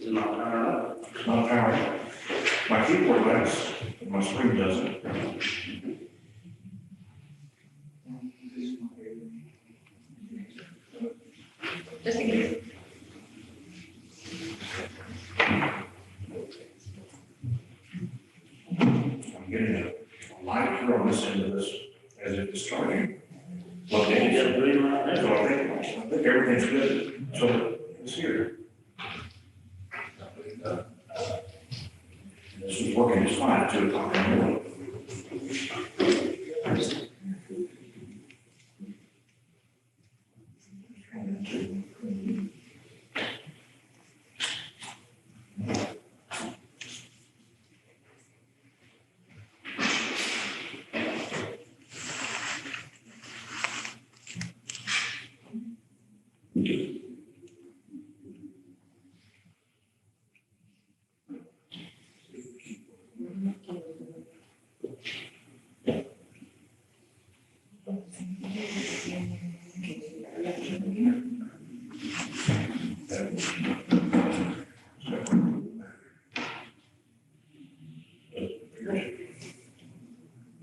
Is it not powered up? It's not powered. My keyboard lights, but my screen doesn't. Just in case. I'm getting a light here on this end of this as if it's starting. Well, You then, got a green light so there? I think everything's good. So it's here. This is working just fine at 2 o'clock in the morning.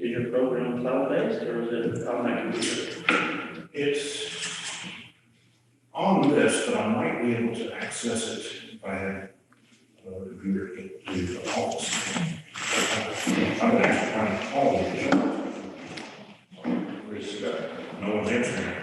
Is your program cloud-based or is it on that computer? It's on this, but I might be able to access it if I had a computer to do the calls. I've been actually trying to call them. No one's answering.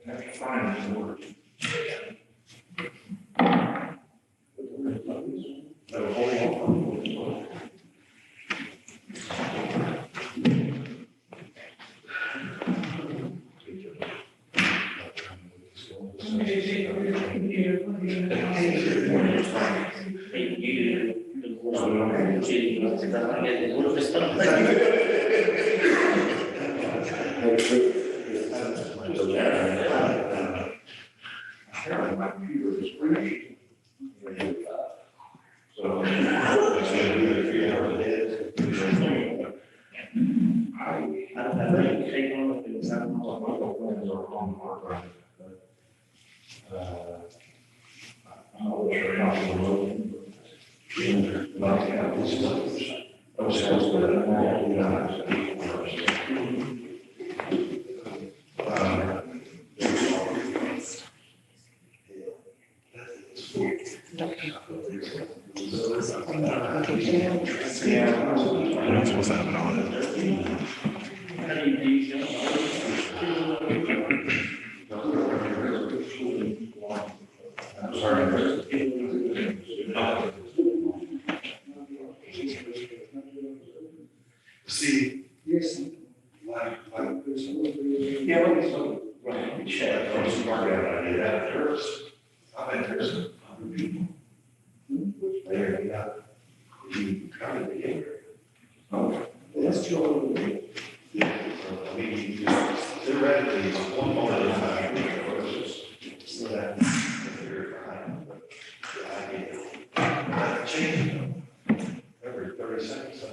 I have to find this word. No, hold on. Apparently my computer is free. So. I don't have any take on it, because I don't know. On hard drive. I'll show you how to load. You're not supposed to have it on. How do you do I'm sorry. See. Yes. Yeah, well, check, I was smart about it, there's, I think there's 100 people. There, yeah. You kind of get here. Oh, that's true. Yeah, I mean, theoretically, it's one more than so that, you're fine, but the idea, change every 30 seconds.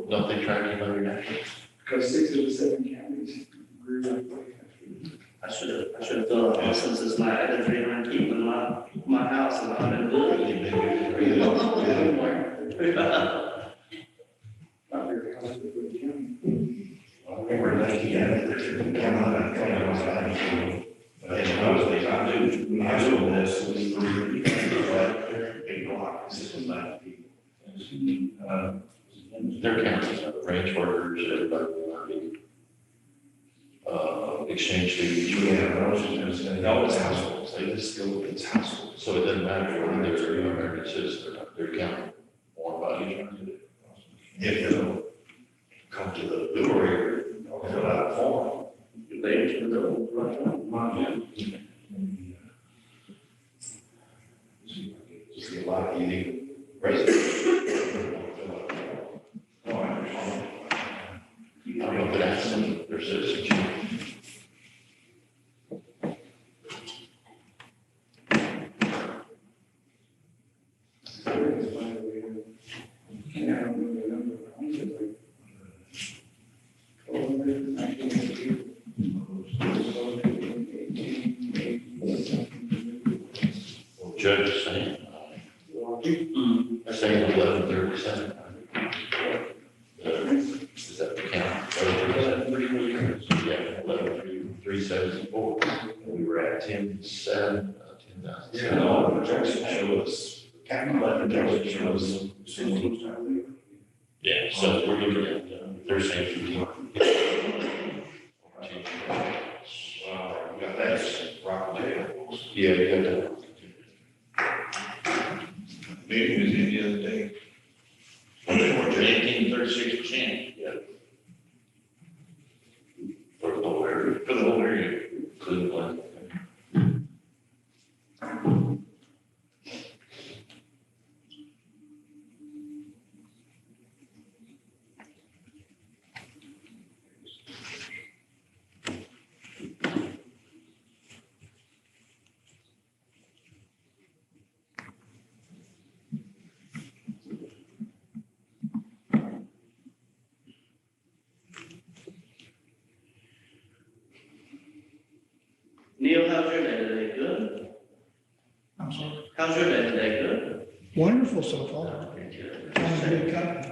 Don't they track anybody now? Because 6 of the 7 counties grew like I should have thought, of since it's my added 300 people in my house and I've been good. not very high, but the county. I remember that, yeah, there's a camera, and mostly I do this, was 8 blocks, this is 9 people. Their counties, ranch workers, everybody will be, exchange students. Yeah, I was just gonna say, no, it's households, they just go, it's households. So it doesn't matter whether they're American citizens or not, they're counted more by each other. If you come to the brewery, or fill out a form. They should have right on. See a lot of illegal residents. Oh, I understand. I don't know if it asks them their citizenship. And I don't know the number of homes, it's like 1,200, 1,900. Well, Judge is saying, they're saying 1137. Is that the count? 1137? Yeah, 11,374. We were at 10,700, 10,000. Yeah, no, the projection shows, county projection shows. Yeah, so we're looking at, they're saying 15. Wow, you got that, rock jail. Yeah, you got that. Meeting was in the other day. 1836%. Yeah. For the whole area. For the whole area. Cleveland. Neil, how's your day today? Good? I'm sorry. How's your day today? Good? Wonderful so far. Sounds good company.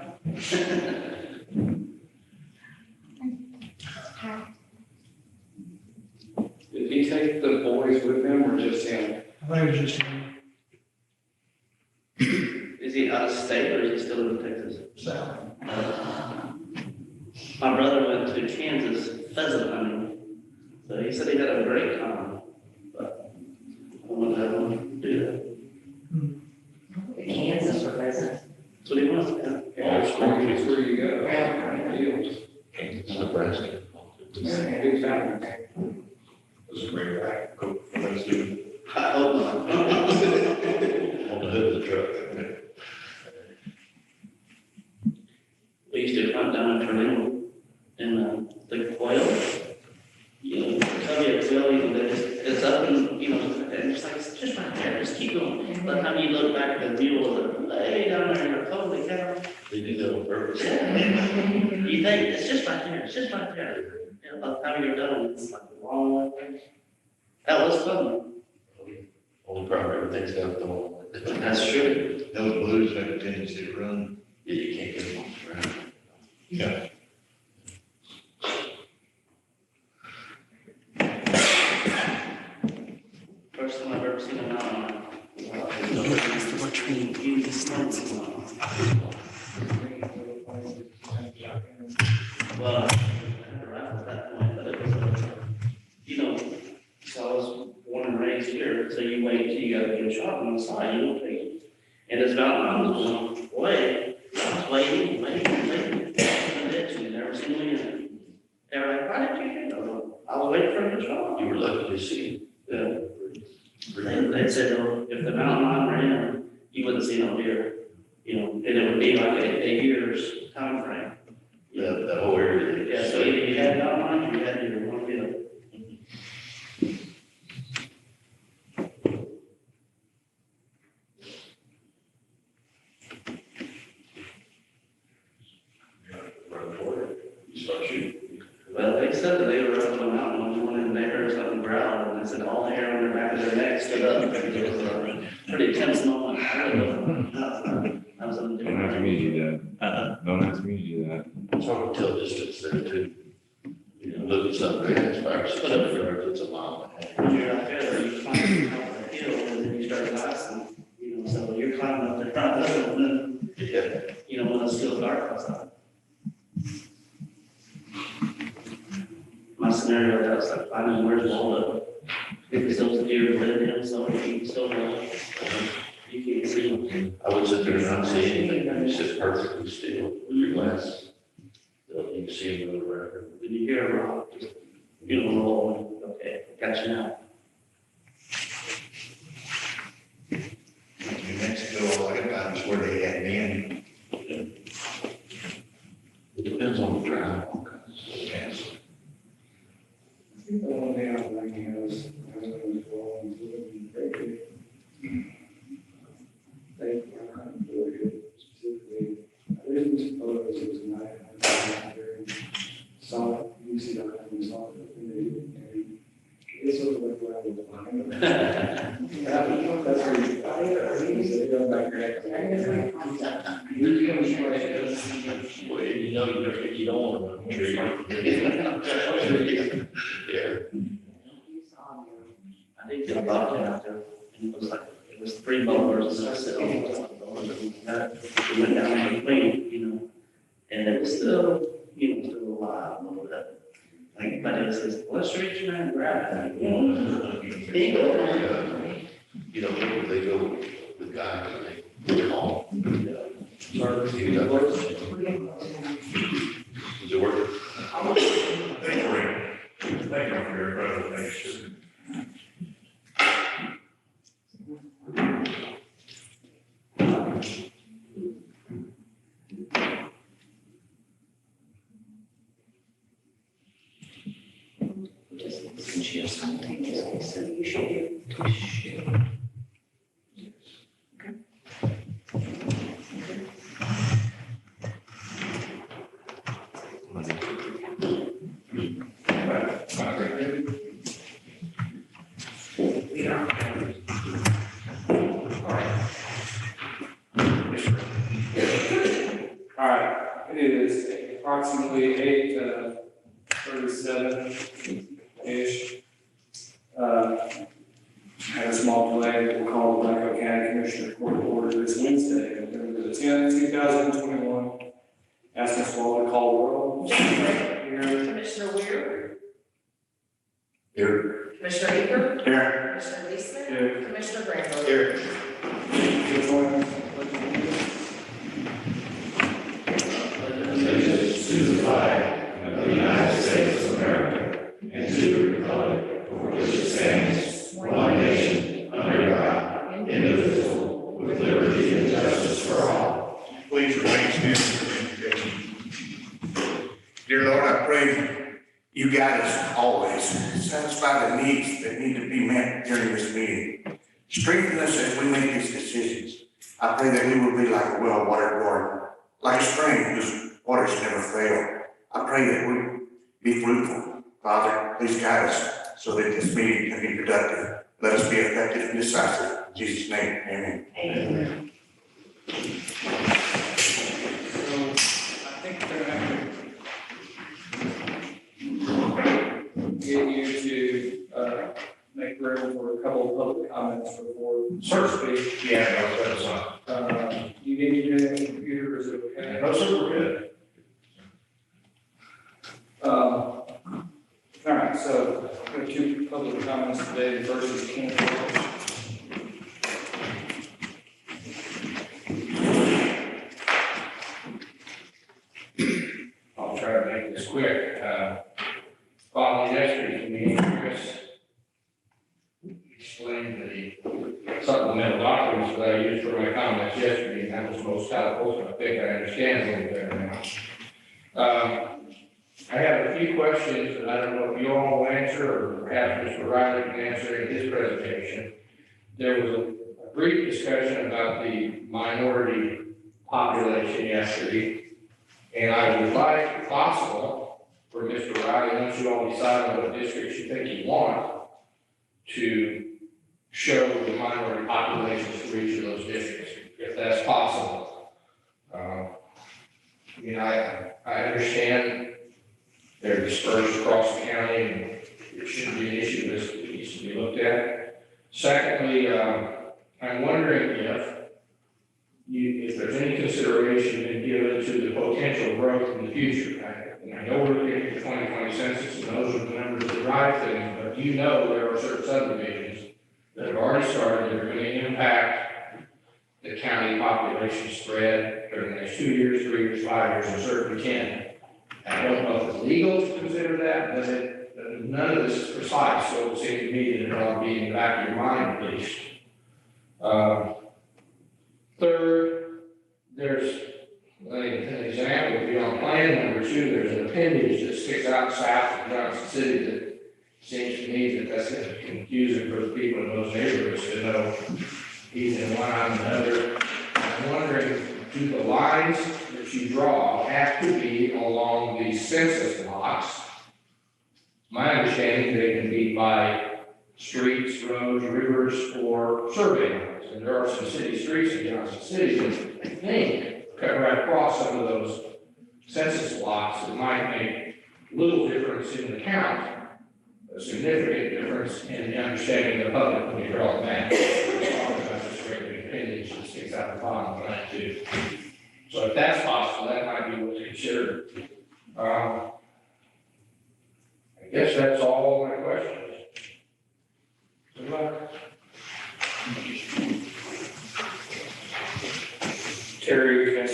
Did he take the boys with him or just him? I think it was just him, Is he out of state or is he still in Texas? Sally. My brother went to Kansas pheasant hunting, so he said he had a great time, but I wouldn't have him do that. Kansas for president. That's what he wants, yeah. Yeah, that's where you go. Deals. Nebraska. Big time. Was a great ride, go for those two. I hope not. On the hood of the truck. We used to hunt down in Tornado and the quail. You know, covey of quail, you know, it's up and, you know, and it's like, it's just right there, just keep going. By the time you look back at the view of the way down there, you're like, holy cow. They do that on purpose. You think, it's just right there, it's just right there. And by the time you're done, it's like the wrong way. That was fun. Only problem, everything's got the one. That's true. Those blues have a tendency to run. Yeah, you can't get them off the ground. Yeah. First time I've ever seen a mountain lion. Well, I never laughed at that point, but it was, you know, so I was born and raised here, so you wait till you gotta get shot on the side, you don't take it. And this mountain lion was going away, I was waiting, and you never seen me in it. They were like, why did you hit them? I was waiting for him to shot. You were lucky to see. Yeah. They said, oh, if the mountain lion ran, you wouldn't see no deer, you know, and it would be like a year's time frame. That whole area. Yeah, so either you had mountain lions, or you had deer, one or the other. said that they were up on the mountain, and one in there or something growled, and I said, all the hair on their back of their neck stood up. It was a pretty tense moment. I was on the Don't ask me to do that. Don't ask me to do that. So tell distance there too. You know, look at something, it's 5 or 600 yards, it's a mile and a half. When you're out there, you climb up the hill, and then you start glassing, you know, so you're climbing up the front hill, and then, Yeah. you know, when it's still dark outside. My scenario, that was like, finding where's Waldo. If those deer live in, so you can still run. You can't see them. I would sit there and not see anything, you sit perfectly still with your glasses. You can see them move around. When you hear a rock, just, you know, roll, okay, got you now. New Mexico, a lot of times where they had been, It depends on the drive, all kinds of stuff. yes. The one day out like he has, was going to break it. They were kind of really good, specifically, I didn't suppose it was a night, I was there and saw it, you see that, and saw it, and it's sort of like where I was behind them. That's where you go back there. Well, you know, you don't want to tree. Yeah. I did get a bobcat out there, and it was like, it was 3 boulders, and I said, oh, what's up, boulders? We went down in between, you know, and it was still, you know, still alive a little bit. Like, but it says, let's reach around and grab that, you know. You know, where they go, the guy, they call. Is it working? Thank you, Rick. Thank you for your presentation. Since you have something to say, so you should. All right, it is approximately 8:37-ish. Had a small delay, that we'll call the Blanco County Commissioner Court order this Wednesday, November the 10th, 2021. Ask Ms. Wall to call the roll. Here. Commissioner Weir, Here. Commissioner Eager, Here. Commissioner Eastman, Here. Commissioner Granville. Here. Allegiance to the flag of the United States of America and to the republic for which it stands, one nation, under God, indivisible, with liberty and justice for all. Please remain standing for the invocation. Dear Lord, I pray you guide us always, satisfy the needs that need to be met during this meeting. Strengthen us as we make these decisions. I pray that we will be like a well-watered garden, like a spring whose waters never fail. I pray that we be fruitful. Father, please guide us so that this meeting can be productive. Let us be effective and decisive. In Jesus' name, amen. Amen. So, I think we're gonna have to get you to, make room for a couple of public comments before. Certainly. Yeah, that's You need to do it in the computer, is it okay? No, sir, we're good. All right, so we have 2 public comments today. The first is Ken Phillips. I'll try to make this quick. Following yesterday's meeting, Chris explained the supplemental documents that I used for my comments yesterday, and that was most helpful, so I think I understand a little better now. I have a few questions that I don't know if you all will answer, or perhaps Mr. Riley can answer in his presentation. There was a brief discussion about the minority population yesterday, and I would like, if possible, for Mr. Riley, once you all decide on what districts you think you want, to show the minority populations for each of those districts, if that's possible. I mean, I understand they're dispersed across the county, and it shouldn't be an issue, this needs to be looked at. Secondly, I'm wondering if there's any consideration been given to the potential growth in the future. I know we're looking at the 2020 census, and those are the numbers that drive things, but you know there are certain subdivisions that have already started that are going to impact the county population spread during the next 2 years, 3 years, 5 years, and certainly 10. I don't know if it's legal to consider that, but none of this is precise, so it would seem to me that it ought to be in the back of your mind at least. Third, there's an example would be on plan number 2, there's an appendage that sticks out south of Johnson City that seems to me that that's confusing for the people in those neighborhoods to know either one on the other. I'm wondering, do the lines that you draw have to be along the census blocks? My understanding, they can be by streets, roads, rivers, or survey lines. And there are some city streets in Johnson City that I think cut right across some of those census blocks that might make little difference in the count, a significant difference in the understanding of the public when you draw the map. That's just regular appendage that sticks out the bottom of that too. So if that's possible, that might be what to consider. I guess that's all my questions. Good luck. Terry,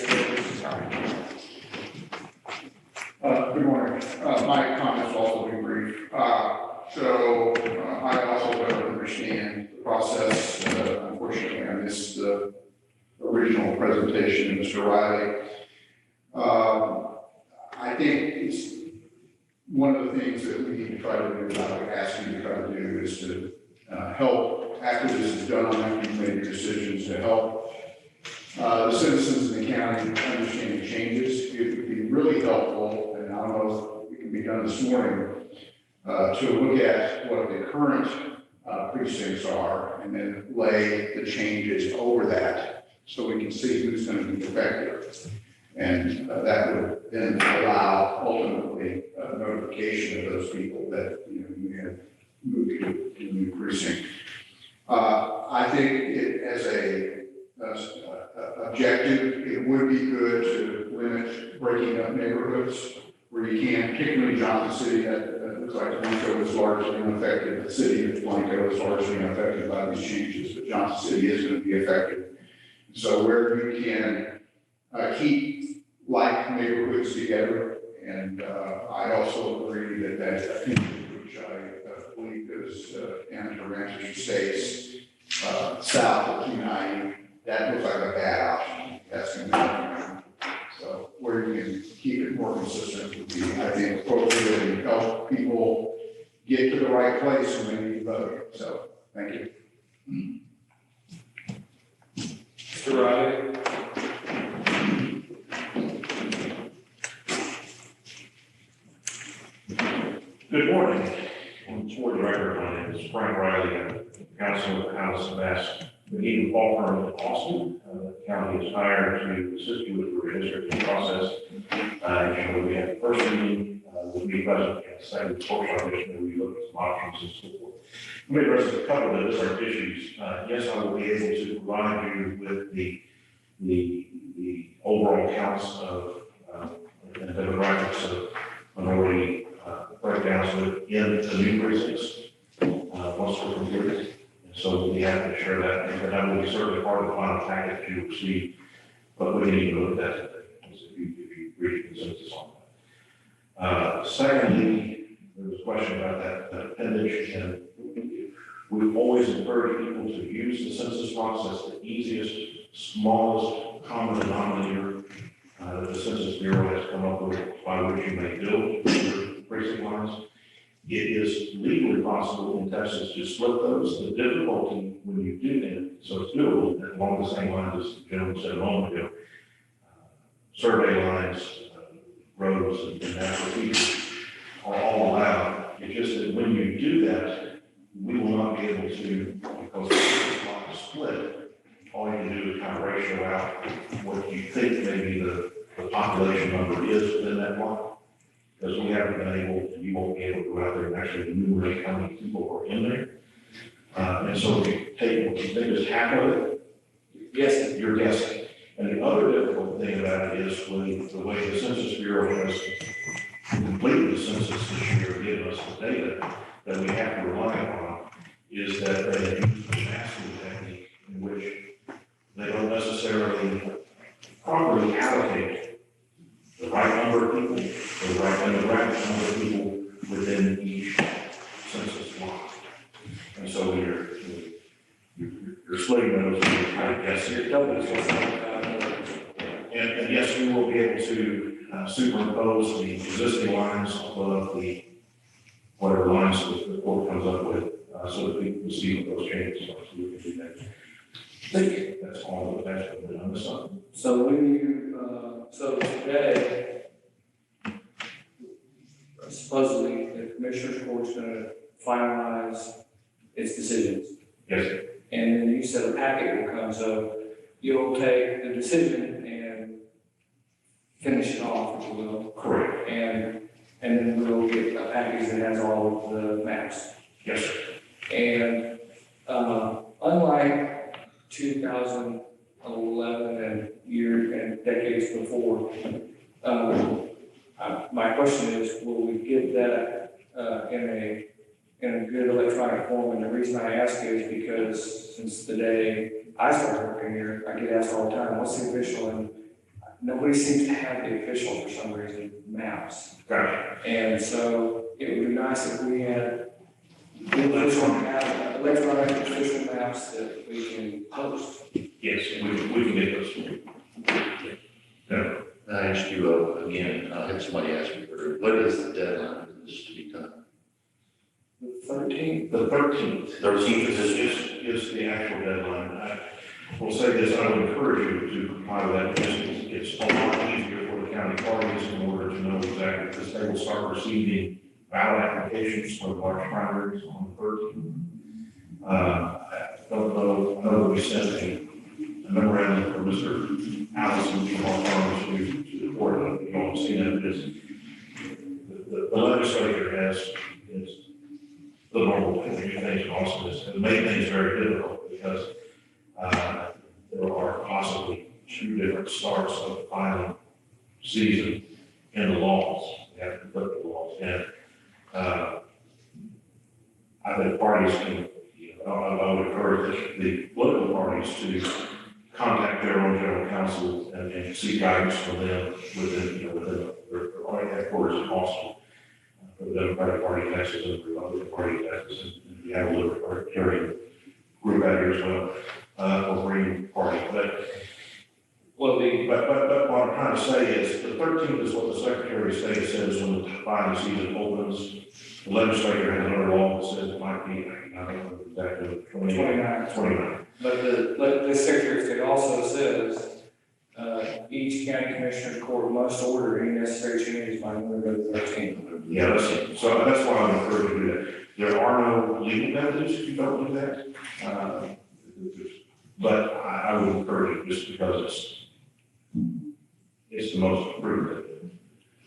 sorry. Good morning. My comments will also be brief. I also don't understand the process. Unfortunately, I missed the original presentation of Mr. Riley. I think it's one of the things that we need to try to do, I would ask you to try to do, is to help, after this is done, after you've made your decisions, to help the citizens in the county understand the changes. It would be really helpful, and I don't know if it can be done this morning, to look at what the current precincts are and then lay the changes over that so we can see who's going to be effective. And that would then allow ultimately notification of those people that you have moved to a new precinct. I think it, as a objective, it would be good to limit breaking up neighborhoods where you can, particularly Johnson City, that looks like Blanco is largely unaffected. The city of Blanco is largely unaffected by these changes, but Johnson City is going to be affected. So where you can keep like neighborhoods together, and I also agree that opinion, which I believe is Amateur Ranchers Estates, south of 290, that looks like a bad option. That's going to be so where you can keep it more consistent would be, I think, appropriate and help people get to the right place when they need to vote. So, thank you. Mr. Riley? Good morning. For the record, my name is Frank Riley. I'm counsel of the House of Bass McGee Law Firm in Austin. The county is hired to assist you with the redistricting process. And we have the first meeting with me present and the second workshop meeting where we look at some options and so forth. Let me address a couple of different issues. Yes, I will be able to provide you with the overall counts of and demographics of minority breakdowns within the new precincts once we're completed. So we have to share that, and that will be certainly part of the final package you receive. But we need to look at that if you reach consensus on that. Secondly, there was a question about that appendage, and we always encourage people to use the census process, the easiest, smallest common denominator that the Census Bureau has come up with by which you may build your precinct lines. It is legally possible in Texas to split those. The difficulty when you do that, so it's doable along the same lines as the gentleman said a moment ago, survey lines, roads, and natural features. are all allowed. It's just that when you do that, we will not be able to, because the lot is split, all you can do is kind of ratio out what you think maybe the population number is within that block. Because we haven't been able, you won't be able to go out there and actually enumerate how many people are in there. And so if you take what you think is half of it, you're guessing. And the other difficult thing about it is with the way the Census Bureau has completed the census this year, giving us the data that we have to rely upon, is that they use the massive technique in which they don't necessarily properly allocate the right number of people, the right demographic number of people within each census block. And so you're splitting those, and you're kind of guessing. And yes, we will be able to superimpose the existing lines above the, whatever lines the court comes up with, so that people can see what those changes are, so we can do that. I think that's all the best of it on this one. So when you, so today, supposedly, the commissioner's court's gonna finalize its decisions. Yes, And then you said a packet will come, so you'll take the decision and finish it off, if you will. correct. And then we'll get a package that has all of the maps. Yes, sir. And, unlike 2011 and years and decades before, my question is, will we get that, in a good electronic form? And the reason I ask is because since the day I started working here, I get asked all the time, what's the official? And nobody seems to have the official for some reason, maps. gotcha. And so it would be nice if we had electronic official maps that we can post. Yes, we can get those. Yeah. I ask you again, I had somebody ask me, what is the deadline for this to be done? The 13th. The 13th. 13th is the actual deadline. I will say this, I would encourage you to comply with that, because it's a lot easier for the county parties in order to know exactly, because they will start receiving ballot applications for the March primaries on the 13th. I don't know, I know that we sent a memorandum from Mr. Allison from our farmers to the court, you all have seen that, because the legislature is the normal thing, the things also is, and make things very difficult, because there are possibly 2 different starts of the filing season in the laws. They have to put the laws in. I think parties can, I would encourage the political parties to contact their own general counsel and seek guidance from them within their headquarters if possible. For the Democratic Party taxes and the Republican Party taxes, and we have a libertarian group out here as well, or Green Party. But what I'm trying to say is the 13th is what the Secretary of State says when the filing season opens. The legislature has another law that says it might be, I don't know exactly, 29. But the Secretary of State also says, each county commissioner's court must order any necessary changes by November 13th. Yeah, so that's why I'm encouraging you to do that. There are no legal penalties if you don't do that. But I would encourage you just because it's the most prudent.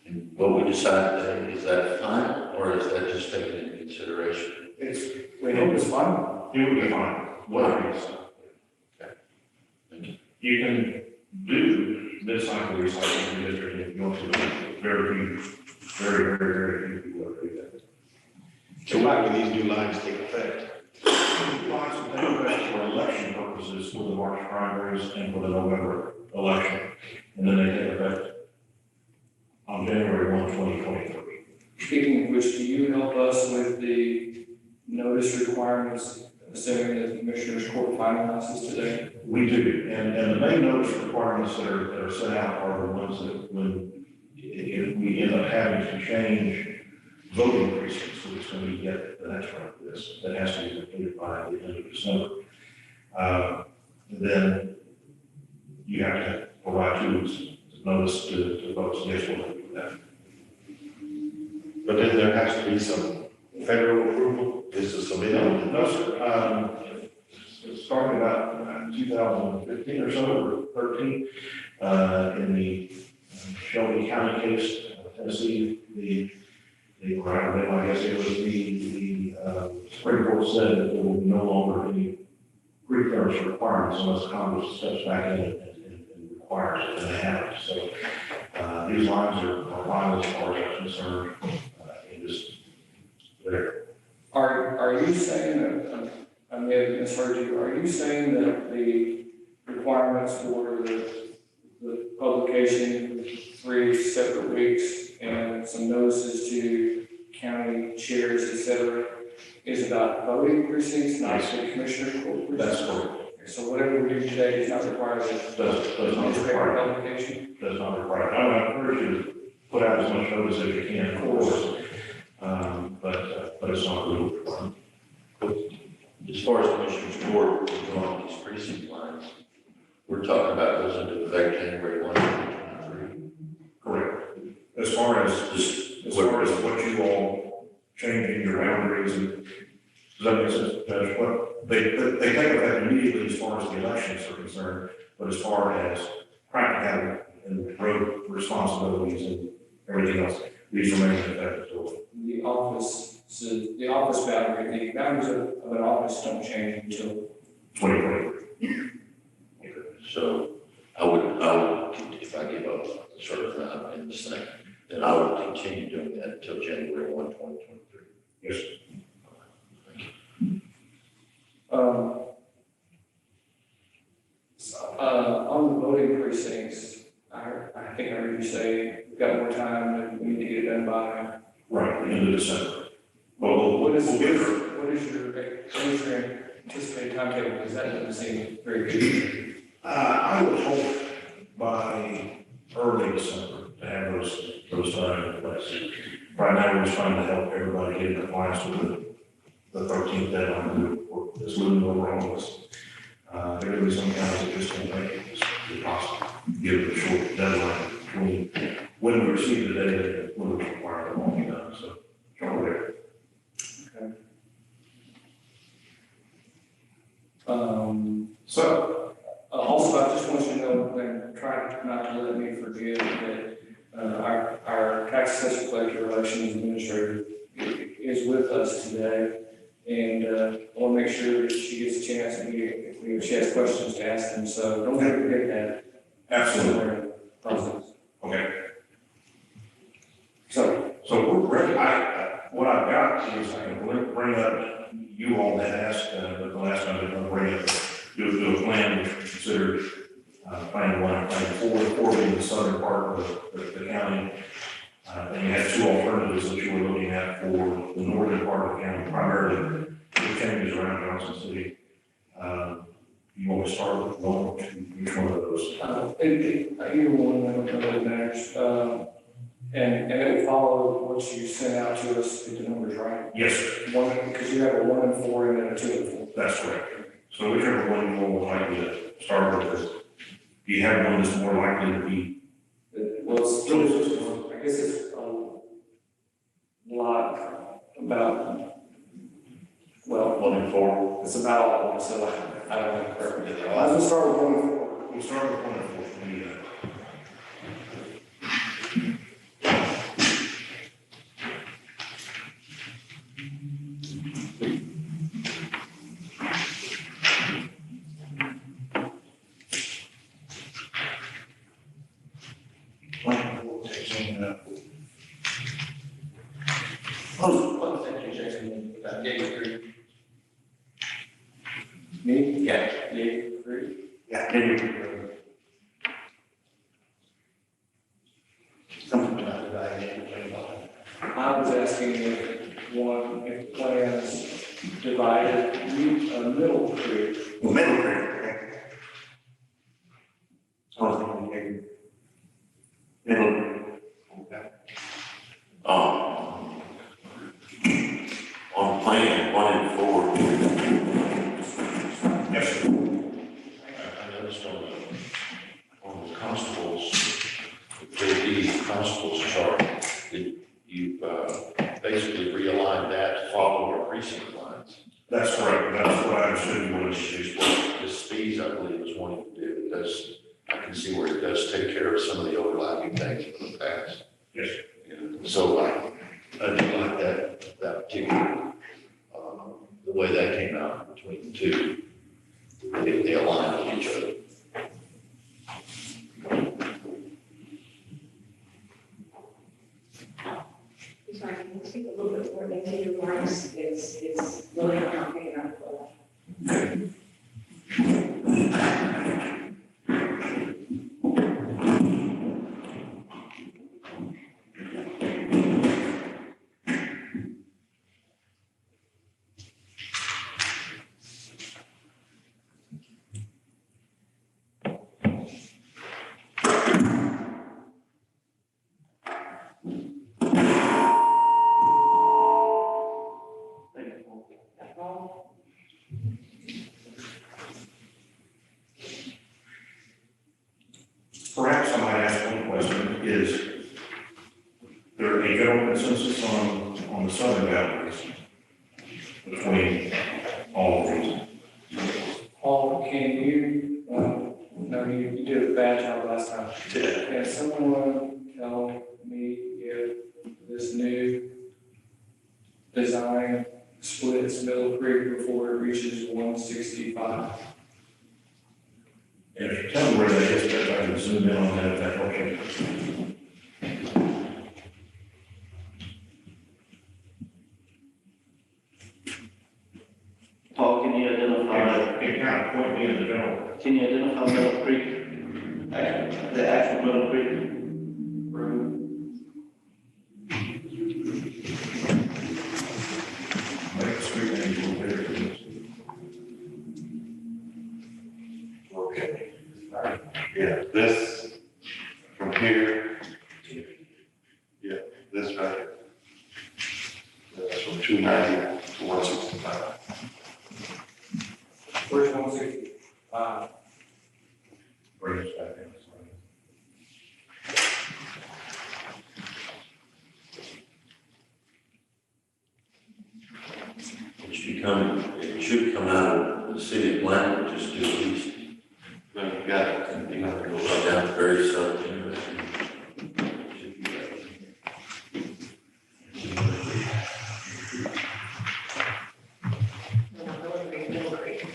And what we decide today, is that final, or is that just taken into consideration? We hope it's fine. It would be fine, whatever you decide. Okay. Thank you. You can do mid-cycle recycling in your district if you want to. Very few people ever do that. So why would these new lines take effect? Lots of things for election purposes for the March primaries and for the November election. And then they take effect on January 1, 2023. Speaking of which, do you help us with the notice requirements, assuming that the Commissioner's Court finalizes today? We do, and the main notice requirements that are set out are the ones that when if we end up having to change voting precincts, which is when we get the next round of this, that has to be completed by the end of December. Then you have to provide 2 weeks notice to folks, yes, we'll do that. But then there has to be some federal approval, this is some. No, sir. It started about 2015 or so, or 13, in the Shelby County case, Tennessee, I guess it was the Supreme Court said that there will be no longer any pre-clearance requirements unless Congress steps back in and requires it, and they haven't. So, these lines are fine as far as I'm concerned, and just there. Are you saying that, I may have misheard you, are you saying that the requirements for the publication, 3 separate weeks and some notices to county chairs, et cetera, is about voting precincts, not the commissioner court precincts? That's correct. So whatever we do today does not require Does the not newspaper require, publication? does not require. I encourage you to put out as much notice as you can, of course. But it's not really required. As far as Commissioner's Court, along these precinct lines, we're talking about those into effect January 1, 2023. Correct. As far as what you all changing your boundaries, and does that make sense, Judge? What they take effect immediately as far as the elections are concerned, but as far as practicality and road responsibilities and everything else, these remain in effect until The office boundary, the boundaries of an office don't change until 2023. So I would, if I give up certified in this thing, then I would continue doing that until January 1, 2023. Yes. On the voting precincts, I think I heard you say we've got more time and we need to get it done by. Right, the end of December. Well, What is we'll your anticipated timetable? Because that doesn't seem very good. I would hope by early December to have those times in place. Right now, we're just trying to help everybody get in compliance with the 13th deadline that's moving over on us. There will be some counties that just can't make it, it's possible, give it a short deadline between when we receive the data and when we require it all be done, so, try there. So, Also, I just want you to know, and try not to let me forget that our tax assessor collector elections administrator is with us today. And I want to make sure that she gets a chance and if she has questions to ask them. So don't forget that. absolutely, Process. okay. So, So we're ready. What I've got is I can bring up, you all had asked, the last time, I'm going to bring up, do a plan which we considered plan 1 and plan 4 being the southern part of the county. And you had 2 alternatives that you were looking at for the northern part of the county, primarily the changes around Johnson City. You want to start with one or two, which one of those? either one, I don't know that it matters. And it will follow what you sent out to us with the numbers, right? Yes, sir. One, because you have a 1 and 4 and then a 2 and 4. That's correct. So whichever one you all would like to start with, do you have one that's more likely to be? Well, it's still, I guess it's a lot about, well, 1 and 4. it's about, so I don't know. Let's just start with 1 and 4. We'll start with 1 and 4 for me. Thank you, Jason. Me? Yeah. Yeah, agree. Yeah. I was asking if the plans divided, Middle Creek. Middle Creek, okay. Middle. On plan 1 and 4. Yes, sir. I noticed on the constables, the constables chart, that you've was wanting to do. That's, I can see where it does take care of some of the overlapping things in the past. Yes. So I do like that particular, the way that came out between the two. They align with each other. Sorry, can you speak a little bit more into your remarks? It's really not picking up well. Perhaps I might ask one question, is there a general consensus on the southern boundaries between all of these? Paul, can you, no, you did a bad job last time. Can someone tell me if this new design splits Middle Creek before it reaches 165? And if you tell me where that is, if I can zoom in on that, if that helps you. Paul, can you identify, It kind of point me in the general. can you identify Middle Creek? The actual Middle Creek road? Make the street name a little bigger. Okay. Yeah, this from here. Yeah, this right here. That's from 290 to 165. Where's 165? Bring us back in. It should come out of the city of Blanford, just due east, No, you got it. You have to go right up. down to very south. Anyway. Middle Creek.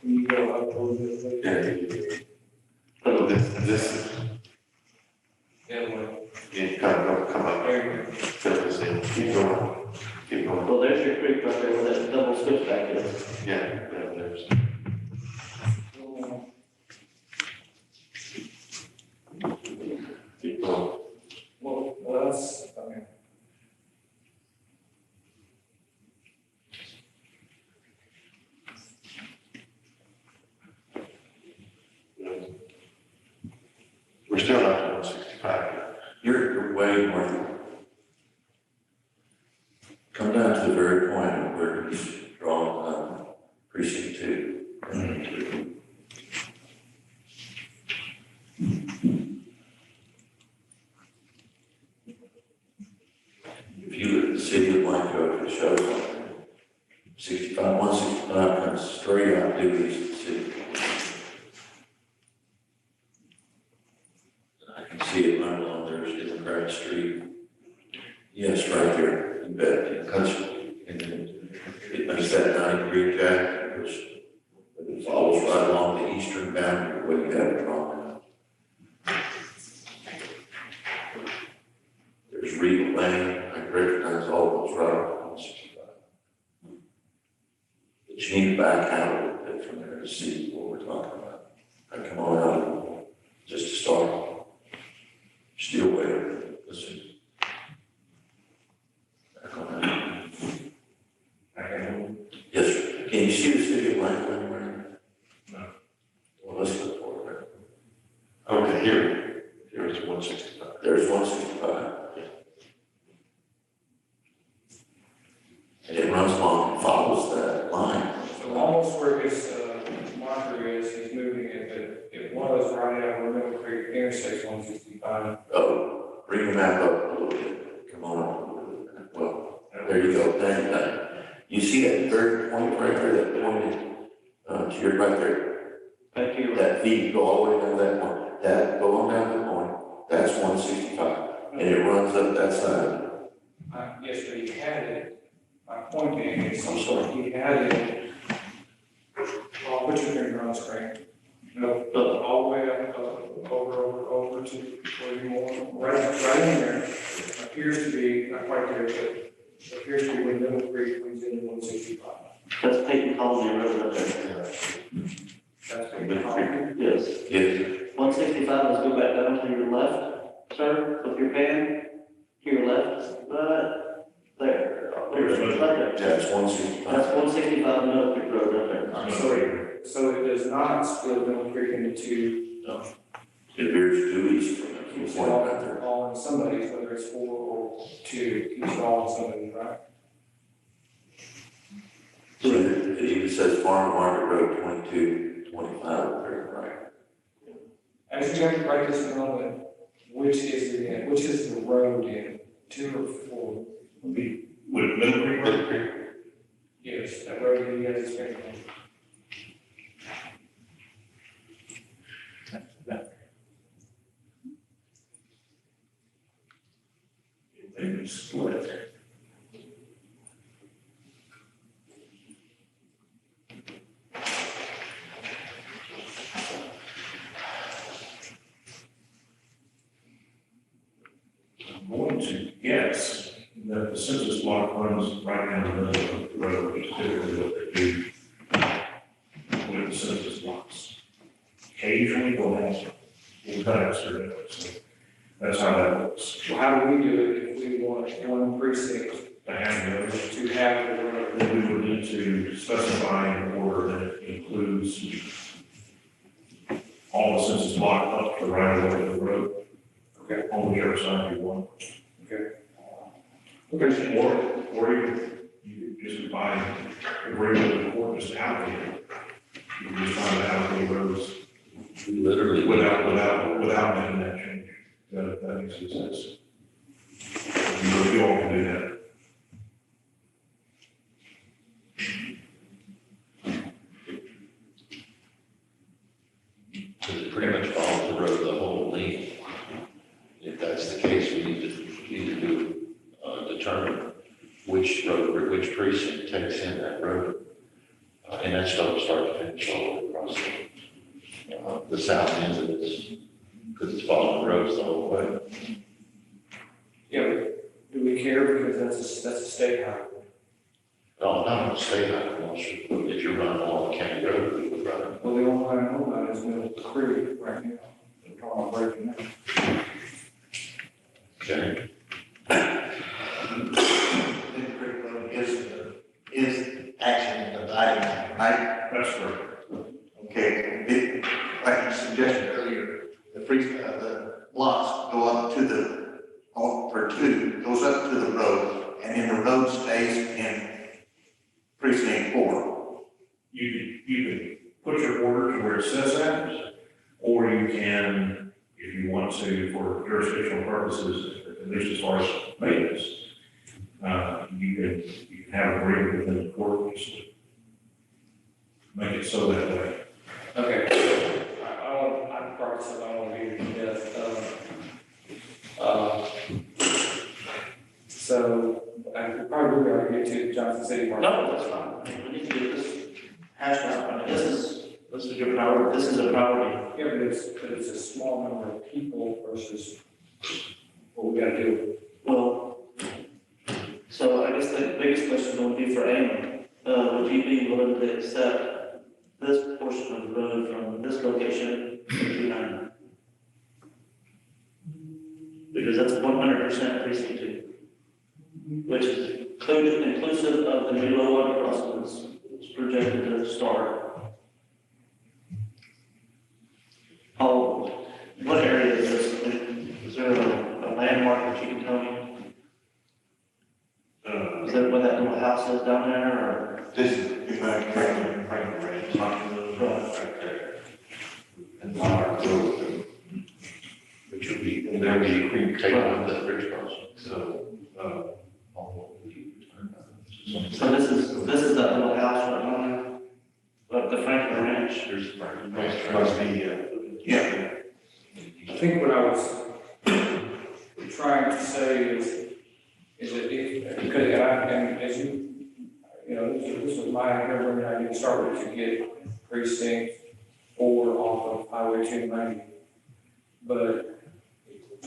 Can you go up a little bit? Yeah. Oh, this, The other way. you kind of come up, There you go. fill this in, keep going, keep going. Well, there's your creek right there where that double switchback is. Yeah, there's. Keep going. Well, that's, okay. We're still not to 165 yet. You're way north. Come down to the very point where he's drawn precinct 2. If you look at the city of Blanco, it shows 165 comes straight out due east of the city. I can see it right along there, it's Democrat Street. Yes, right there, you bet, it cuts, and then it makes that 90-degree jack, which it follows right along the eastern boundary where you have it drawn out. There's Regal Lane, I recognize all those right on 165. But you need to back out a little bit from there to see what we're talking about. I come on out, just to start. Still waiting, listen. Back on that. Yes, sir. Can you see the city of Blanford anywhere? No. Well, let's look for it. Okay, here is 165. There's 165. And it runs along and follows that line. So almost where his marker is, he's moving it, but it was right out where Middle Creek intersects 165. Oh, bring the map up a little bit. Come on up a little bit. Well, there you go. Thank you. You see that third point right there that pointed to your right there. Back here. That feed go all the way down to that point, that go on down that point, that's 165, and it runs up that side. Yes, but he had it, my point being, is I'm sorry. he had it, I'll put your finger on the screen. No, all the way up, over to where you want, right in there, appears to be, not quite there, but appears to be when Middle Creek comes into 165. That's Peyton Colony Road up there. That's Peyton Colony. Yes. Yes, 165, let's go back down to your left, sir, with your pan, to your left, right there. Right there. that's 165. That's 165 Middle Creek Road right there. So it does not split Middle Creek into two, It veers due east from that it's point right there. all in somebody's, whether it's 4 or 2, each all in somebody's, right? So it even says Farm Market Road 22, 25 up there, right? As you have to write this down, which is the road in, 2 or 4? With Middle Creek Road? Yes, that road that you guys is paying. They split. I'm going to guess that the census block runs right down the middle of the road, which is typically what they do with the census blocks. Occasionally they'll have little cuts or whatever, so that's how that works. Well, how do we do it if we want one precinct To have those, to have the road? then we would need to specify in order that it includes all the census block up to the right of way of the road. Okay. On whichever side you want. Okay. Or even, you could just by agreement with the court, just allocate it. You can just try to allocate roads Literally. without making that change. That makes any sense. You all can do that. Because it pretty much follows the road the whole length. If that's the case, we need to determine which road, or which precinct takes in that road. And that's start to finish all the way across the south end of this, because it's following the roads the whole way. Yeah, but do we care because that's a state highway? No, not a state highway, if you're running along the county road, we would run it. Well, the only one I know about is Middle Creek right now. They're talking about breaking that. Okay. Middle Creek Road is actually dividing, right? That's correct. Okay, like you suggested earlier, the lots go up to for 2, goes up to the road, and then the road stays in precinct 4. You can put your order to where it says that, or you can, if you want to, for jurisdictional purposes, at least as far as maintenance, you can have agreement within the court, just to make it so that way. Okay, I'm probably said I want to be to death. So, I could probably already get to Johnson City Market. No, that's fine. I mean, we need to get this hashed out. I mean, this is your priority, this is a priority. Yeah, but it's a small number of people versus what we gotta do. Well, so I guess the biggest question would be for Amy. Would you be willing to accept this portion of the road from this location to 290? Because that's 100% precinct 2, which is inclusive of the new low water crossings. It's projected to start. Oh, what area is this? Is there a landmark that you can tell me? Is that where that little house is down there, or? This is Franklin Ranch. Right there. And our road, which would be, and there be Creek take on that bridge crossing, so, So this is that little house right now, like the Franklin Ranch. must be, Yeah. I think what I was trying to say is that because, and as this was my idea when I did start to get precinct 4 off of Highway 290. But,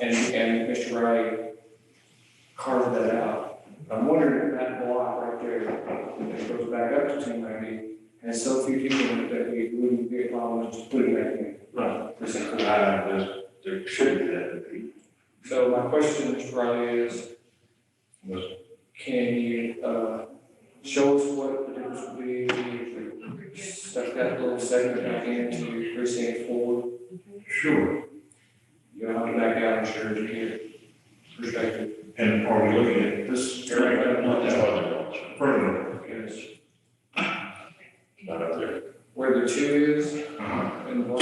and Mr. Riley carved that out. I'm wondering if that block right there, that goes back up to 290, has so few people in it that we wouldn't be a problem just putting that in. right, Precinct 4. there should be that. So my question, Mr. Riley, is, can you, show us what the difference would be if we stuck that little segment back into precinct 4? Sure. You'll have to back out, I'm sure, to get perspective. And are we looking at this area? Further. Yes. Not up there. Where the 2 is, Uh-huh. in the block.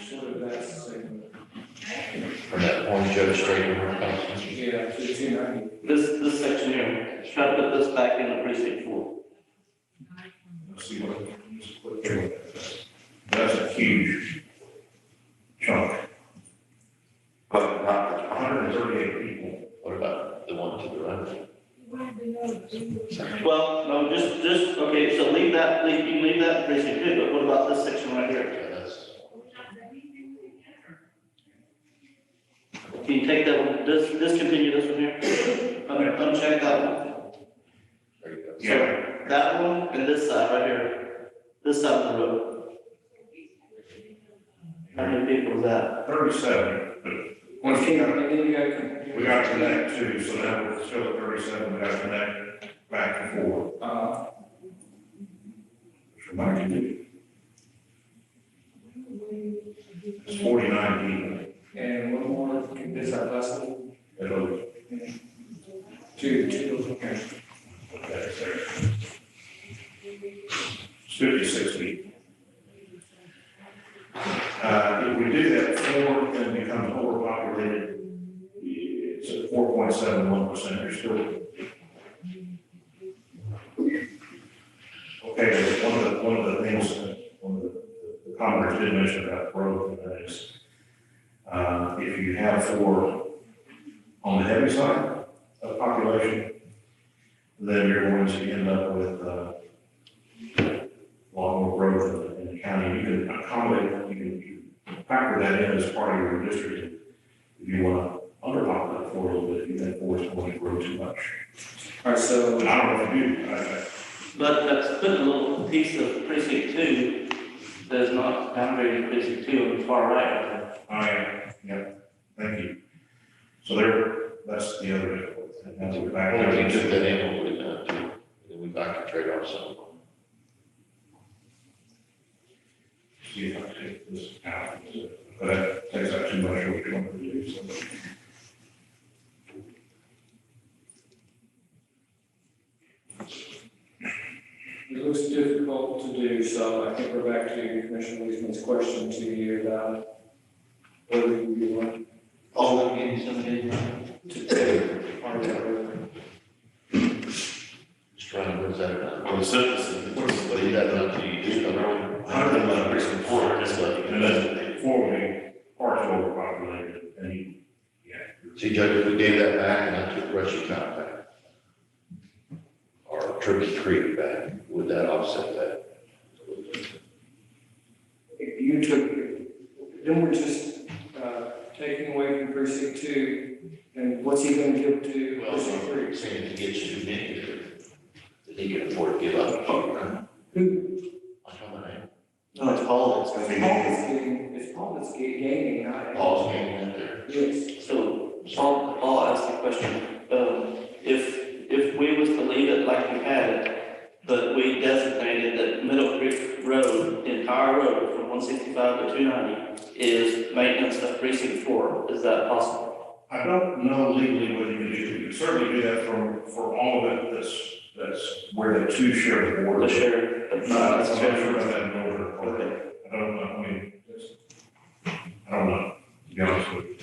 Sort of that segment. From that orange judge straight over across. Yeah, to 290. This section here, try to put this back in the precinct 4. Let's see what that's a huge chunk. But not, 138 people. what about the one to the right? Well, no, just, okay, so you can leave that in precinct 2, but what about this section right here? Yeah, that's, Can you take that one, discontinue this one here? Uncheck that one. there you go. Yeah. That one and this side right here, this side of the road. How many people is that? 37, but And then you got. we got to connect too, so now we're still at 37, we got to connect back to 4. So my community. It's 49 people. And one more, is that last one? It'll, Two, okay. that's there. It's 56 people. If we do that 4, then it becomes overpopulated. It's at 4.71%, you're still. Okay, one of the things, one of the comments did mention about growth, and that is, if you have 4 on the heavy side of population, then you're going to end up with a lot more growth in the county. You can accommodate, you can factor that in as part of your district if you want to underpopulate 4 a little bit, if you think 4 is going to grow too much. All right, so. And I don't know if you do, But that's putting a little piece of precinct 2 that is not boundary to precinct 2 on the far right. yeah, thank you. So that's the other difficulty. And that's what back Well, there. if you took that in, what would it not do? Then we back to trade off some. See if I can take this out, but that takes out too much of what you want to do, so. It looks difficult to do, so I think we're back to Commissioner Wiesman's question to you about whether you want Oh, getting somebody. to take part of that road. Just trying to, what's that? Well, the synthesis, What do you got done to you? Just come around. precinct 4, just like, And then 4 will be partially overpopulated, and yeah. See, Judge, if we gave that back and I took Rushy County back, or Turkey Creek back, would that offset that? If you took, then we're just taking away from precinct 2, and what's he gonna give to Well, precinct 3? saying if he gets too many, that he can afford to give up. Who? I know my name. No, it's Paul that's gonna be getting. It's Paul that's gaining, not. Paul's getting in there. Yes. So, Paul asked the question, if we was to leave it like we had it, but we designated that Middle Creek Road, the entire road from 165 to 290 is maintenance of precinct 4, is that possible? I don't know legally whether you can do, you can certainly do that for all of it, that's where the 2 share the border. The sheriff? I'm not sure about that northern part. I don't know, I mean, I don't know, to be honest with you.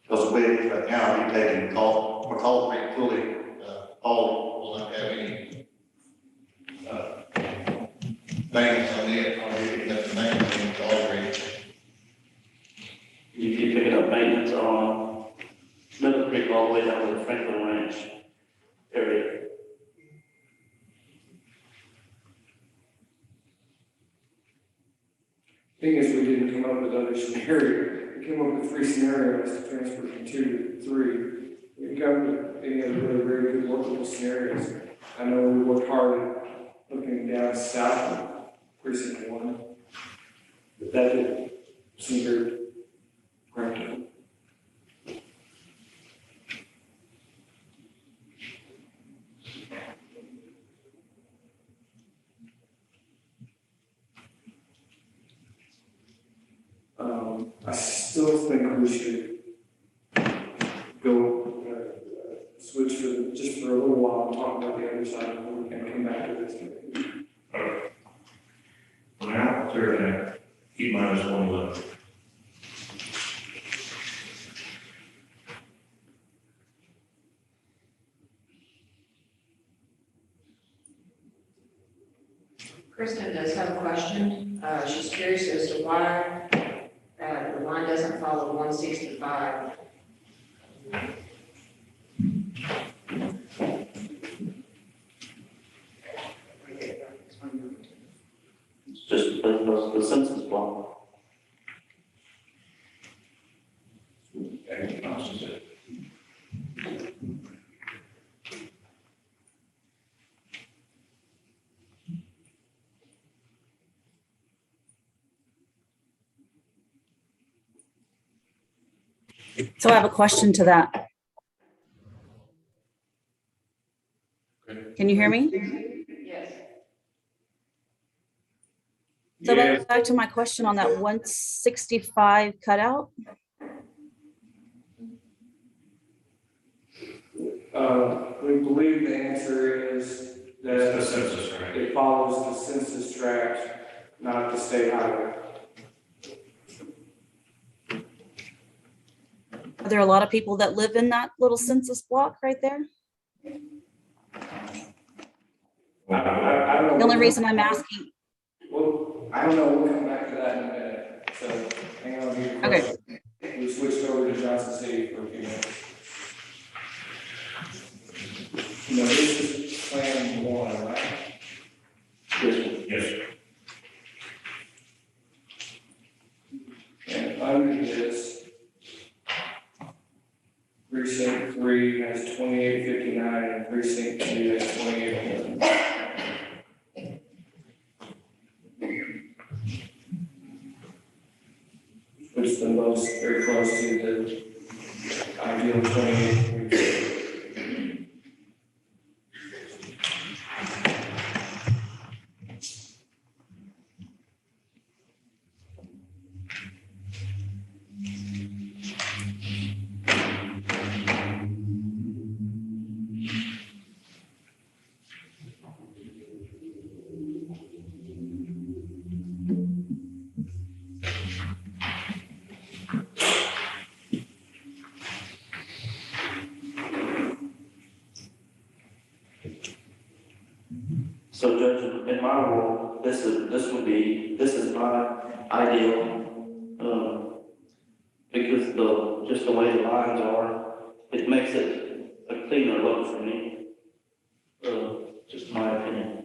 Because the way it is right now, you're taking McCall Creek fully, all came up with other scenarios. We came up with 3 scenarios to transfer from 2 to 3. We didn't come up with any of the really very good workable scenarios. I know we worked hard at looking down south of precinct 1, but that didn't seem very practical. I still think we should go switch just for a little while and talk about the other side and come back to this. Now, clear that, keep minus 111. Kristen does have a question. She's curious as to why the line doesn't follow 165. It's just the census block. So I have a question to that. Can you hear me? Yes. So back to my question on that 165 cutout. We believe the answer is that The census tract. it follows the census tract, not the state highway. Are there a lot of people that live in that little census block right there? I don't know. The only reason I'm asking, Well, I don't know, we'll come back to that in a minute, so hang on to your question. We switched over to Johnson City for a few minutes. You know, this is plan 1, right? Yes. And under this, precinct 3 has 2859 and precinct 2 has 2811. Which is the most, very close to the ideal 28. So Judge, in my world, this is my ideal, because just the way the lines are, it makes it a cleaner look for me. Just my opinion.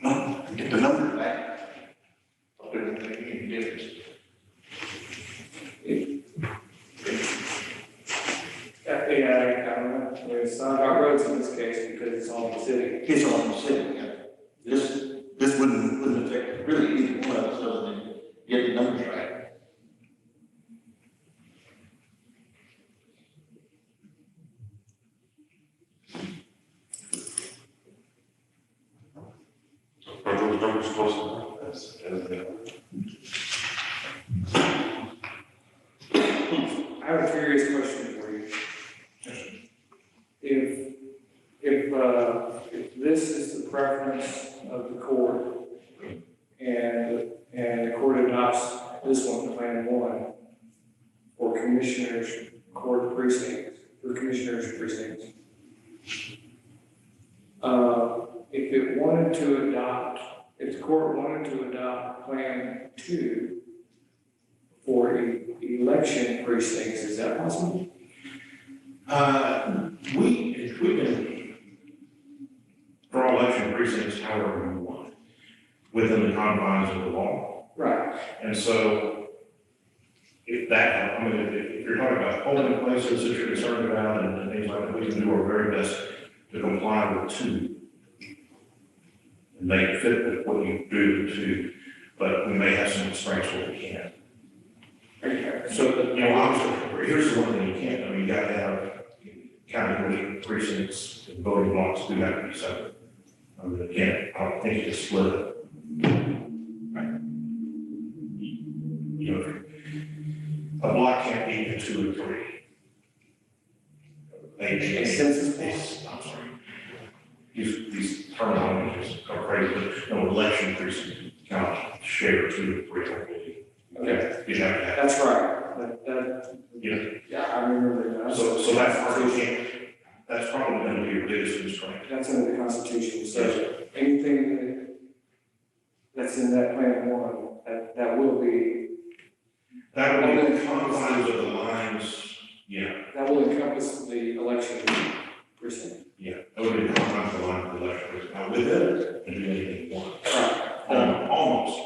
No, get the number back. Doesn't make any difference. Yeah, I don't know. I mean, it's not about roads in this case because it's all in the city. It's all I'm saying, yeah. This wouldn't affect really either one of us other than get the numbers right. Are those numbers close enough? I have a curious question for you. If this is the preference of the court and the court adopts this one, plan 1, for commissioners, court precincts, for commissioners precincts. If the court wanted to adopt plan 2 for election precincts, is that possible? We can, for all election precincts, however we want. within the confines of the law. Right. And so if that, I mean, if you're talking about polling places that you're concerned about and things like that, we can do our very best to comply with two and make it fit with what you do with two, but we may have some constraints where we can't. So, you know, obviously, here's the one thing you can't, I mean, you gotta have county commission precincts and voting blocks do have to be separate. I mean, again, I don't think you can split it. Right. You know, a block can't be in 2 or 3. A census block? I'm sorry. These terminologies are crazy, but no election precinct cannot share 2 or 3 already. Okay. You have to have. That's right. Yeah, I remember that. So that's part of that's probably going to be your biggest constraint. That's in the Constitution, so anything that's in that plan one, that will be, That would be the confines of the lines, yeah, that will encompass the election precinct. yeah. That would be the confines of the line of the election. Now, with it, and do anything you want. Right. Almost.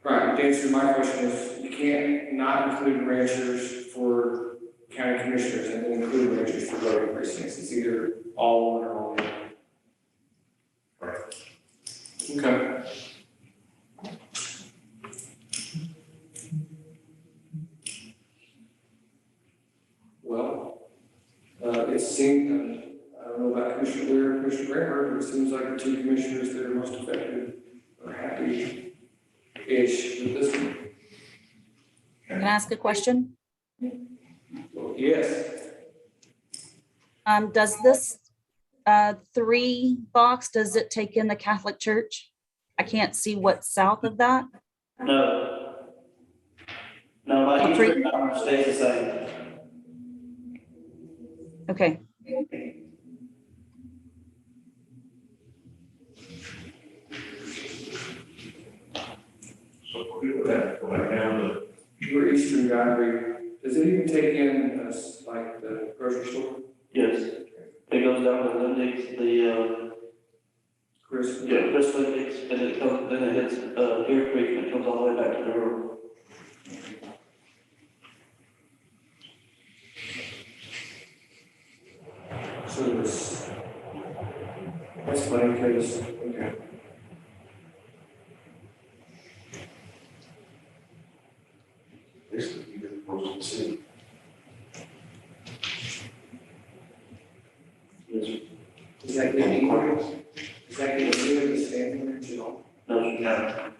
Right, the answer to my question is, you can't not include ranchers for county commissioners and then include ranchers for voting precincts. It's either all one or all the other. Right. Okay. Well, it seems, I don't know about Commissioner Blair and Commissioner Graham, but it seems like the two commissioners that are most effective are happy-ish with this one. Can I ask a question? Well, yes. Does this 3 box, does it take in the Catholic Church? I can't see what's south of that. No. No, my Oh, three. Eastern number stays the same. Okay. So if we go back down to, Your Eastern boundary, does it even take in, like the grocery store? Yes. It goes down to Lindy's, Chris? Chris Lindy's, and it comes, then it hits, Deer Creek, and it comes all the way back to the river. So this, that's funny, because, okay. this is the proposal to see. Is that getting equal? Is that getting equal to standing range at all? No, you haven't.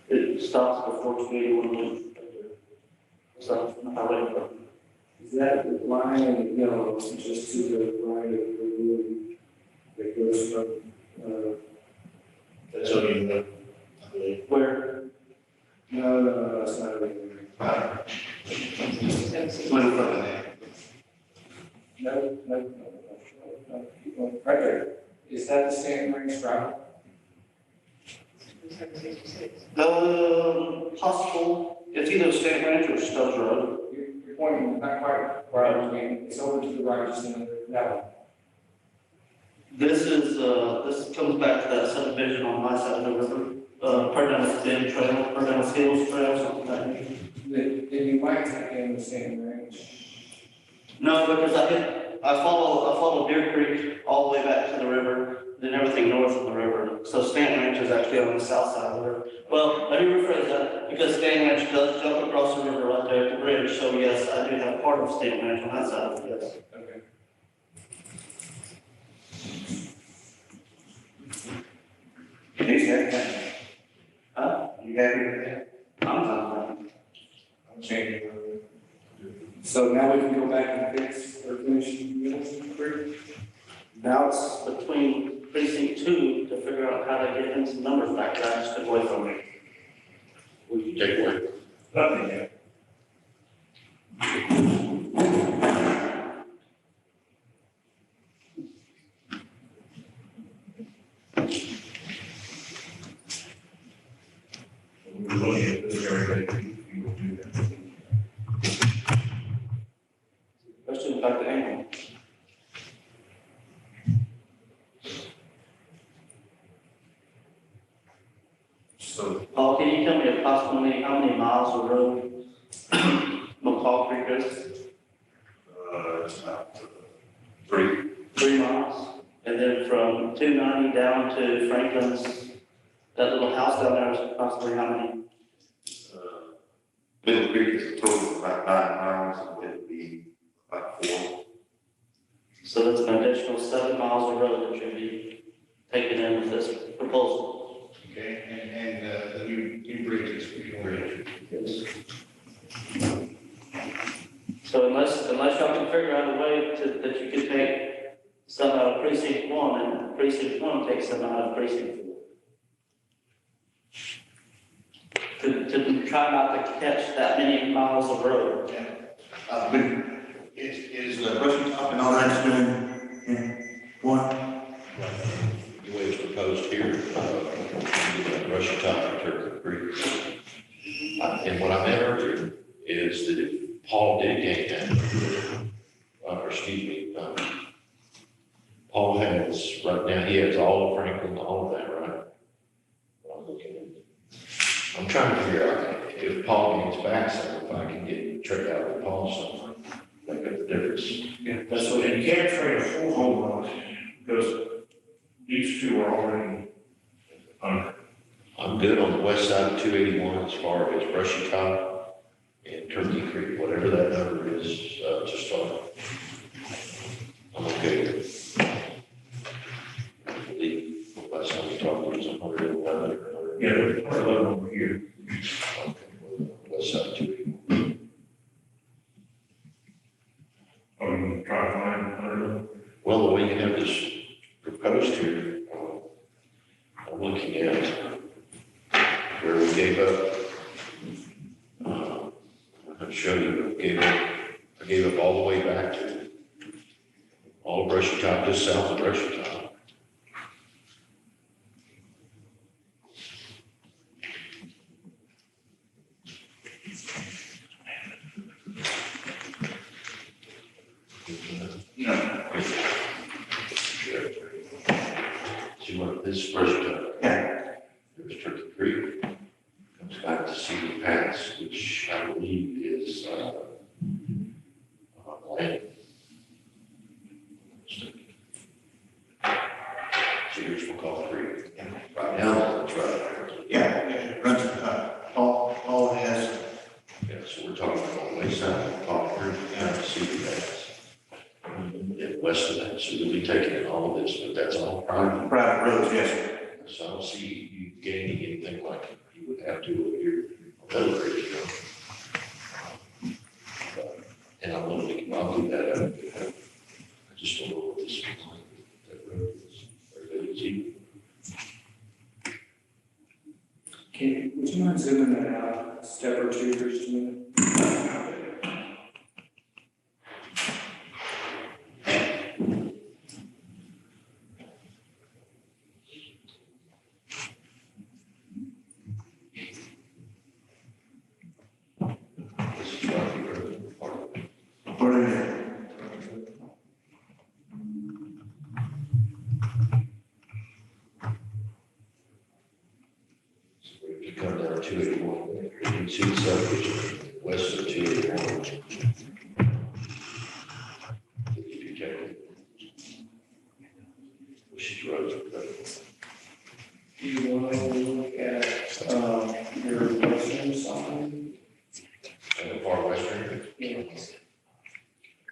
It stops before 281. Stops from the highway. Is that line in yellow just to the right of the room that goes from, That's only the, I believe. Where? no, that's not it. No. Right there. Is that the Stanton Range Drive? Possible, it's either State Ranch or Stubbs Road. You're pointing not quite right, I mean, it's over to the right, just in that one. This is, this comes back to that subdivision on my side of the river, Perdomo Hills Trail, something like that. Then you might take in the Stanton Range. No, because I follow Deer Creek all the way back to the river, then everything north of the river. So Stanton Ranch is actually on the south side of the river. Well, let me rephrase that, because Stanton Ranch does jump across the river right there at the bridge, so yes, I do have part of Stanton Ranch on that side, yes. Okay. Huh? You happy with that? I'm fine with I'm changing. So now we can go back and fix or finish Middleton Creek? Now it's between precinct 2 to figure out how to get him some numbers back that I just took away from me. We can take away. Nothing yet. We're looking at this area, we will do that. Question about the angle. road. McCall Creek is It's about 3 miles. And then from 290 down to Franklin's, that little house down there is approximately how many? Middle Creek is a total of about 9 miles, and it would be about 4. So that's an additional 7 miles of road that should be taken in with this proposal. Okay, and the new bridge is pretty bridge. So unless y'all can figure out a way that you can take some out of precinct 1 and precinct 1 takes some out of precinct 4. To try not to catch that many miles of road. Is Russian top and all that's doing in one. The way it's proposed here, Russian Top and Turkey Creek. And what I meant earlier is that if Paul did gain that, or excuse me, Paul has, right now, he has all of Franklin, all of that, right? I'm looking at, I'm trying to figure out if Paul gains back some, if I can get tricked out with Paul somewhere, make up the difference. Yeah, that's what, and you can't trade a full home run because these two are already under. I'm good on the west side of 281 as far as Brushy Top and Turkey Creek, whatever that number is, to start. I'm okay with it. I believe last time we talked, it was 111 or 100. Yeah, there's 111 over here. Okay, west side of 281. Oh, you try to find 111? Well, the way you have this proposed here, I'm looking at where we gave up, I'll show you, I gave up all the way back to all of Brushy Top, just south of Brushy Top. See what this Brushy Top? Yeah. There's Turkey Creek. Comes back to Cedar Pass, which I believe is, land. So here's McCall Creek. Right now, that's right. Yeah, it runs, all has, Yeah, so we're talking about west side of McCall Creek down to Cedar Pass. And west of that, so you'll be taking in all of this, but that's all private. private roads, yes. So I don't see you gaining anything like you would have to over here on the bridge, you know. And I'm willing to, I'll do that. I just don't know what this is like. That road is, everybody's equal. Would you mind zooming that out a step or two just a minute? This is Rocky Road. Where is it? So if you come down 281, you can see the subdivision west of 281. If you take it, which is roads. Do you want to look at, your western side? And the far western. Yes.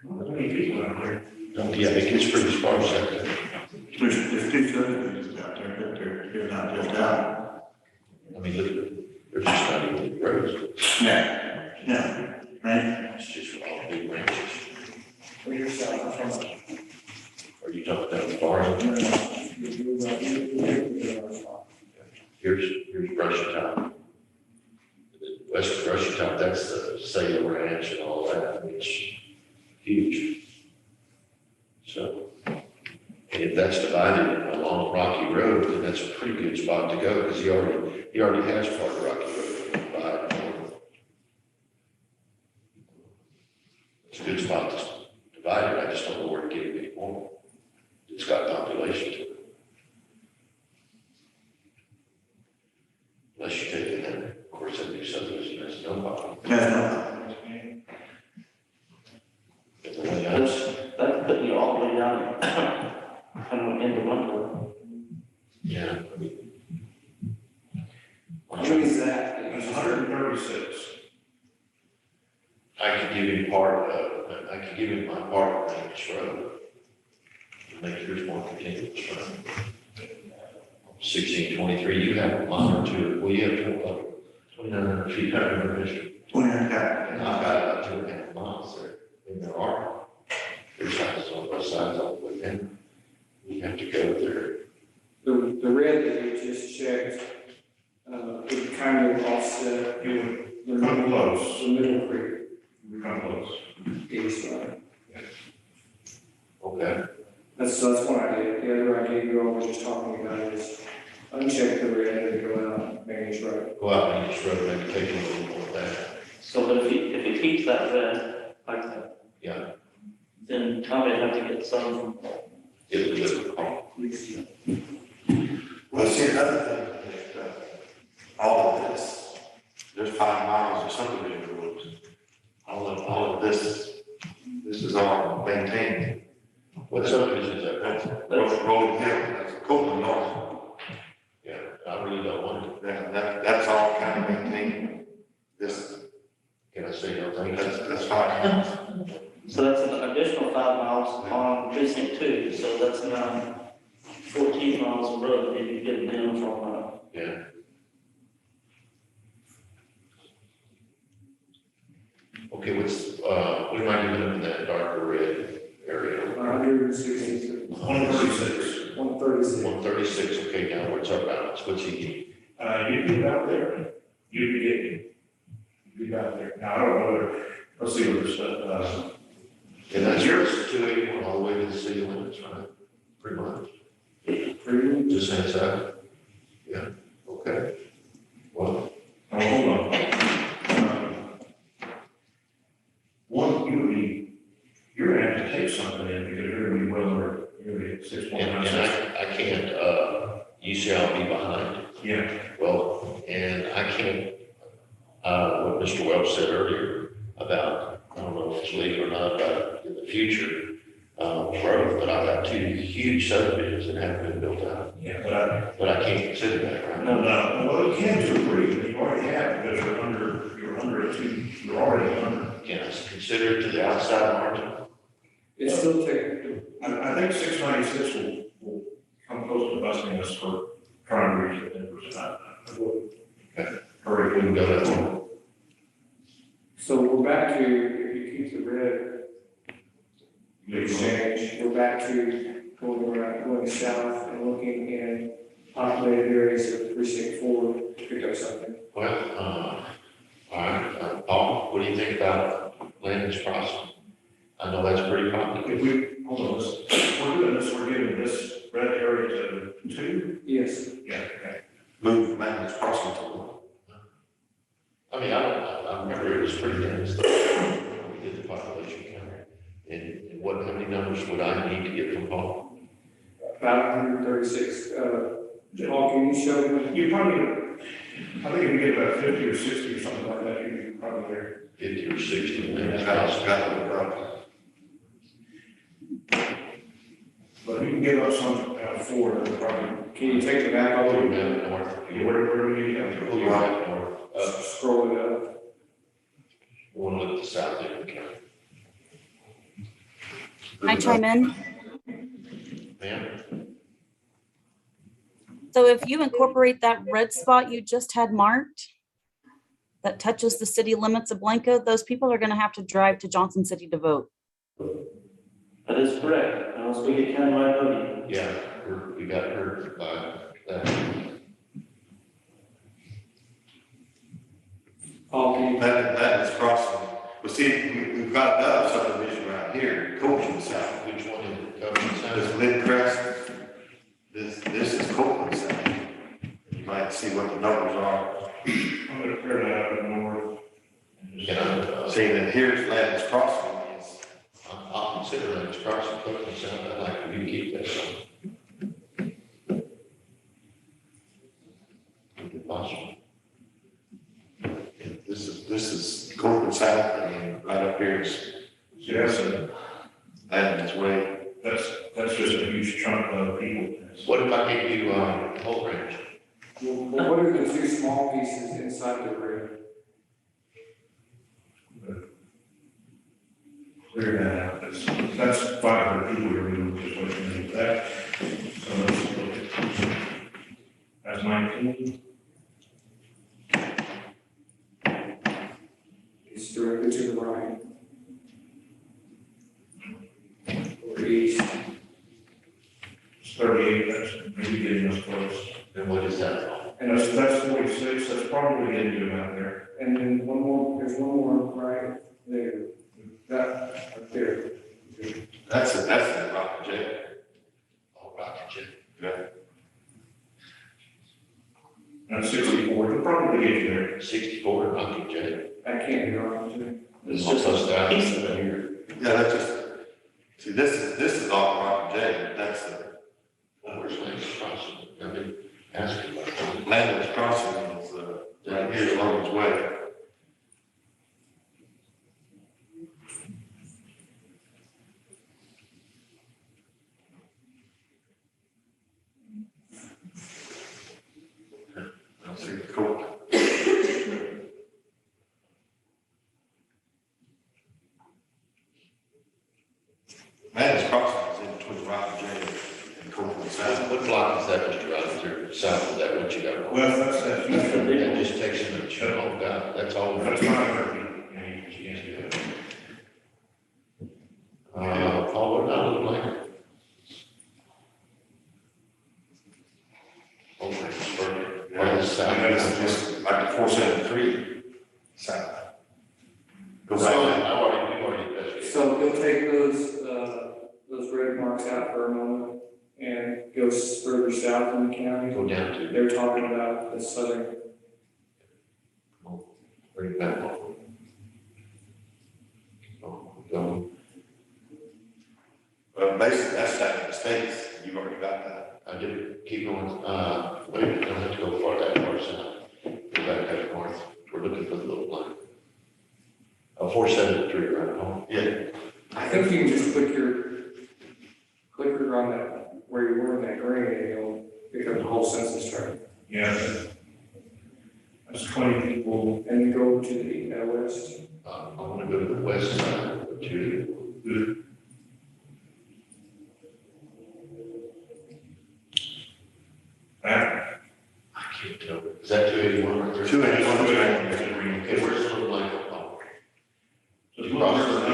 How many people out there? Yeah, it gets pretty sparse out there. There's two subdivisions out there, but they're not just out. I mean, look, there's just not even roads. Yeah, yeah, right? It's just all big ranches. Where you're south from? Are you talking about the far end? Here's Brushy Top. West of Brushy Top, that's the Salem Ranch and all that, it's huge. So, and if that's divided along Rocky Road, then that's a pretty good spot to go, because he already has part of Rocky Road divided. It's a good spot to divide it, I just don't know where to get it anymore. It's got population to it. Unless you take it in, of course, that new subdivision has no problem. one door. Yeah. How many is that? It's 136. I could give him I could give him my part of Range Road. Make yours more continuous, right? 1623, you have a mile or two, well, you have 2,900 feet, I remember this. 29. And I've got about 2.5 miles there, and there's houses on both sides of it, and you have to go there. The red that you just checked, would kind of offset You would come close. the middle creek You come close. east side. Okay. That's one idea. The other idea you all were just talking about is uncheck the red and go out Mary's Road. Go out and just road, maybe take a little more of that. So but if it keeps that red like that, Yeah, then Tommy would have to get some from it would live a call. Well, see, another thing, all of this, there's 5 miles of subdivision roads. All of this is all maintained. What subdivision is that? Rolling Hill, that's Copeland North. Yeah, I really don't want to. That's all kind of maintained. This, Can I say no thing? that's 5 miles. So that's an additional 5 miles on precinct 2, so that's now 14 miles of road if you get it down from, Yeah. Okay, what am I doing in that darker red area? 160, 136. 136. 136, okay, now what's our balance? What's he getting? You'd be about there. You'd be about there. Now, I don't know whether, let's see what this, And that's yours, 281 all the way to the city limits, right? Pretty much. Just hands out. Yeah, okay. Well, oh, hold on. You're gonna have to take something in because you're gonna be well over, you're gonna be at 6.96. and I can't, you say I'll be behind. Yeah. Well, and I can't, what Mr. Welch said earlier about, I don't know if it's legal or not, about in the future, growth, but I've got 2 huge subdivisions that haven't been built out. Yeah, But I can't consider that, right? no, well, you can to a degree, but you already have, because you're under it too, you're already under. Can I consider it to the outside margin? It's still taking, I think 696 will come close to busting us for trying to reach the 10%. Or if we can go that long? so we're back to, if you keep the red exchange, we're back to going south and looking in populated areas of precinct 4 to pick up something. Well, all right, Paul, what do you think about Landon's Crossing? I know that's pretty popular. If we, hold on, we're doing this, we're giving this red area to 2? Yes. Yeah, okay. Move Landon's Crossing to 1. I mean, I remember it was pretty dense, when we did the population count. And what, how many numbers would I need to get from Paul? About 136. Paul, can you show me? You probably, I think if you get about 50 or 60 or something like that, you'd be probably there. 50 or 60 Landon's That's Crossing. got to be right. But we can give up some 4, that would probably. Can you take the map Pull over? your map north. Where do we need to Pull your map north. Scroll it up. We want to look at the south end of the county. Can I chime in? Ma'am? So if you incorporate that red spot you just had marked that touches the city limits of Blanco, those people are gonna have to drive to Johnson City to vote. that is correct, unless we get countywide voting. Yeah, we got hurt by that. Paul, can you? Landon's Crossing. Well, see, we've got another subdivision right here, Copeland South. Which one is it? Covenant This South? Lid Crest, this is Copeland South. You might see what the numbers are. I'm gonna clear that out in the north. Can I, See, that here's Landon's Crossing is. I'll consider Landon's Crossing, Covenant South, I'd like for you to keep that. If possible. This is Copeland South, and right up here is See, that's Landon's Way. just a huge chunk of people. What if I give you, whole range? Well, what are the two small pieces inside the ring? Clear that out, that's 500 people you're doing, just what you need that. So let's look at, that's 19. It's directly to the right. Or east. It's 38, that's maybe getting us close. And what is that? And that's 46, that's probably getting you about there. And then there's one more right there. That, right there. That's the Rocket J. Oh, Rocket Jet. Yeah. That's 64, it'll probably get you there. 64 Rocket Jet. I can't be wrong. It's just a piece of it. here. Yeah, that's just, see, this is all Rocket J, that's the, Where's Land's Crossing? I've been asking about that. Landers Crossing is, right here along its way. That's pretty cool. Landers Crossing is in between Rocket J and Copeland South. What block is that, Mr. Robinson, south of that, what you got? Well, that's That just takes in a chunk, oh, God, that's all. that's 500 people, you can't do that. Paul, what about Little Blank? Oh, my, perfect. Or the south. That's just like the 473 south. Go So, back. we've already investigated. So he'll take those red marks out for a moment and go further south in the county. Go down to, They're talking about the southern, bring it back. Oh, go. Basically, that's Staten States, you've already got that. I did keep going, wait a minute, I don't have to go far that far south. Go back up north, we're looking for the Little Blank. 473, right, Paul? Yeah. I think you can just click your clicker on that, where you were in that green, and it'll pick up the whole census tract. Yeah, that's 20 people. And you go to the west. I want to go to the west side, to, That, I can't tell, is that 281 or 281. Okay, where's the Little Blank? Oh, so it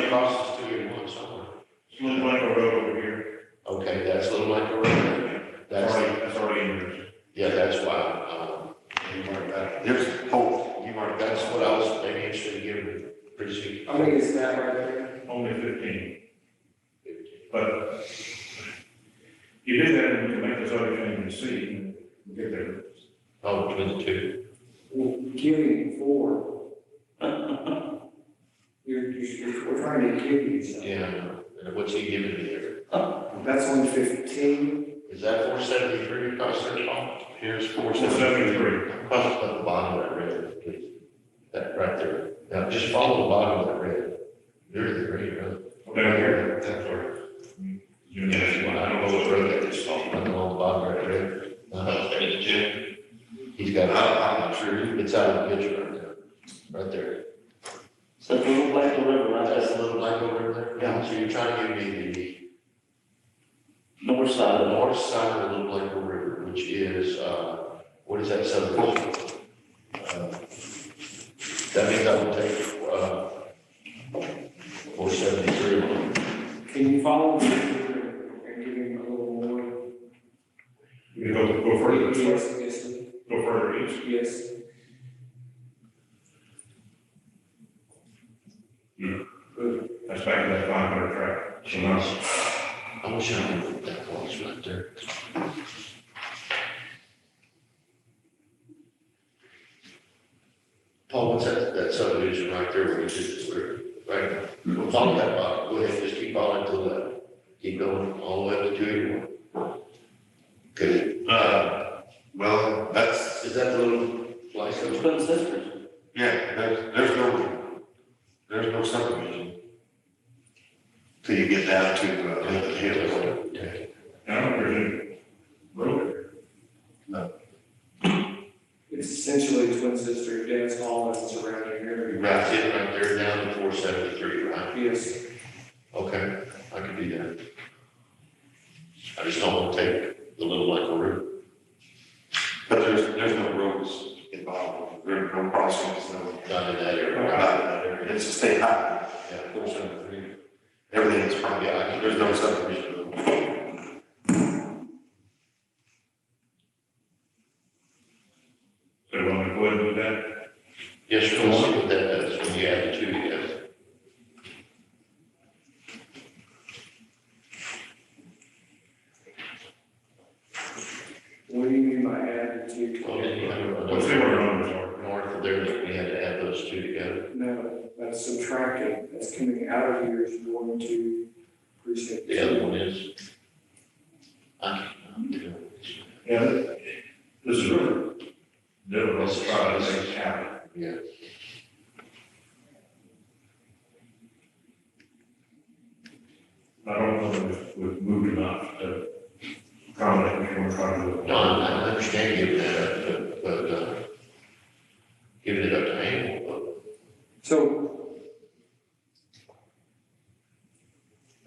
crosses 281 somewhere. it's Little Blanco Road over here. Okay, that's Little Blank Road. That's already in yours. Yeah, that's why, You marked that. There's a pole, you marked that's that. what I was maybe interested in giving precinct. How many is that right there? Only 15. But you do that and you can make this other change and see and get there. Oh, between the two. Well, giving 4. We're trying to give you something. Yeah, and what's he giving me there? That's on 15. Is that 473 across there, Paul? Here's 473. Across the bottom of that red, please. That right there. Now, just follow the bottom of that red. Near the green road. Down here. That's where. You Yes, well, I don't know what road that is, on the bottom of that red. It's Jim. He's got, I'm not sure. it's out of the picture right there, right there. So the Little Black River, right, That's that's the Little Blank over there? Yeah. So you're trying to give me the north side of the north side of the Little Blanco River, which is, what is that subdivision? That means I would take, 473. Can you follow me and give him a little more? You go further this way, Yes, yes, sir. go further east. Yes. That's back to that 500 track. So now, I wish I knew what that was right there. Paul, what's that subdivision right there where you just, right? Follow that bottom, go ahead, just keep following to the left. Keep going all the way up to 281. Okay, Well, that's, is that the little license? Twin Sisters. yeah, there's no subdivision. Till you get down to, the hills. Okay. I don't know if Okay, I could do that. I just don't want to take the Little Blanco route. But there's no roads involved, there are no crossings, no, Not in that area. not in that area. It's a state highway. Yeah. Everything is from, yeah, there's no subdivision. So you want me to go ahead and do that? Yes, you're going to what that does when you add the two together. What do you mean by added to? Well, then you have Let's see what our numbers are. north of there, that we had to add those two together. No, that's subtracting, that's coming out of here is going to precinct. The other one is. Yeah, this is really difficult to try to make it happen. Yeah. I don't know if we've moved enough to accommodate what you want to try to do. No, I understand giving that up, but giving it up to Hamel, So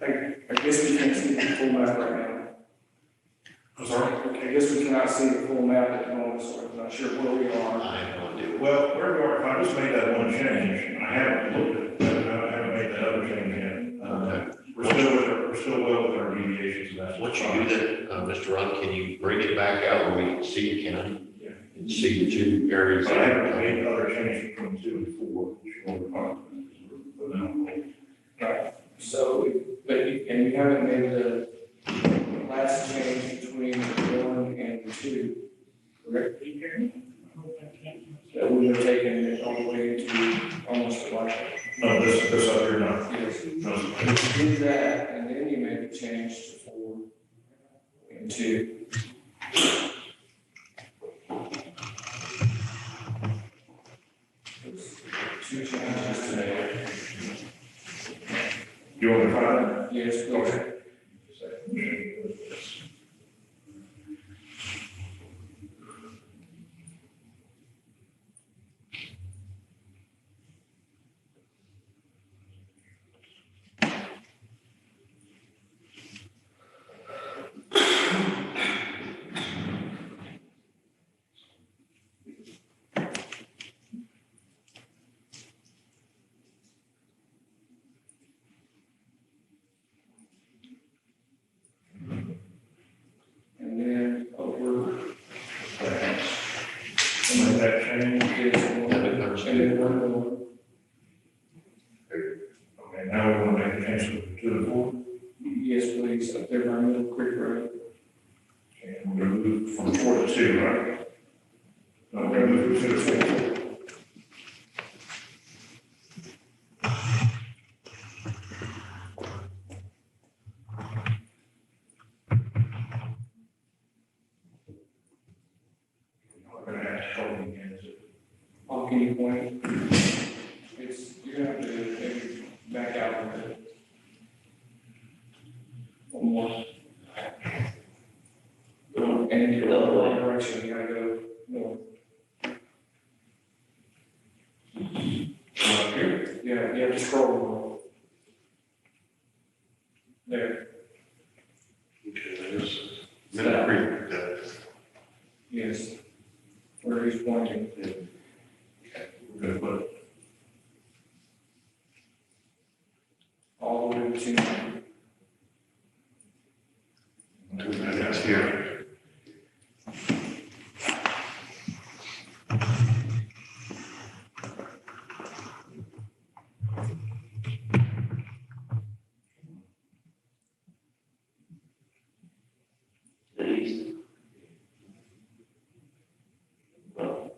I guess we can't see the full map right now. I'm sorry? I guess we cannot see the full map at the moment, so I'm not sure where we are. I have no idea. Well, where we are, if I just made that one change, I haven't looked at, I haven't made that other change yet. We're still well with our deviations and that's. Once you do that, Mr. Ron, can you bring it back out where we can see the county? Yeah. And see the two areas? But I haven't made other changes from 2 and 4, which you want to talk about. Right, so, and you haven't made the last change between the 1 and the 2, correct? That would have taken it all the way to almost like. No, this up here, no. Yes. No. You do that, and then you make the change to 4 and 2. Two changes today. You want to try that? Yes, please. Okay. And then over. Make that change. And then one more. Okay, now we want to make the change to the 4. Yes, please, up there by Middle Creek Road. And we're going to move from 4 to 2, right? No, we're going to move from 2 to 4. I'm going to ask Tony again, is it? Albany Point. It's, you have to maybe back out a bit. One more. And you go the wrong direction, you gotta go north. Up here? Yeah, you have to scroll more. There, Okay, there's Middle Creek, yes. Where he's pointing. We're going to put All the way to. that's here. The east. Well,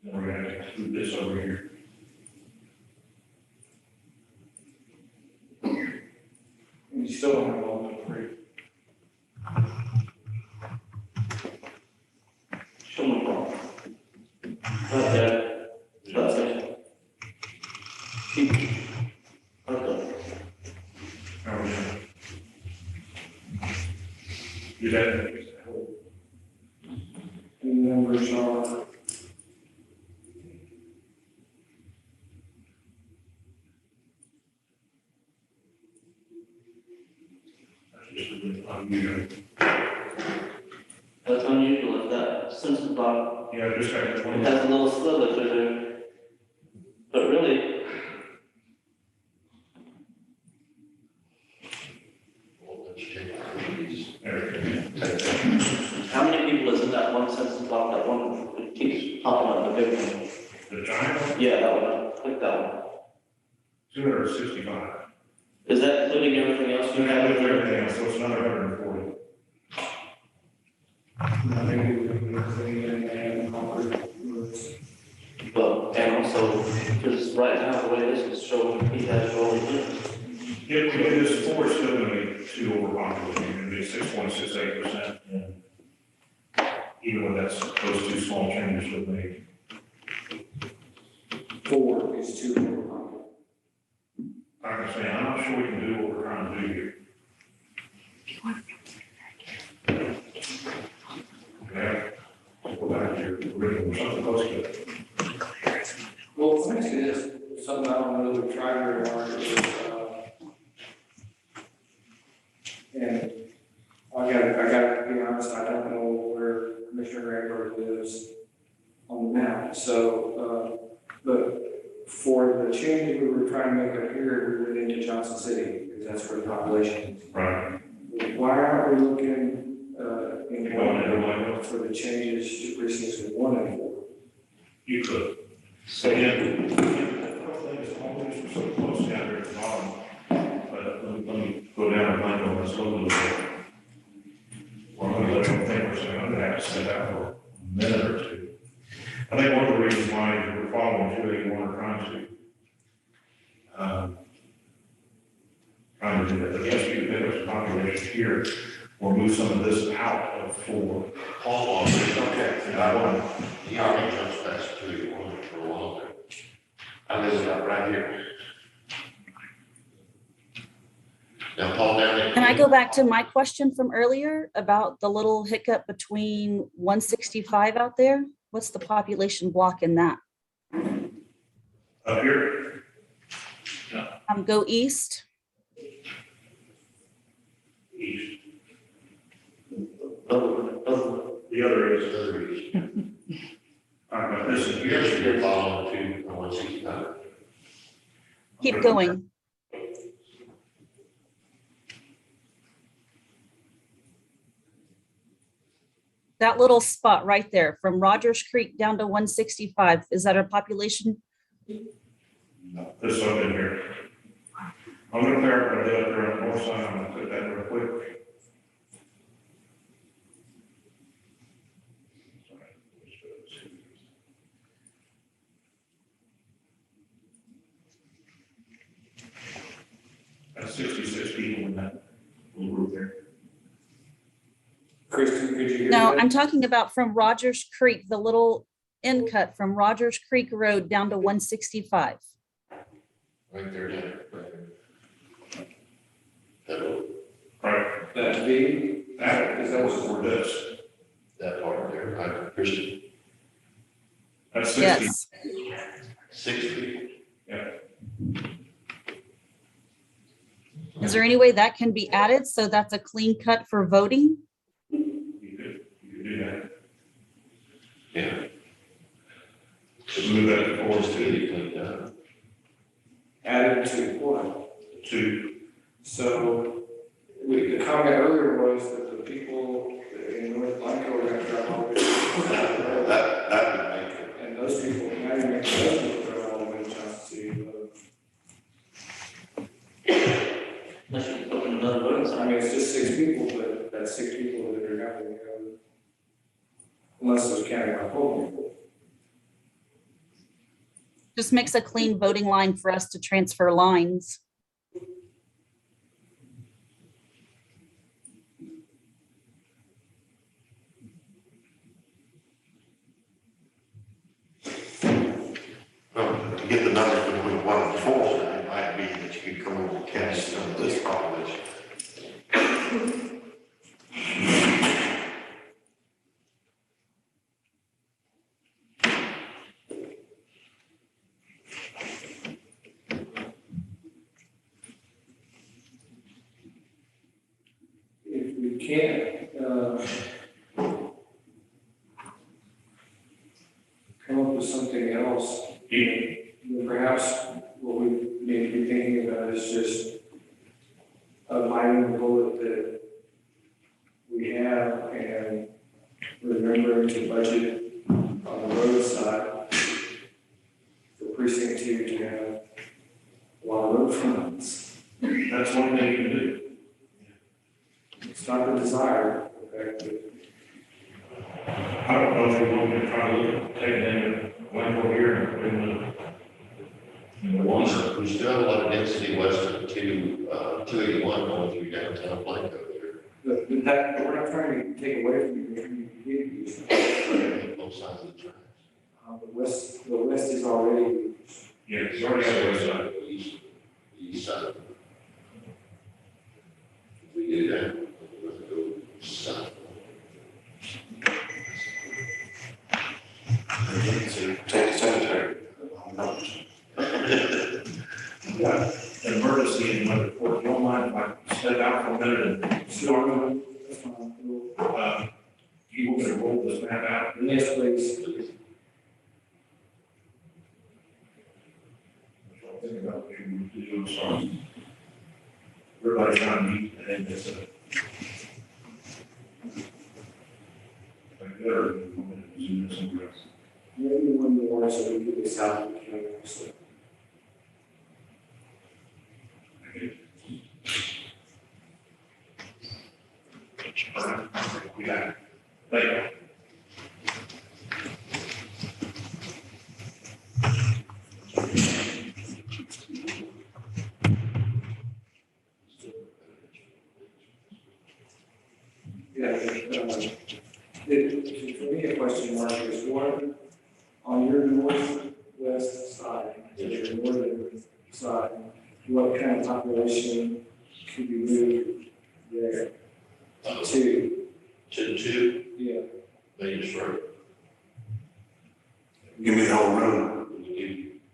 Then we're going to include this over here. And you still don't have all the three. show me wrong. Okay. Okay. Okay. How are we doing? Do that. The numbers are. That's just unusual. That's unusual, if that census block, Yeah, just got that it one. has a little sliver through there. But really, how many people is in that one census block, that one, it keeps popping up, the big one? The giant one, Yeah, that one, click that one. 265. Is that including everything else you have? With everything else, so it's another 140. But, and also, because right now, the way this is showing, he has all the units. If we do this four, it's still gonna be too overpopulated, it's gonna be 6.68%. And even with that, those two small changes would make. 4 is too low. Like I say, I'm not sure we can do what we're trying to do here. Yeah, go back to your original, something close to it. Well, the next is, something I don't know, the tried very hard is, and I gotta be honest, I don't know where Commissioner Rainbird lives on the map, so, but for the change we were trying to make up here, we went into Johnson City, because that's where the population is. Right. Why aren't we looking, in Going into Blanco? for the changes to precincts 1 and 4? You could. So, Again, the thing is, all these are so close down here at the bottom, but let me go down to Blanco, let's look a little bit. Well, I'm gonna let you think for a second, I'm gonna have to sit down for a minute or two. I think one of the reasons why we're following 281 or trying to do that, yes, you pick up some population here, or move some of this out of 4. Okay, and I want, he already jumps past 281 for a while there. I live about right here. Now, Paul, down there. Can I go back to my question from earlier about the little hiccup between 165 out there? What's the population block in that? Up here, Go east. east, the the other is, Other east. this is Here's here. your following to 165. Keep going. That little spot right there from Rogers Creek down to 165, is that our population? This up in here. I'm gonna clarify that up there on the north side, I'm gonna put that real quick. That's 66 people in that little group there. Kristen, could you hear No, that? I'm talking about from Rogers Creek, the little end cut from Rogers Creek Road down to 165. Right there, down there. That, Right, That V, that is, that was for this. that part there, I, Christian, That's 60. Yes. 60. Is there any way that can be added so that's a clean cut for voting? You could do that. Yeah. Just move that forward Just to to, get it cleaned up. added to what? to, So, the comment earlier was that the people in North Blanco are gonna drive all the way. That would make it. And those people, now you're making those people drive all the way to Johnson City. Unless you put in another voting I sign. mean, it's just 6 people, but that's 6 people that are having to go. Unless there's counting by poll people. Just makes a clean voting line for us to transfer lines. Well, to get the numbers between 1 and 4, it might be that you could come over and catch some of this population. can't, come up with something else, then perhaps what we need to be thinking about is just a minor bullet that we have and remembering to budget on the road side for precinct 2 to have a lot of road funds. That's one thing you can do. It's not the desired effect, but I don't know if you want me to try to look at taking in one over here and put in the one. We still have a lot of density west of 281 going through downtown Blanco there. but that, we're not trying to take away from you, we're trying to give you. Both sides of the tracks. The west is already, Yeah, it's already on the west side. East side. If we do that, we'll have to go south. Take the cemetery. Yeah, an emergency in Mother Court, you don't mind if I step out for a minute and start, you want me to roll this map out? yes, please. Think about what you do, so everybody trying to meet, and then it's a. Like there, zoom in somewhere else. Maybe one more, so we get this out. We can also- All right, we got it. Thank you. Yeah, for me, a question mark is one, on your northwest side, so your northern side, what kind of population could be moved there? To, To yeah, Vegas Road. Give me the whole road. We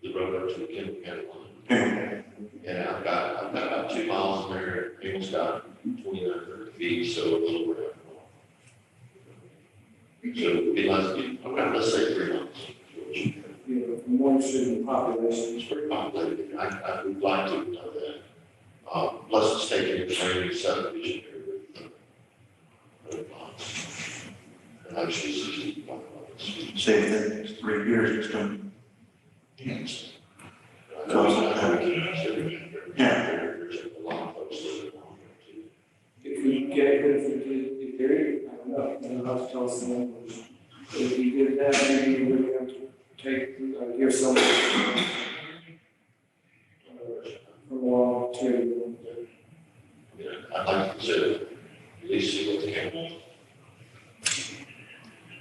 give the road up to the Kendall County line. Yeah. Yeah, I've got about 2 miles in there, Abel's got 29 feet, so a little bit. So it'd be like, okay, let's say 3 miles. you know, more student population. It's pretty populated, I would like to know that. Plus it's taking the training subdivision here with lots. And actually, 60 lots. Say within the next 3 years, it's gonna. Yes. Yeah. There's a lot of folks that are on there too. If we get, if there, I don't know how to tell someone, if we did that, maybe we would have to take, give someone from one to, Yeah, I'd like to consider, at least see what they can.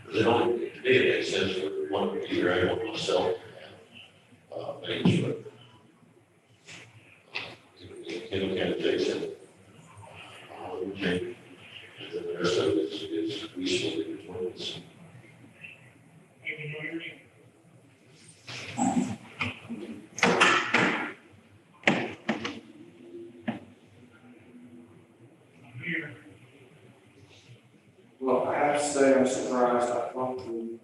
Because it only, to me, it makes sense for one computer, I want myself to have, things, but. Kendall County Jason. Okay. And then the rest of it is reasonably between us. well, I have to say, I'm surprised, I thought the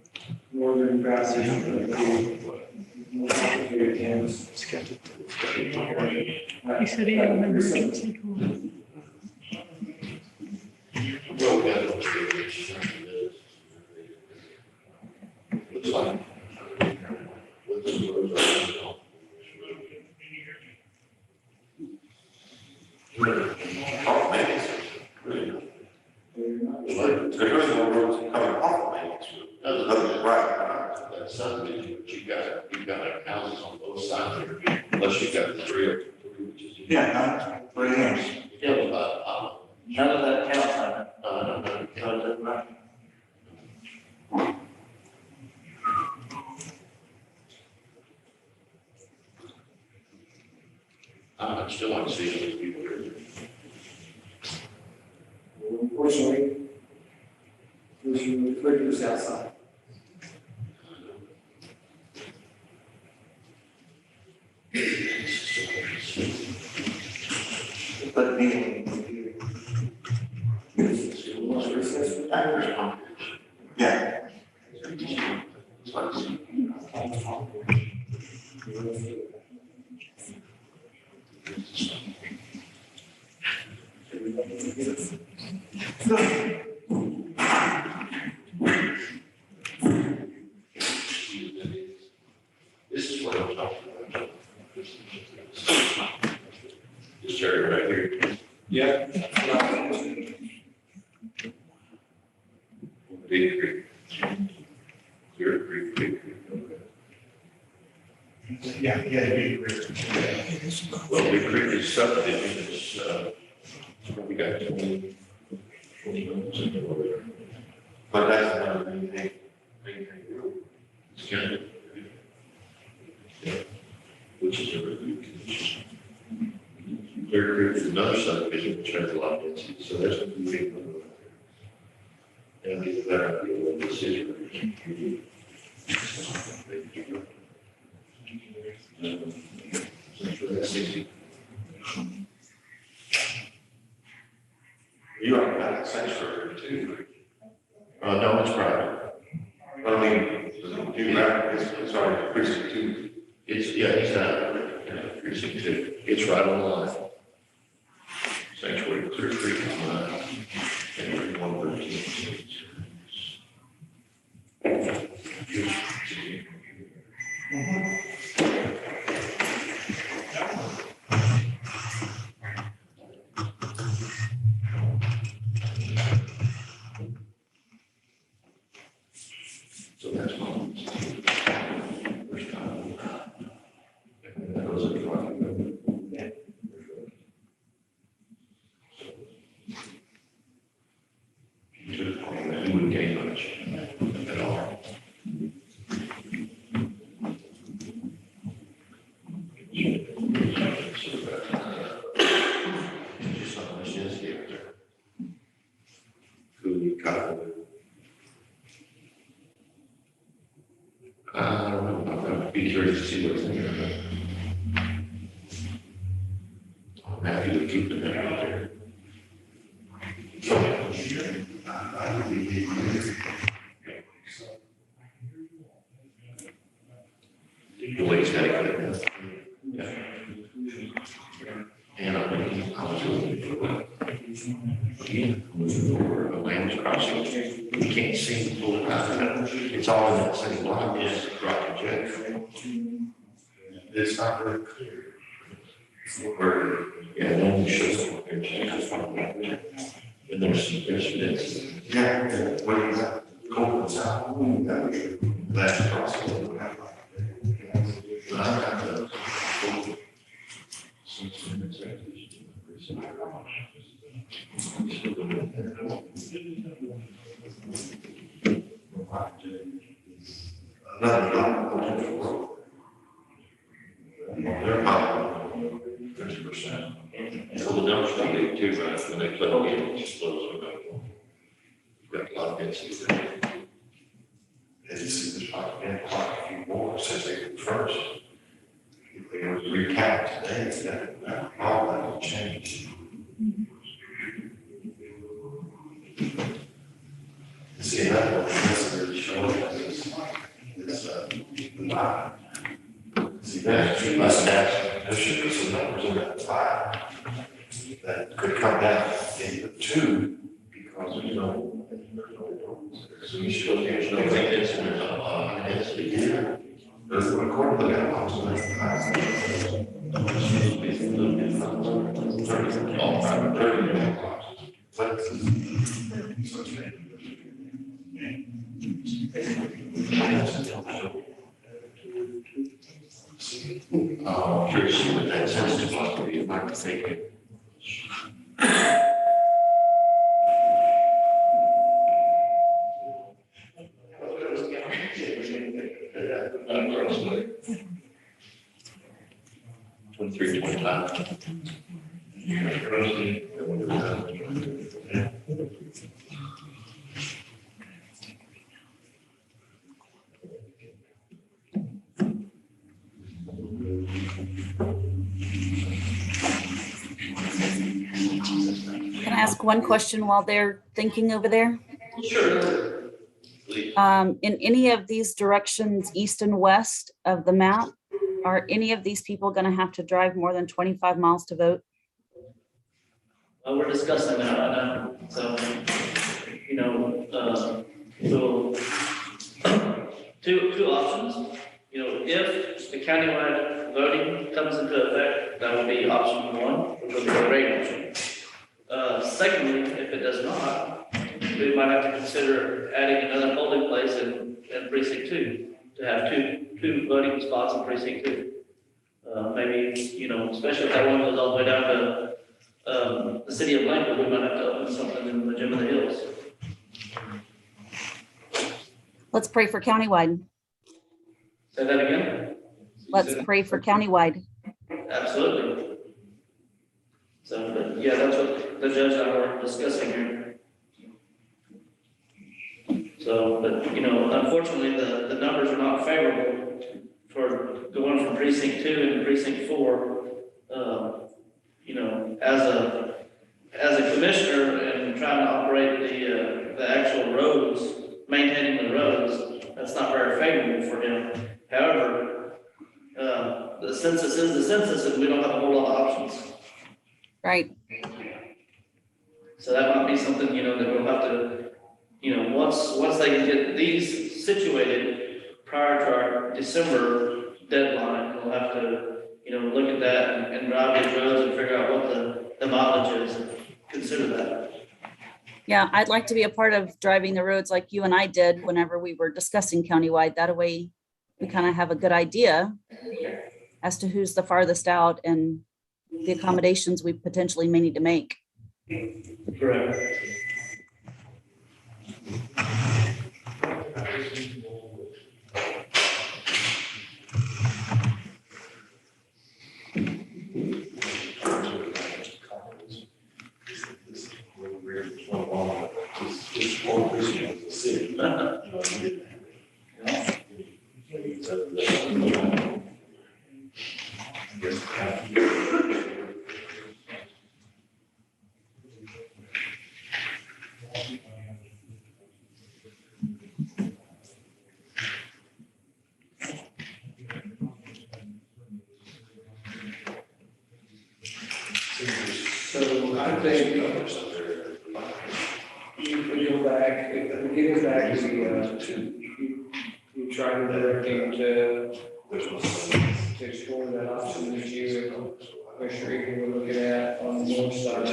northern boundary would be more complicated Kansas. He said he had an emergency call. Well, we got it on stage. Looks like. With the roads right now. Oh, man, it's really not. There's really no roads coming off of Main. That's right. That subdivision, but you've got houses on both sides there, unless you've got the three, which is. Yeah, very nice. Yeah, none of that counts, No. so right. I'd still like to see those people here. Unfortunately, the flickers outside. But me. There's one. Yeah. This is what I'm talking about. This area right here. Yeah. Big Creek. Clear Creek, Big Creek. Yeah, Big Creek. Well, Big Creek is subdivision, is, we got 20 homes in there. But that's another main thing. It's kind of, which is a really good condition. Clear Creek is another subdivision which has a lot of density, so there's a big one. And get that idea what this is. That's easy. You already got a sanctuary too. No, it's private. I mean, it's already precinct two. It's, yeah, he's not, precinct two. It's right on the line. Sanctuary, Clear Creek is mine. And 113. So that's one. First time. And that was a drawing. You wouldn't gain much at all. Just not much density up there. Could cottonwood. I don't know, I'd be curious to see what's in there. I'm happy to keep it there out there. I would be. The way it's got it. Yeah. And I was moving over a land crossing. You can't see the full time. It's all in that same block, yes, rock and jet. It's not very clear. Or, yeah, then you show some pictures. And there's. Yeah, what do you got? Coleman's out. Last crossing. But I got those. Another block. They're about 30%. So the numbers are big too, right? When they plug in, it just blows them up. You've got a lot of density there. It's like been quite a few more since they were first. If they were to recount today, that all that will change. See, that one necessarily showing this line. See, there should be some numbers in that five that could come down into two because there's no. So you should look at, no density, there's a lot of density here. There's one quarter of that house. All private, 30 blocks. But Curious to see what that sensitive block would be, if I could take it. Three, 25. Can I ask one question while they're thinking over there? Sure. Please. In any of these directions, east and west of the map, are any of these people going to have to drive more than 25 miles to vote? We're discussing that right now, so, you know, so, two options. You know, if the countywide voting comes into effect, that would be option one, which would be a great option. Secondly, if it does not, we might have to consider adding another polling place in precinct two, to have two voting spots in precinct two. Maybe, you know, especially if that one goes all the way down to, the city of Blanford, we might have to open something in the Gym of the Hills. Let's pray for countywide. Say that again? Let's pray for countywide. Absolutely. So, but yeah, that's what the judge and I were discussing here. So, but, you know, unfortunately, the numbers are not favorable for going from precinct 2 into precinct 4. You know, as a commissioner and trying to operate the actual roads, maintaining the roads, that's not very favorable for him. However, the census is the census, and we don't have a whole lot of options. Right. So that might be something, you know, that we'll have to, you know, once they can get these situated prior to our December deadline, we'll have to, you know, look at that and drive these roads and figure out what the mileage is, and consider that. Yeah, I'd like to be a part of driving the roads like you and I did whenever we were discussing countywide. That way we kind of have a good idea as to who's the farthest out and the accommodations we potentially may need to make. Correct. So I think if we go back, if we get back we try to direct him to explore that option that you, Commissioner Egan, were looking at on the north side.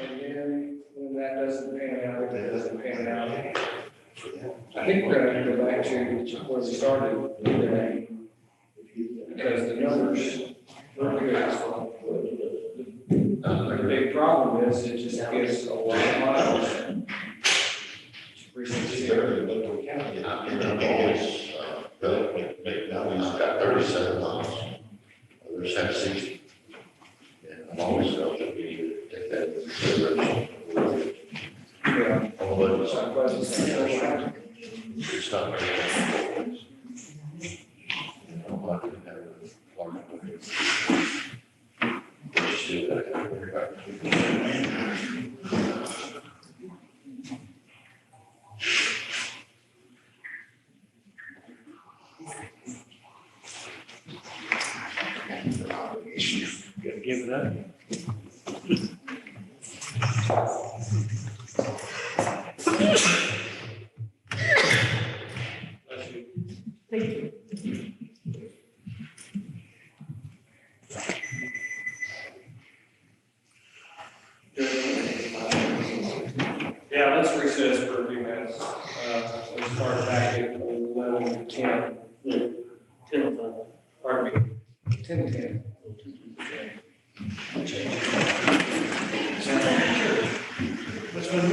And then when that doesn't pan out, if it doesn't pan out, I think we're gonna have to go back to where we started today. Because the numbers are good. The big problem is it just gives a lot of miles. Now he's got 37 miles. Others have 60. And I've always felt that we need to take that into consideration. Yeah. Although it's not very much. I don't like to have a large one. But still, I gotta worry about it. Give it up. Yeah, let's recess for a few minutes. Let's start back at 11:10. 10:05. Pardon me, 10:10. Which one?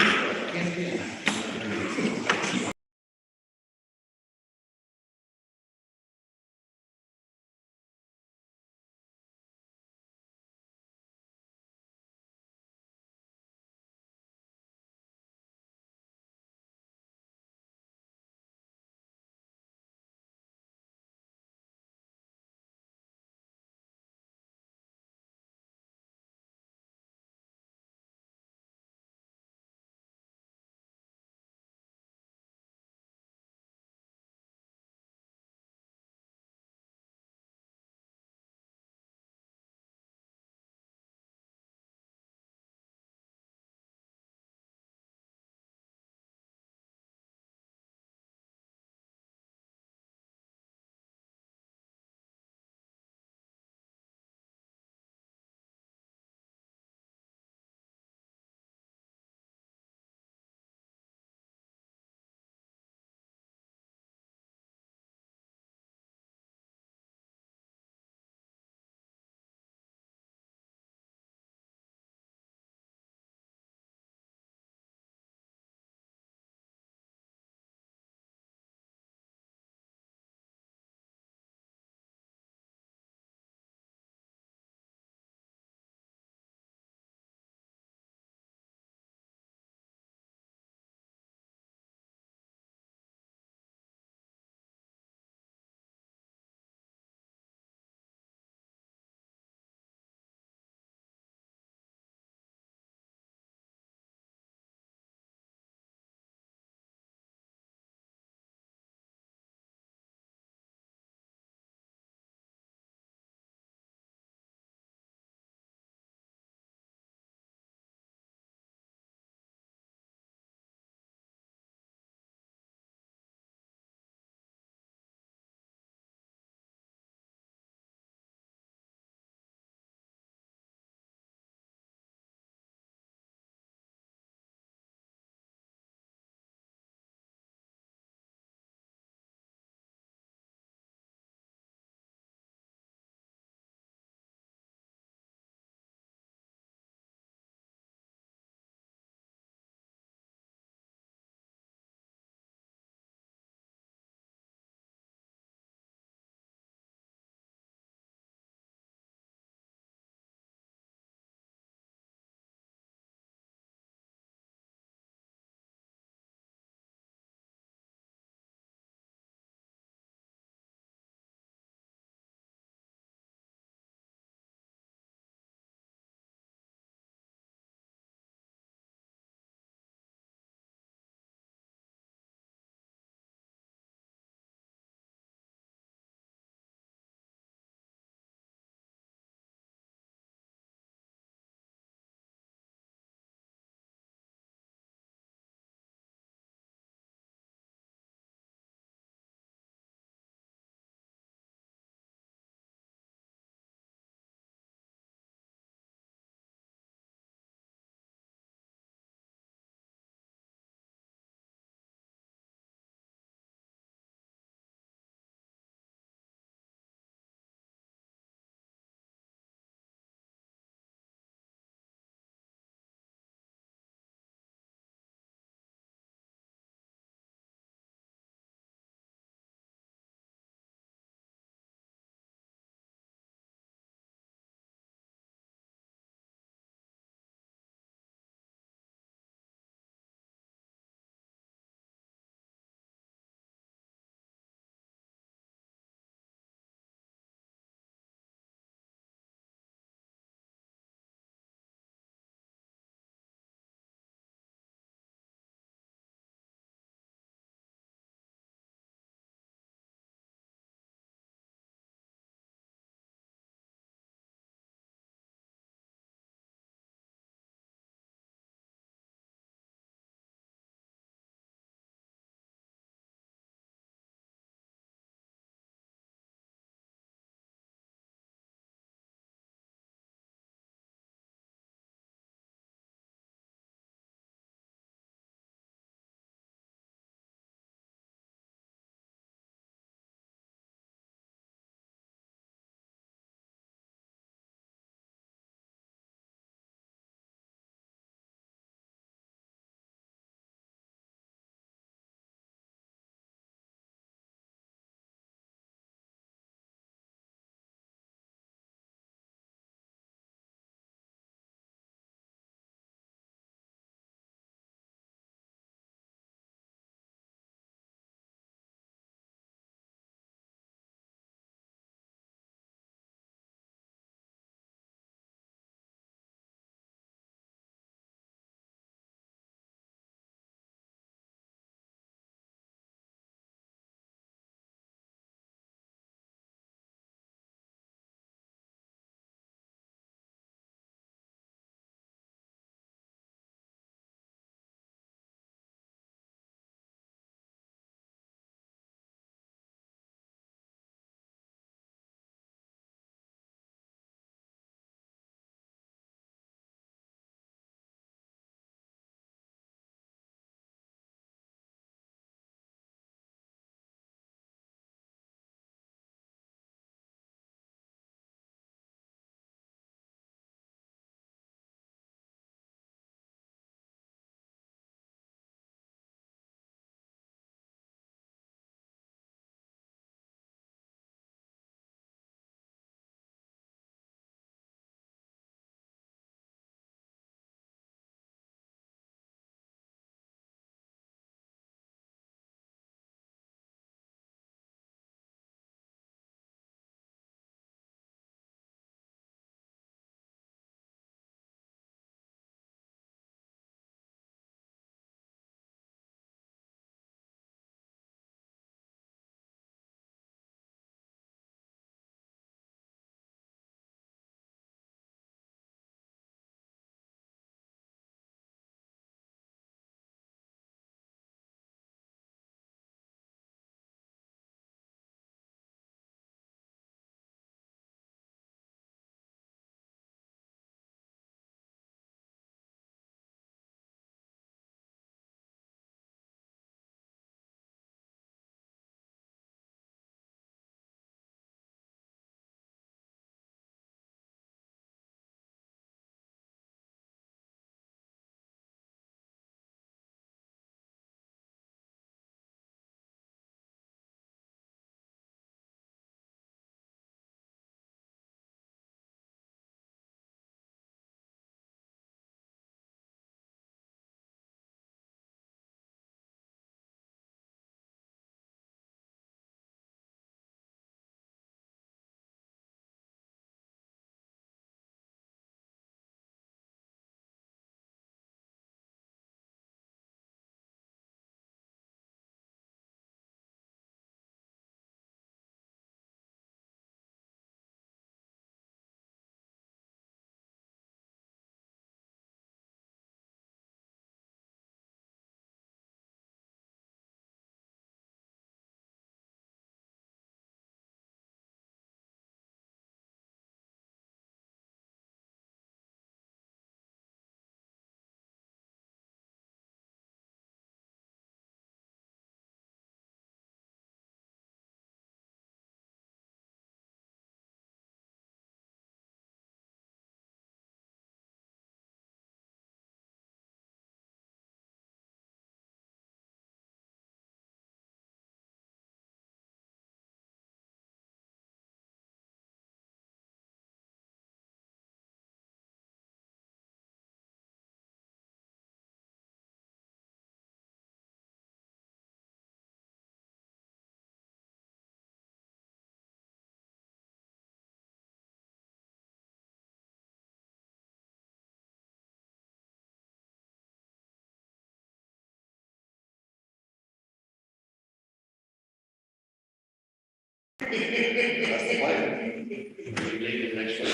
That's the plan. We need it next week.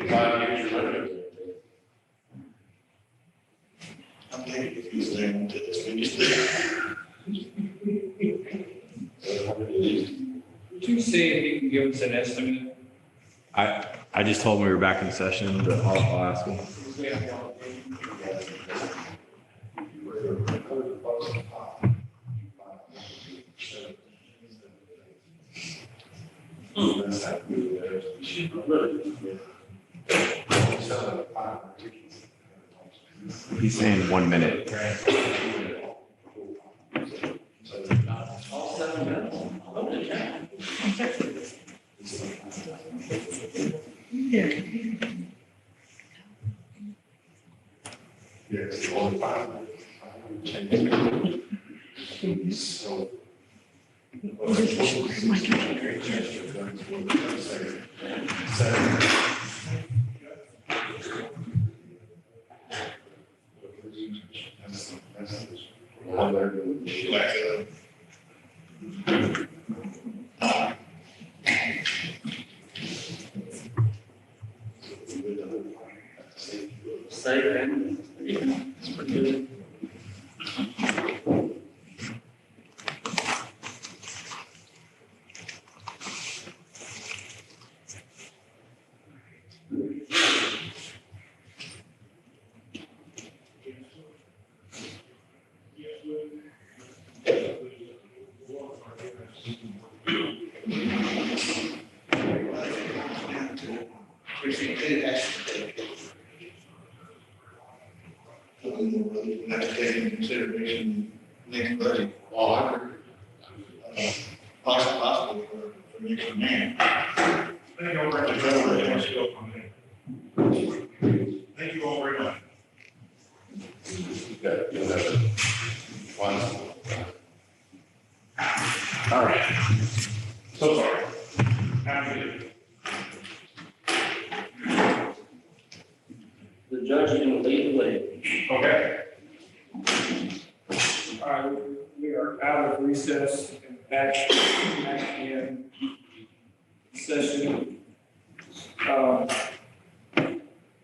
5 years, you're ready. I'm thinking if he's there until it's finished. Would you see if you can give us an estimate? I just told him we were back in session, but I'll ask him. He's saying 1 minute. All 7 minutes. Open the chat. Yes, only 5 minutes. So. Say that. It's pretty good. Precinct 2 has to take it. We have to take into consideration next budget. Oh, I agree. Possibly for next man. Thank you all very much. Thank you all very much. You'll have to find some. All right. So sorry. Have a good. The judge is going to lead the way. Okay. All right, we are out of recess and back in session.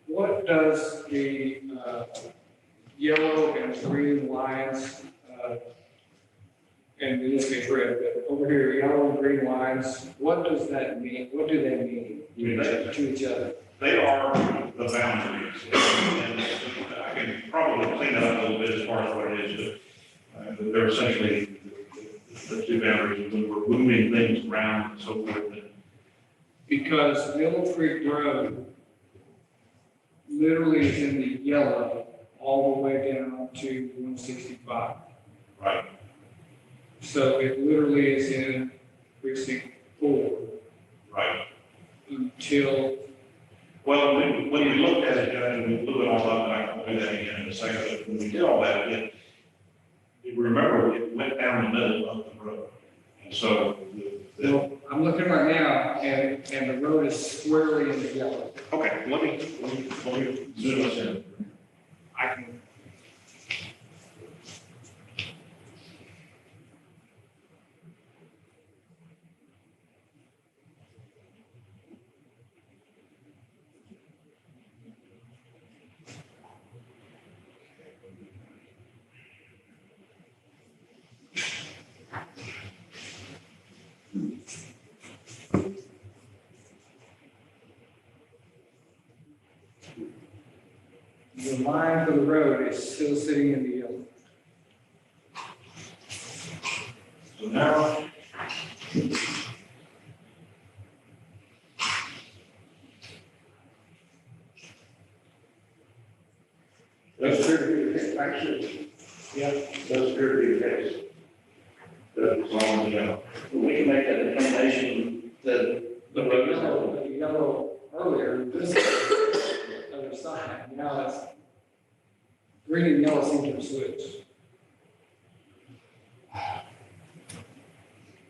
What does the yellow and green lines, and in this case red, but over here, yellow and green lines, what does that mean? What do they mean to each other? They are the boundaries. And I can probably clean it up a little bit as far as what it is, but they're essentially the two boundaries when we're moving things around and so forth. Because Middle Creek Road literally is in the yellow all the way down to 165. Right. So it literally is in precinct 4 Right. until, Well, when we looked at it, Judge, and we blew it all up, and I can do that again in a second, but when we did all that, if you remember, it went down the middle of the road. And so, I'm looking right now and the road is squarely in the yellow. okay, let me zoom us in. I can, the line for the road is still sitting in the yellow. So now, That's appear to be the case, actually. yeah, Does appear to be the case. as long as, We can make that determination that the road is open. The yellow earlier, this other side, now it's green and yellow seem to have switched.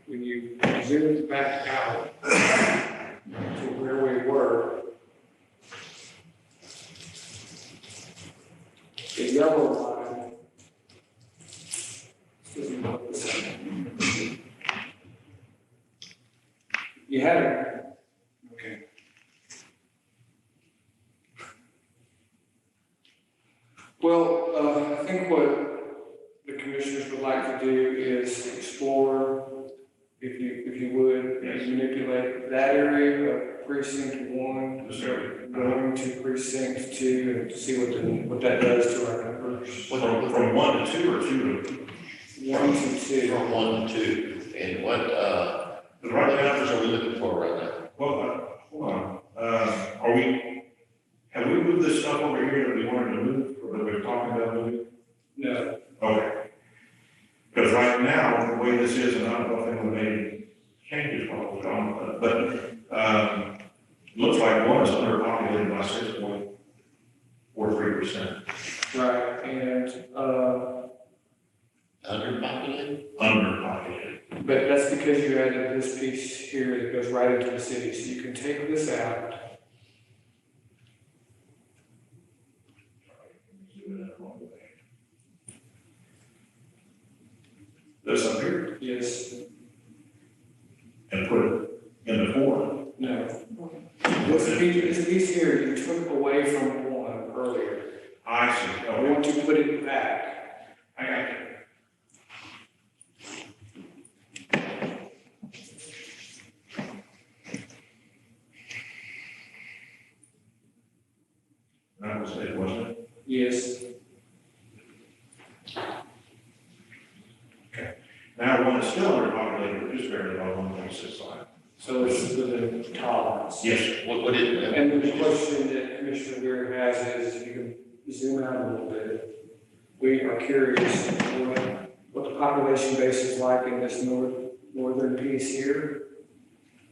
When you zoom it back out to where we were, the yellow line. Excuse me, had a, okay. Well, I think what the commissioners would like to do is explore, if you would, manipulate that area of precinct 1, going to precinct 2, and to see what that does to our numbers. From 1 to 2 or 2 to? 1 to 2. From 1 to 2, and what numbers are we looking for right now? Well, hold on, have we moved this stuff over here that we wanted to move, or that we were talking about moving? No. Okay. Because right now, the way this is, and I don't know if anyone made any changes while I was gone, but looks like 1 is underpopulated by 6.43%. Right, and, Underpopulated? Underpopulated. but that's because you added this piece here that goes right into the city, so you can take this out. This up here, Yes, and put it in the 4. no. This piece here, you took away from 1 earlier. I see, I want to put it back. I got you. That was it, wasn't it? Yes. Now, 1 is still underpopulated, but just barely about 1.65. So this is within tolerance. Yes. What did? And the question that Commissioner Beer has is, if you can zoom out a little bit, we are curious what the population base is like in this northern piece here.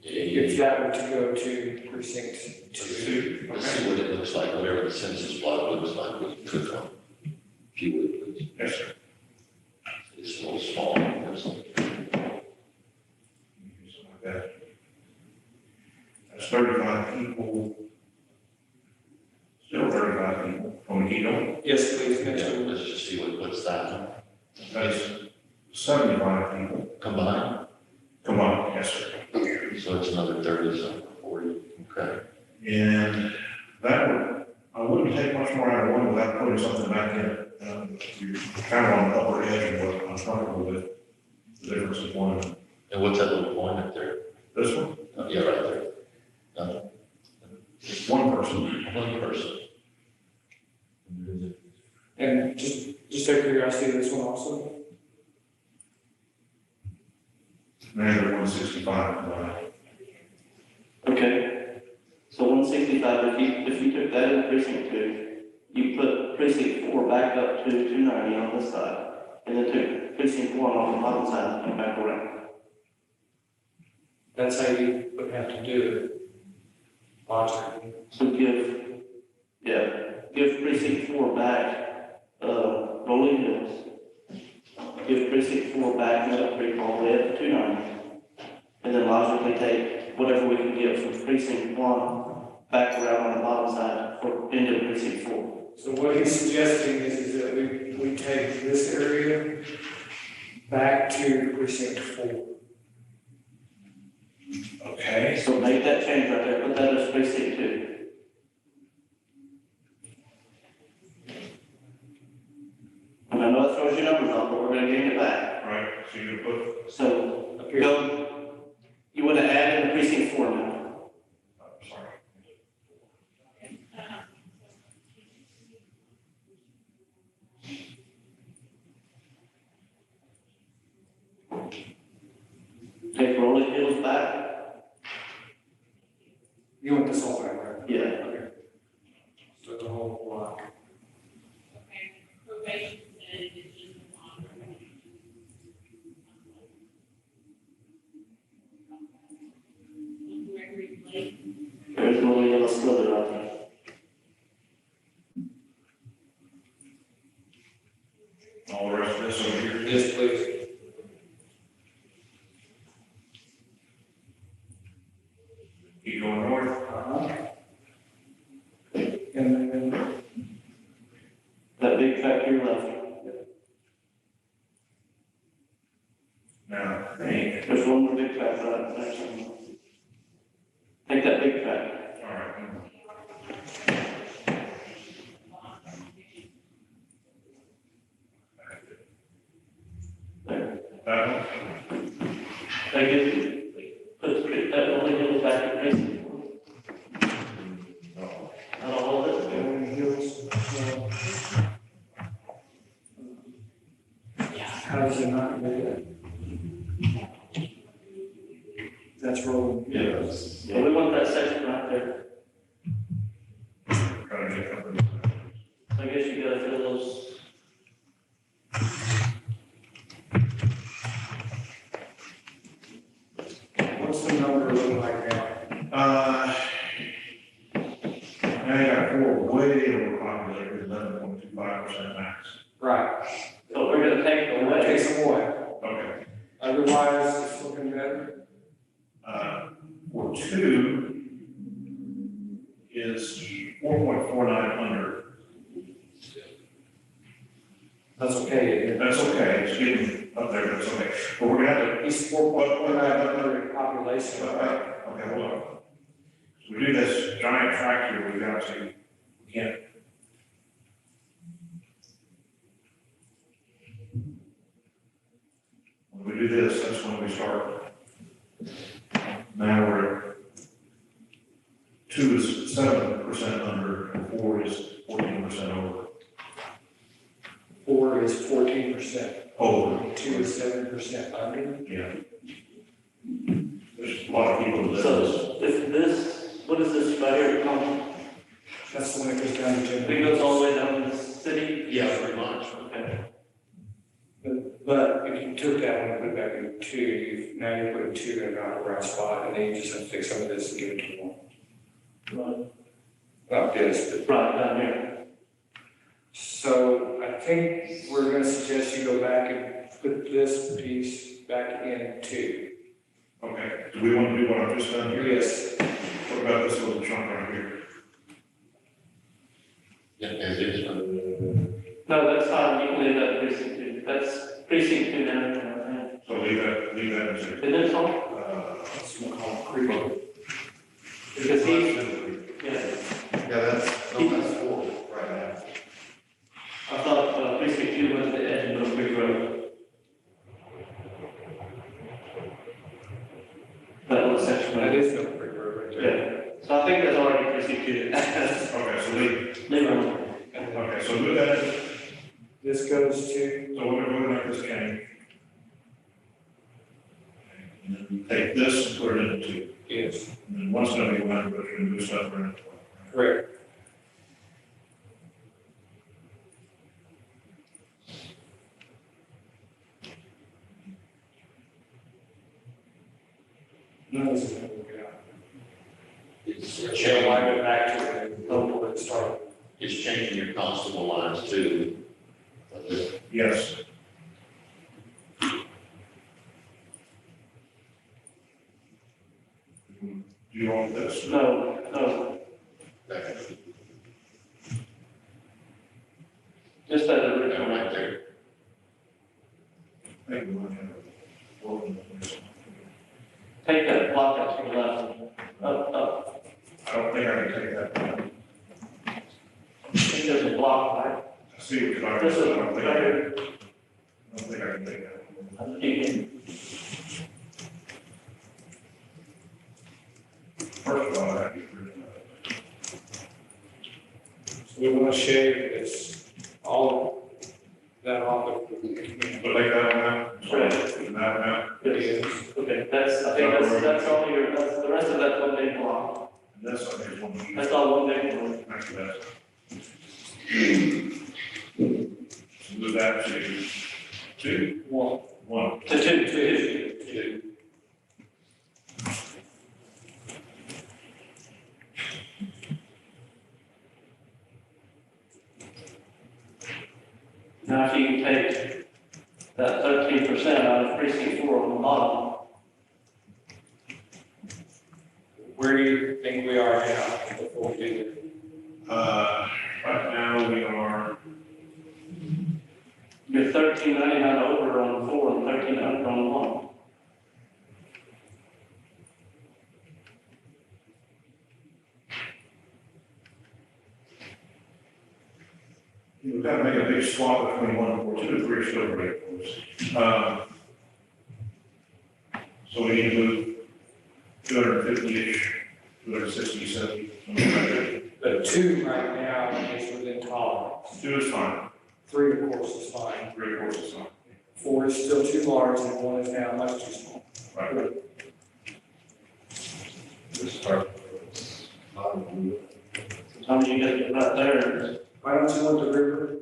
If that were to go to precinct 2. Let's see what it looks like, whatever the census block looks like, we can click on. If you would, please. Yes, sir. It's a little small. Something like that. That's 35 people. Still 35 people. Want me to keep going? Yes, please, next Yeah, one. let's just see what's that That's 75 people. combined. Come on, yes, sir. So it's another 30, so 40, okay. And that would, I wouldn't take much more out of 1 without putting something back in it. You're kind of on the upper edge of what I'm comfortable with. The difference is 1. And what's that little point up there? This one, Oh, yeah, right there. Nothing. 1 person. 1 person. And just out of curiosity, this one also? Negative 165 combined. Okay, so 165, if you took that in precinct 2, you put precinct 4 back up to 290 on this side, and then took precinct 1 off the bottom side and back around. That's how you would have to do it. Logically. So give precinct 4 back, Rolling Hills. Give precinct 4 back Middle Creek all the way up to 290. And then logically take whatever we can get from precinct 1 back around on the bottom side for into precinct 4. So what he's suggesting is that we take this area back to precinct 4. Okay. So make that change right there, put that as precinct 2. And I know that throws your numbers off, but we're gonna gain it back. Right, so you're gonna put, So, you wanna add in the precinct 4 now? sorry. Take Rolling Hills back? You want this all back, right? Yeah. Okay. So the whole block. There's a little yellow slither right there. All the rest of this over here. Yes, please. Keep going north. And then That big tract to your left. Now, I think, There's one more big tract right next to it. That They get, put that rolling hills back in precinct one. Not all of it. Rolling Hills, how does it not do that? That's rolling. Yes. Yeah, we want that section right there. Trying to get company. So I guess you gotta fill those. What's the number look like now? Now you got four way overpopulated, 11.25% max. Right. So we're gonna take Take away. some away. Okay. Otherwise, it's looking better. For two is 4.49 under. That's okay, isn't it? That's okay, it's getting up there, that's okay. But we're gonna have to, He's 4.49 under population. okay, hold on. So we do this giant tract here, we got to, we can't. When we do this, that's when we start. Now we're at 2 is 7% under, and 4 is 14% over. 4 is 14%. Over. 2 is 7% under. Yeah. There's a lot of people that. So if this, what is this right here, come, That's the one that goes down to it 10. goes all the way down to the city? Yeah, pretty much. Okay. But if you took that one and put it back in 2, now you're putting 2 in about the right spot, and then you just have to fix some of this and give it to 1. Right, Not this, but. right down here. So I think we're gonna suggest you go back and put this piece back in 2. Okay, do we want to do what I've just done here? Yes. What about this little chunk right here? Yeah, as is. No, that's fine, you can leave that precinct two, that's precinct two now. So leave that in there. And then some, That's what we call it creeping. because he, yeah, Yeah, that's 4 right now. I thought precinct two was the edge of Middle Creek Road. That little section That right is no creek road right there. Yeah, so I think that's already precinct two. Okay, so leave Leave it. Okay, so do that, This goes to, so we're gonna make this cane. And then take this and put it into 2. yes, And then one's gonna be 100, but we're gonna do stuff around 12. correct. No, this is gonna work out. It's Shall changing, wind it back to it and go where it started. it's changing your constable lines too. Yes. Do you want this? No, no, just that original right there. Maybe we might have a vote on this. Take that block out to the left, up. I don't think I can take that down. I think there's a block, right? I see what you're talking This about. is, I don't think right I here. can take that. I think you can. First of all, I have to get rid of that. So we want to shave this, all of that off of the community. But take that one out. Right. That out. Yes. Okay, I think that's all your, that's, the rest of that's one big block. And this, I think, is one. That's all one big block. Actually, that's. Move that to 2. 1. To two. Now, if you can take that 13% out of precinct 4 on the bottom, Where do you think we are now before we do Right now, we are, you're 13.99 over on 4 and 13 under on 1. we've got to make a big swap between 1 and 4, 2 and 3 are still great for us. So we need to move 250-ish, 260, 70, something like that. But two right now is within tolerance. 2 is fine, 3 of course is fine. 3 of course is fine. 4 is still too large and 1 is now much too small. Right. This part. How many you gotta get right there? Why don't you want the river?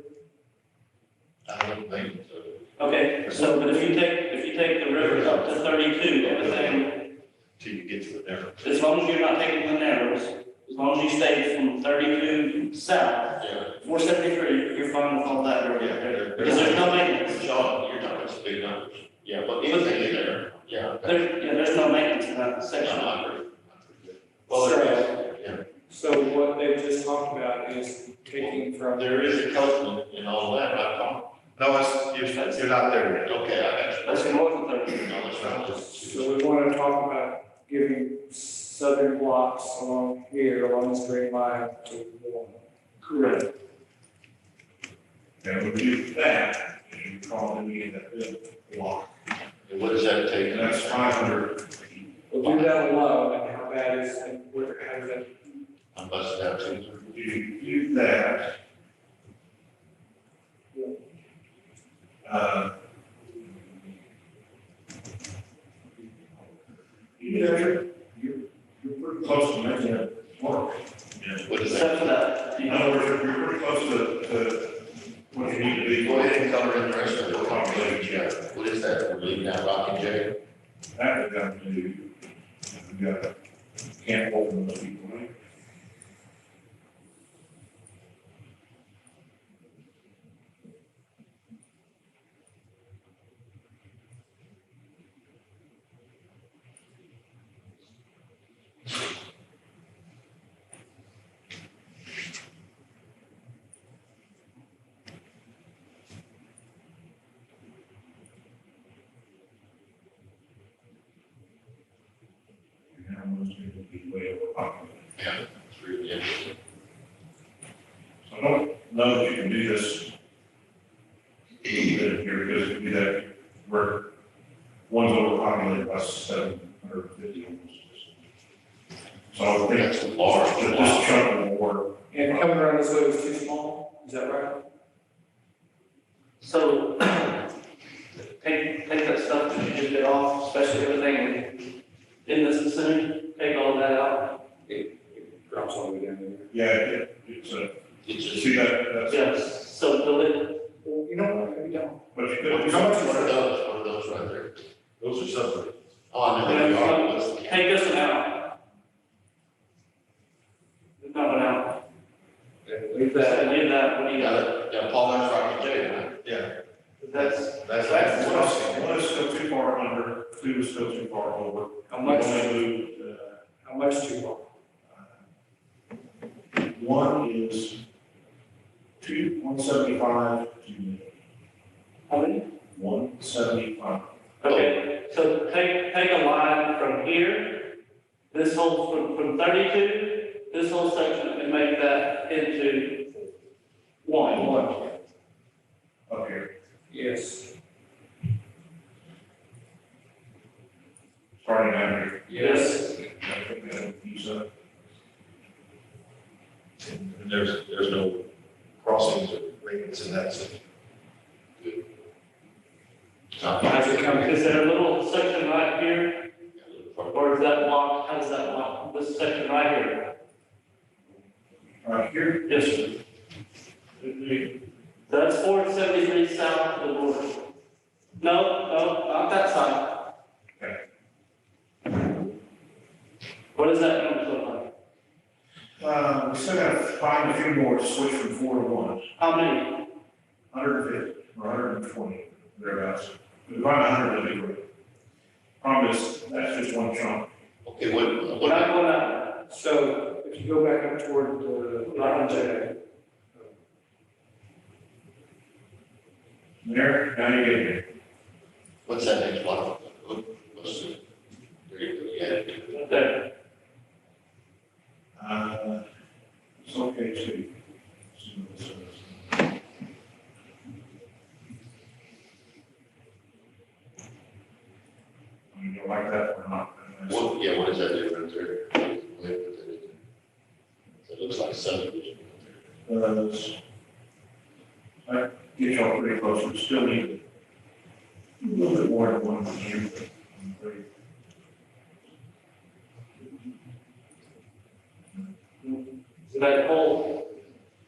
I don't think so. Okay, so, but if you take the river up to 32, everything, Till you get to the narrow. as long as you're not taking the narrows, as long as you stay from 32 south, Yeah. 473, you're fine with all that river Yeah, there. Because there's no maintenance. Sean, you're talking some big numbers. Yeah, but anything in there, yeah. There's no maintenance in that section. I agree. Well, there is, yeah. So what they just talked about is taking from. There is a coastline and all that, right, Tom? No, you're not there yet. Okay, I got you. That's more than 30. No, that's not just. So we want to talk about giving southern blocks along here, along this green line to 1. Correct. And we do that, and you call it that big block. And what does that take? And that's 500. We'll do that alone, and how bad is, and where, how does that, I'm busting out too. You do that. You're pretty close to making it work. Yeah, what is Except that? for that. In other words, you're pretty close to what you need to be. Go ahead and color in the rest of the population, yeah. What is that? We're leaving out Rocking J? That we've got to do, we've got to, can't open the people, right? And how much it will be way overpopulated. Yeah, it's really interesting. So I don't know if you can do this a little bit here, because if you do that, where one's overpopulated by 750 almost. So I would think That's a large that block. this chunk will work. and coming around this way was too small, is that right? So, take that stuff that you just did off, especially everything in this vicinity, take all that out. Drops all the way down there. Yeah, it's a, It's just, see that's, Yes, so the, Well, you know what, maybe don't. but you what could, are those right there? Those are something. Oh, I know they are. What's the- take this one out. That one out. Leave that. Leave that, what do you got? Yeah, Paul, that's Rocking J, right? Yeah. That's, one is still too far under, 2 is still too far over. How much, We only moved, how much too long? 1 is 175 to how many? 175. Okay, so take a line from here, this whole, from 32, this whole section, and make that into 1. Up here, Yes. starting out here. Yes. I think that'll use up. And there's no crossings or maintenance in that section. Good. As it comes, is there a little section right here, or is that block, how does that block, this section right here? Right here, Yes, sir. That's 473 south of the border. No, not that side. Okay. What does that number look like? We still gotta find a few more to switch from 4 to 1. How many? 150 or 120, thereabouts. We find 100 would be great. Problem is, that's just one chunk. Okay, what, We're not going that. So if you go back up toward the Rockin' J, There, now you get here. what's that next block? What's the? There you go, yeah. There. It's okay too. See what this is. I mean, you like that I get y'all pretty close, we still need a little bit more than 1%. but I'm afraid. So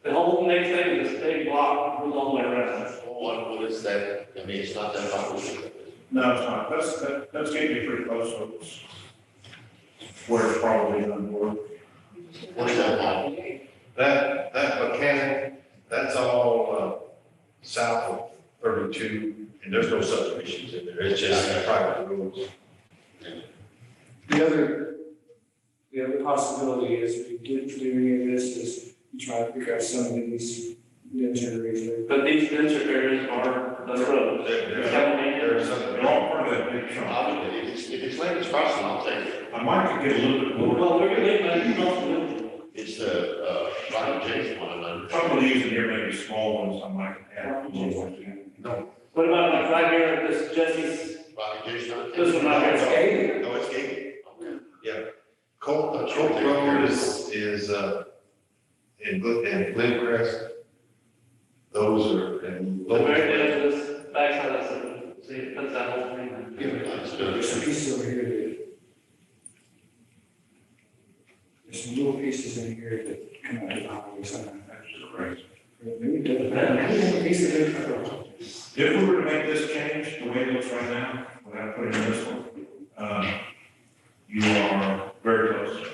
the whole next thing, this big block goes all the way around. What is that? I mean, it's not that hard. No, it's not, that's getting me pretty close, so it's where it's probably on board. What is that line? That mechanic, that's all, south of 32, and there's no subdivisions in there, it's just private roads. The other possibility is if you didn't do any of this, is you try to pick out some of these denser areas. But these denser areas are the roads. There's some, They're all part of that big chunk. If it's Landon's Crossing, I'll take it. I might get a little bit more. Well, we're gonna leave that crossing. It's the, Ronnie James one, Some of these in here may be small ones, I might add. no, What about like right here, this Jesse's, Ronnie James. this one right here? Okay. no, it's gated. Okay. Yeah. Colt Road is, in Glencrest. Those are, and. The very end of this backside of it, see, it puts that whole thing in. There's some pieces over here that, there's some little pieces in here that come out of the highway sometimes. Correct. Maybe the pieces there. If we were to make this change, the way it looks right now, without putting in this one, you are very close.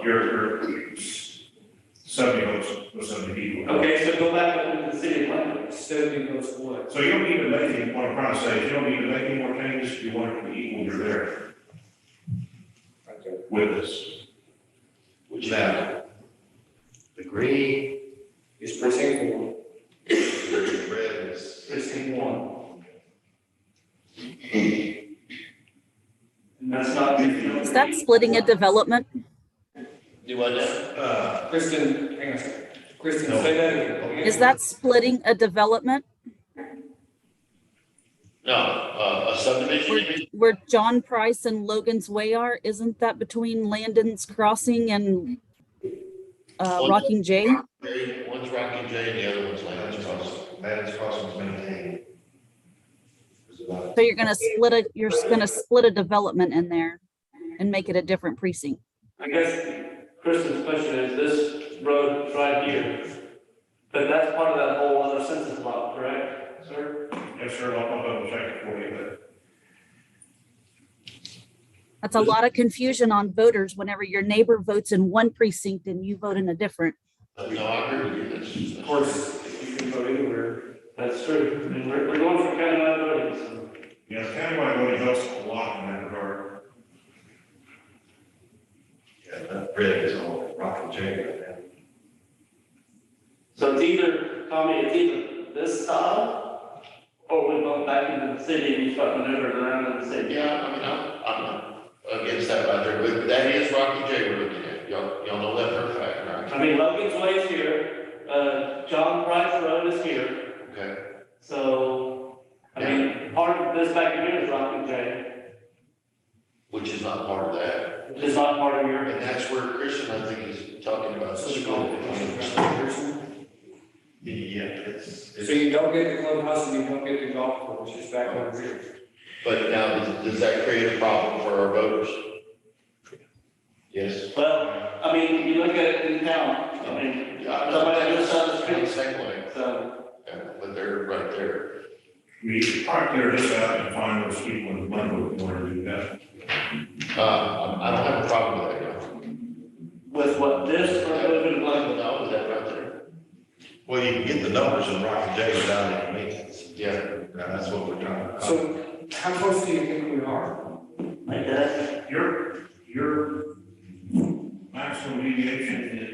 You're 70 votes, 70 people. Okay, so go back up to the city of London. 70 goes to what? So you don't need to make any, what I'm trying to say is you don't need to make any more changes, if you want it to be equal, you're there Right there. with this. Which now, the green, It's precinct 1. the red is. Precinct 1. And that's not. Is that splitting a development? Do what now? Kristen, hang on a second. Kristen, No. say that again. Is that splitting a development No, a subdivision, you mean? where John Price and Logan's Way are? Isn't that between Landon's Crossing and Rocking J? One's Rocky J and the other one's Landon's Crossing. Landon's Crossing is maintained. So you're gonna split a development in there and make it a different precinct. I guess Kristen's question is this road right here, but that's part of that whole other census block, correct, sir? Yes, sir, I'll double check it for you, but That's a lot of confusion on voters whenever your neighbor votes in one precinct and you vote in a different. No, I agree with you, that's. Of course, you can vote anywhere. That's true. I mean, we're going for countywide voting, so. yeah, countywide voting helps a lot in that regard. Yeah, that red is all rock and J right now. So it's either, Tommy, it's either this side, or we go back into the city and you start maneuvering around in the city. Yeah, I mean, I'm not against that right there, but that is Rocky J we're looking at. Y'all know that for a fact, right? I mean, Logan's Way is here, John Price Road is here, Okay. so, I mean, part of this back here is Rocky J, Which is not part of that. which is not part of your. And that's where Christian, I think, is talking about. the school. Yeah, it's. So you don't get the clubhouse and you don't get the golf course, it's back over here. But now, does that create a problem for our voters? Yes. Well, I mean, you look at it in town, I mean, somebody that lives on the street, Same way, so. yeah, but they're right there. We should probably clear this out and find those people in Glenwood in order to do that. I don't have a problem with that, With what, this or moving no. like, No, with that right there. Well, you can get the numbers in rock and J without any maintenance. Yeah. Now, that's what we're trying to. So how close do you think we are? like that? Your maximum deviation is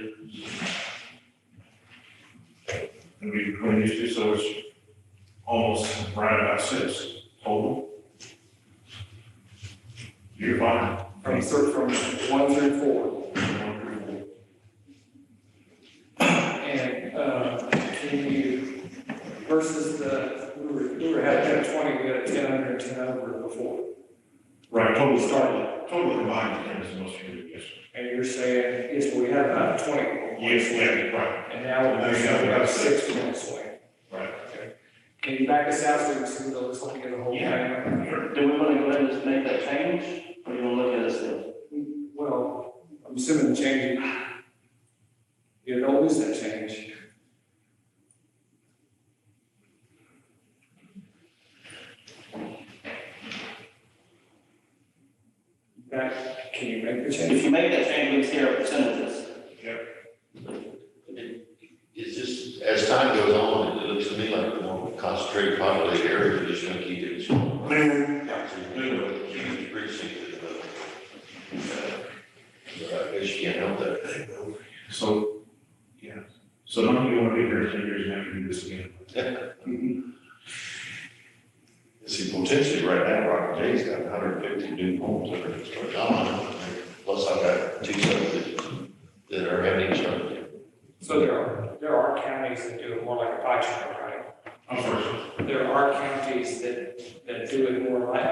gonna be between these two, so it's almost right about 6 total. You're fine. From 1 through 4. And, can you, versus we were at 20, we had 10 under and 10 over before. Right, total combined is the most you yes. And you're saying, yes, we had about 20. Yes, yeah, right. And now we're about 6-minute swing. Right. Okay. Can you back us out so we can see what it looks like in the whole Yeah. thing? Do we want to go ahead and just make that change, or you want to look at it still? Well, I'm assuming the change, you don't lose that change. Can you make the change? If you make that change, we can see our percentages. It's just, as time goes on, it looks to me like the more concentrated populated areas, we're just gonna keep it small. Huge precinct. I guess you can't help that. So, yeah, so none of you want to be here in 10 years and have to do this again. See, potentially right now, Rock Jay's got 150 new homes that are constructed. Plus I've got 2 subdivisions that are having each other. So there are counties that do it more like a pie chart, right? I'm sorry. There are counties that do it more like a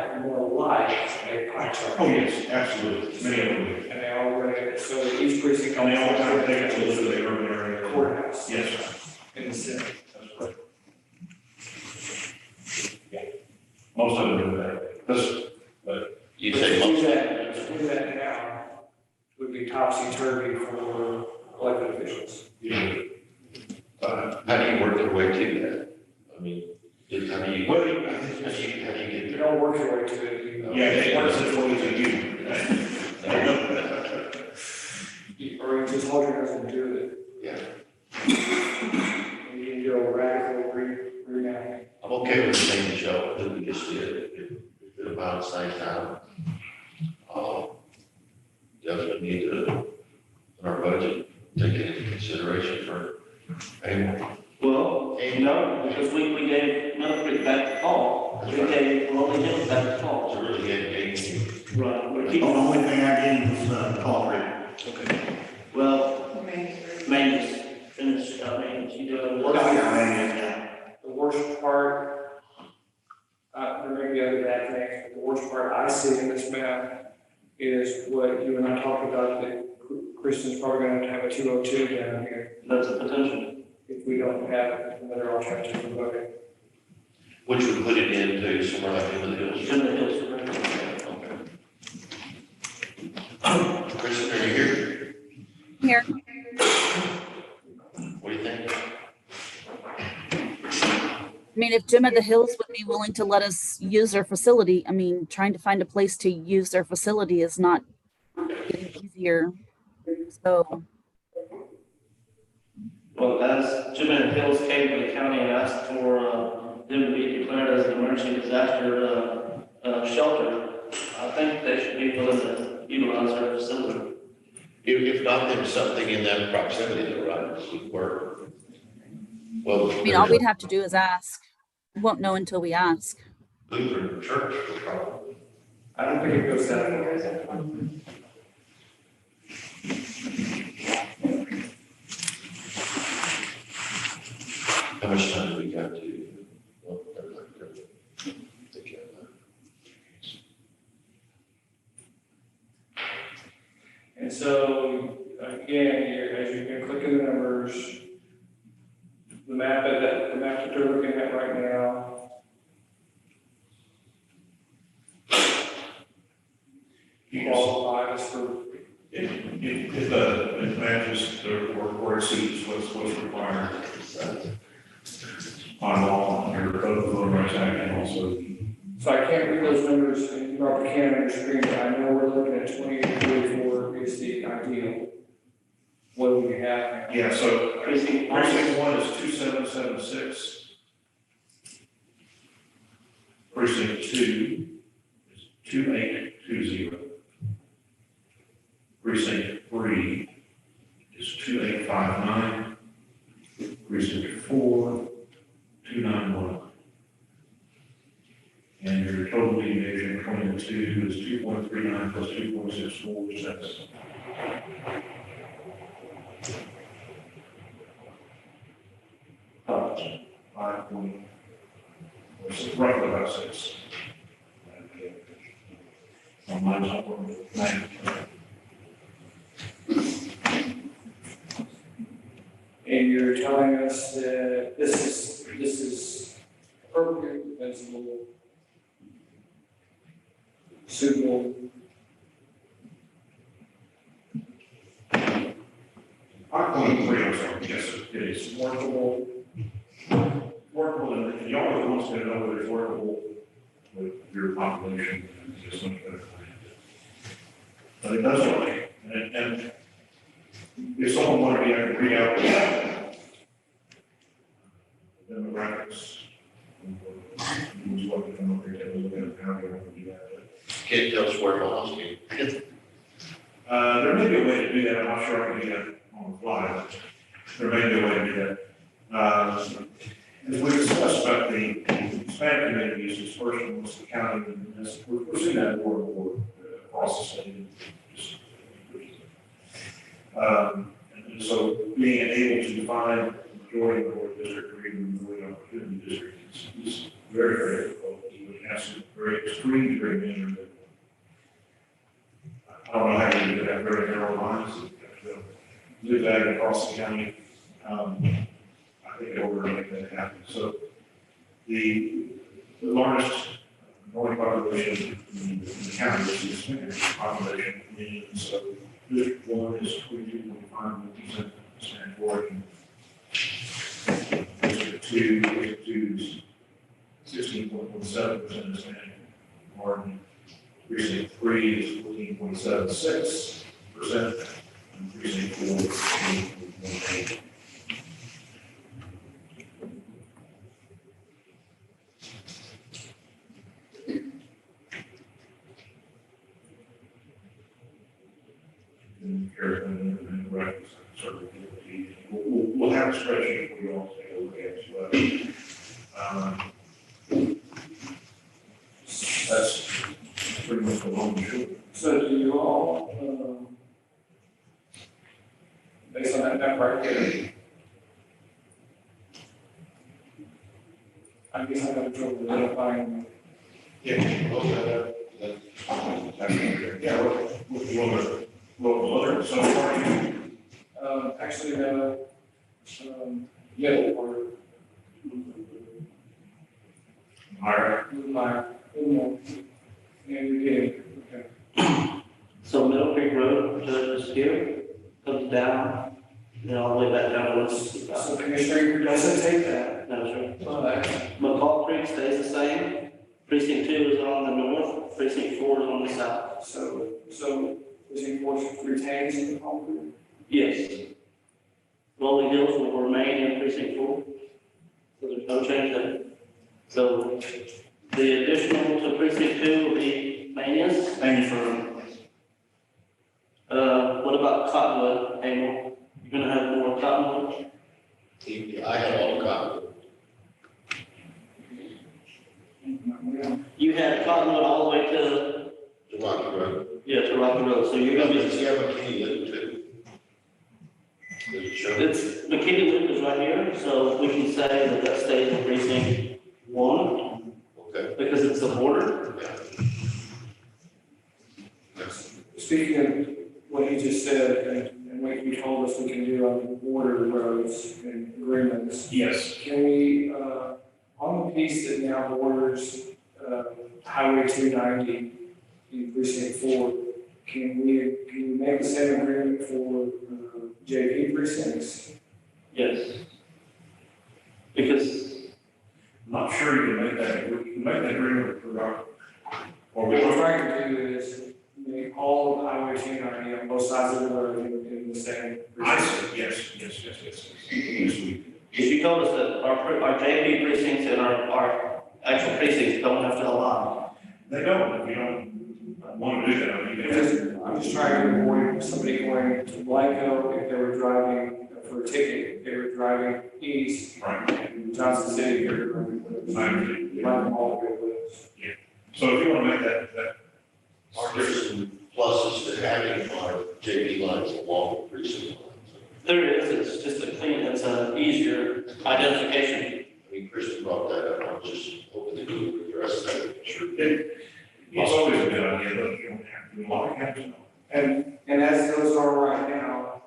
pie chart. Oh, yes, absolutely, many of them do. And they all run it, so that each precinct. And they all kind of take it to the urban area. Courthouse. Yes, In the city. that's correct. Yeah, most of them do that, but You To say most. do that now would be topsy-turvy for elected officials. yeah. How do you work your way to that? I mean, how do you, Well, how do you get You there? don't work your way to it. yeah, it works its way to you. Or you just hold your nose and do it. Yeah, And you can do a radical remapping. I'm okay with the same show that we just did, if about the same time. Definitely need to, in our budget, take it into consideration for payment. Well, no, because we gave Mill Creek back to Paul. We gave Rolling Hills back to Paul. So really getting, Right. We're The keeping. only thing I did was, call it. Okay. Well, maintenance, finish, maintenance, you do a Oh, work. yeah. The worst part, there may be other bad things, but the worst part I see in this map is what you and I talked about, that Kristen's probably gonna have a 202 down here That's a potential. if we don't have another alternative for voting. which would put it into somewhere like in the hills. In the hills. Okay. Kristen, are you here? Here. What do you think? I mean, if Jim at the Hills would be willing to let us use their facility, I mean, trying to find a place to use their facility is not getting easier. So, Well, as Jim and Hills came to the county and asked for them to be declared as an emergency disaster shelter, I think they should be willing to utilize their facility. If not, then something in that proximity, though, right, would work. Well, I mean, all we'd have to do is ask. We won't know until we ask. Lutheran church would probably. I don't think it goes that far. How much time do we got to? Well, take care of that. And so, again, as you've been clicking the numbers, the map that they're looking at right now. Qualifies for, If the matches or exceeds what's required on law, under code of voter rights act, and also. so I can't read those numbers, and you probably can't on your screen, but I know we're looking at 2844 is the ideal. What do we have? Yeah, so Precinct precinct 1 is 2776. Precinct 2 is 2820. Precinct 3 is 2859. Precinct 4, 291. And your total deviation between the two is 2.39 plus 2.64, that's 5.6, roughly about 6. Mine's up on 9. and you're telling us that this is appropriate, defensible, suitable. I'm sorry, yes, it is workable. Workable, and y'all are the ones that know whether it's workable with your population, and just much better plan. But it does work, and if someone wanted me, I could read out the demographics. Who's what the demographics, look at how they want to do that. Can't tell us where to ask you. There may be a way to do that, I'm not sure I can do that on the fly, but there may be a way to do that. As we discussed about the Hispanic community uses, first one was the county, and we're seeing that more and more across the state. And so being able to define the majority of the board district or even the majority opportunity district is very, very difficult. You would have some very extreme degree of measure. I don't know how you do that very narrow lines, live that across the county. I think in order to make that happen. So the largest minority population in the county is the Hispanic population. And so District 1 is 22.5% Hispanic origin. District 2 is 16.17% Hispanic origin. Precinct 3 is 14.76%. And precinct 4 is 18.18%. We'll have a spreadsheet for you all to take a look at as well. That's pretty much the long and short. So do you all, based on that number right there, I guess I have trouble identifying. Yeah, what other, so far, Actually, the, middle or higher. and you're getting, okay. So Middle Creek Road, just here, comes down, then all the way back down to West. So Commissioner, doesn't take that. No, sir. But McCall Creek stays the same. Precinct 2 is on the north, precinct 4 is on the south. so precinct 4 retains in the concrete? Yes. Rolling Hills will remain in precinct 4. So there's no change there. So the additional to precinct 2 will be Manias. What about Cottonwood, Emil? You're gonna have more Cottonwood? I had all the cotton. You had Cottonwood all the way to, The Rocky Road. yeah, to Rocky Road, so you're gonna be. Does he have a McKinney Loop too? Does it show? It's, McKinney Loop is right here, so we can say that that stays in precinct 1, Okay. because it's the border. Speaking of what he just said and what you told us we can do on border roads and agreements, Yes. can we, on the piece that now borders, Highway 290 in precinct 4, can we make the same agreement for, JP precincts? Yes. Because I'm not sure you can make that, you can make that agreement with Rocky. Or What we we're trying to do is make all of Highway 290 on both sides of the road in the same. I see, yes. Yes, we if you told us that our JP precincts and our actual precincts don't have to align. They don't, if you don't want to do that, I mean, I'm just trying to avoid somebody going to Blanco if they were driving for a ticket, if they were driving east. right. And Johnson City, here, I understand. like them all the way west. So if you want to make that, Are there some pluses to having our JP lines along the precinct lines? There is, it's just a clean, it's an easier identification. I mean, Kristen brought that up, I was just hoping that you would address that. Sure. it's always a good idea, but you don't have to, a lot of counties don't. And as those are right now,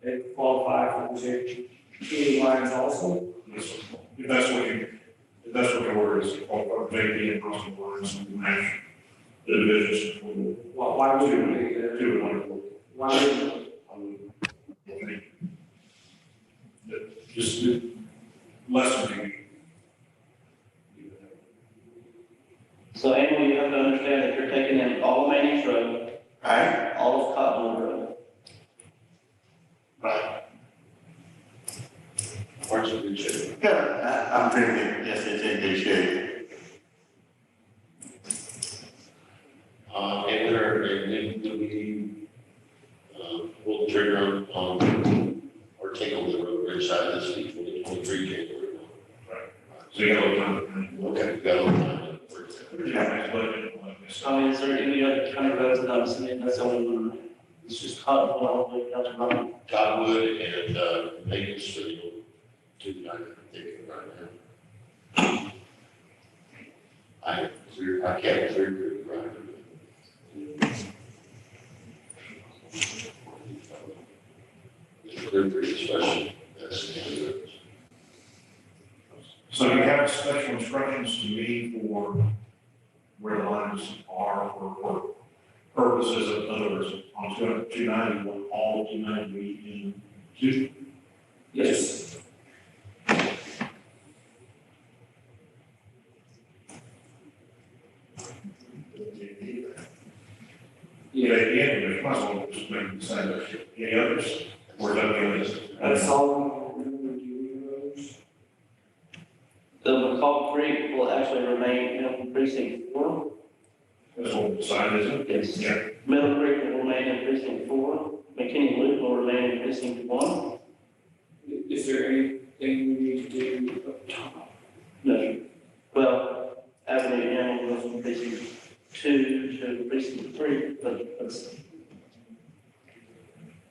they qualify for the JP. any lines also? If that's what the order is, or maybe in crossing lines and match the divisions. Why would you do that? Two and one. Why would you? Just lessening. So Amy, you have to understand that you're taking in all of Manny's Road, Right? all of Cottonwood Road. Right. Parts of good shape. Yeah, I'm pretty good, yes, it's in good shape. And we, pull the trigger on, or take on the road bridge side this week, 2023 January. So you got a little time. Okay, we got a little time. Yeah, next budget, like this. I mean, is there any other kind of roads that I'm seeing that's the only one? It's just Cottonwood all the way down to Ryan. Cottonwood and, Maple Street, two, I can think of right now. I can't clear Creek right. Clear Creek especially, that's the end of it. So you have special instructions to me for where the lines are for purposes of, in other words, on 290, want all 290 be in two. Yes. Yeah, again, there's might as well just make the same, any others, or is that the only? That's all we're doing roads? The McCall Creek will actually remain in precinct 4. That's what the sign is, isn't it? Yes. Yeah. Middle Creek will remain in precinct 4. McKinney Loop will remain in precinct 1. Is there anything we need to do up top? No. Well, Avenue M will go from precinct 2 to precinct 3, but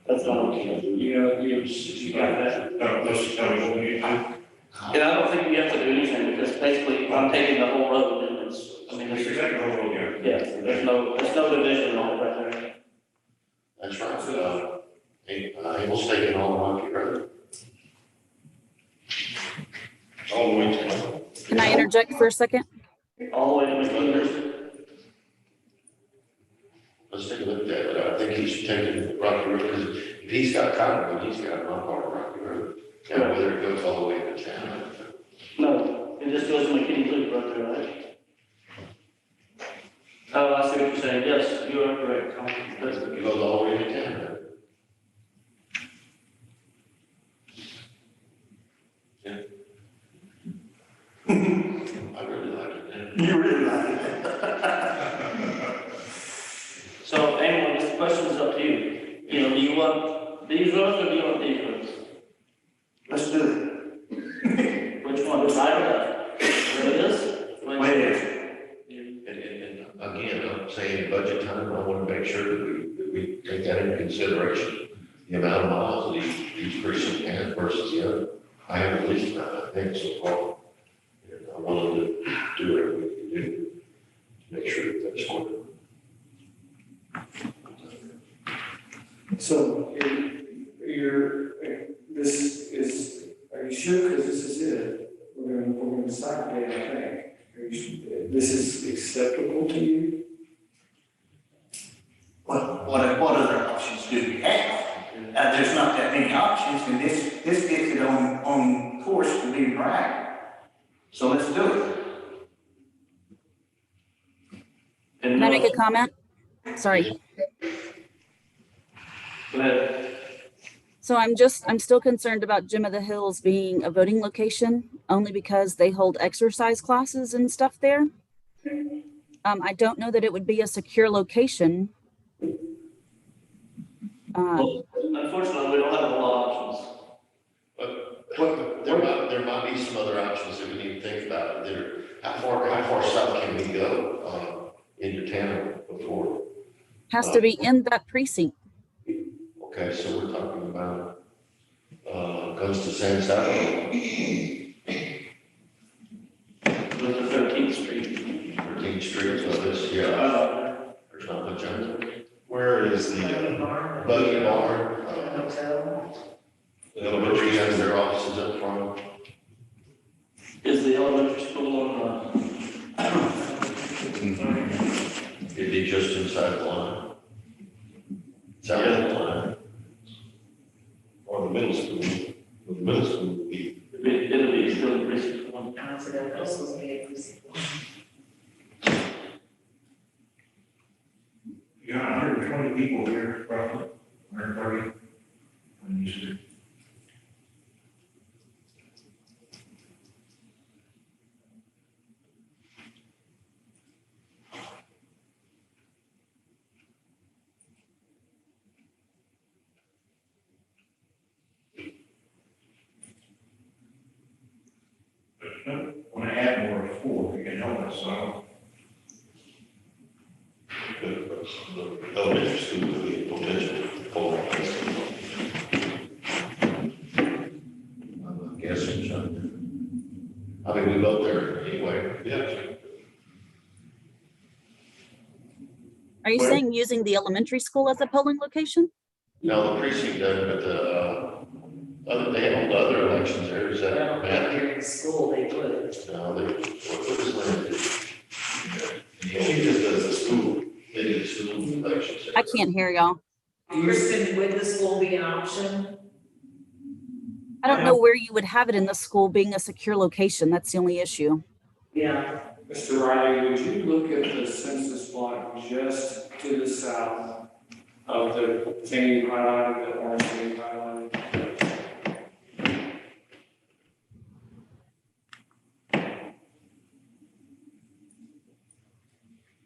that's not okay. You got that? No, let's tell me what we need to do. And I don't think you have to do anything because basically I'm taking the whole road and it's, I mean, It's there's, exactly what we're doing. yeah, there's no division on it right there. That's right, Abel's taking all the Rocky Road. All the way to. Can I interject for a second? All the way to McKinney. Let's take a look at that, but I think he's taking Rocky Road, because if he's got Cottonwood, he's got one part of Rocky Road. And whether it goes all the way to town. No, it just goes to McKinney Loop right there, right? Oh, I see what you're saying. Yes, you are correct. It goes all the way to town. Yeah. I really like it. You really like it. So, anyway, this question is up to you. You know, do you want these roads or do you want these roads? Let's do it. Which one? Right or left? Where it is? Wait, And again, I'm saying budget time, I want to make sure that we take that into consideration. The amount of miles that each person has versus the other. I have at least amount, I think, so far. And I want them to do whatever we can do to make sure that that's going. So this is, are you sure? Because this is it. We're gonna decide today, I think. Are you sure? This is acceptable to you? what other options do we have? There's not that many options, and this gets it on course to be right. So let's do it. Can I make a comment? Sorry. Go ahead. So I'm still concerned about Gym of the Hills being a voting location, only because they hold exercise classes and stuff there. I don't know that it would be a secure location. Well, unfortunately, we don't have a lot of options. But there might be some other options that we need to think about. How far south can we go, into town before? Has to be in that precinct. Okay, so we're talking about, goes to San Salvador. With the 13th Street. 13th Street, so this, yeah, there's not much on there. Where is the, Buggy Barn? The little butchery has their their offices up front. Is the elementary school on, It'd be just inside the line. South of the line. Or the middle school. The middle school would be. it'll be still precinct one? So that was supposed to be a precinct. You got 120 people here, roughly, 130. And you should. Want to add more to 4 if you can help us, so. The elementary school would be a potential polling place. I'm guessing, so. I mean, we vote there anyway. Yeah. Are you saying using the elementary school as a polling location? No, the precinct does, but they have other elections there, is that bad? Here in school, they would. No, what is Lynn do? She just does the school, they do the school elections. I can't hear y'all. Kristen, would the school be an option? I don't know where you would have it in the school being a secure location. That's the only issue. Yeah. Mr. Riley, would you look at the census block just to the south of the thing you highlighted, the orange thing you highlighted?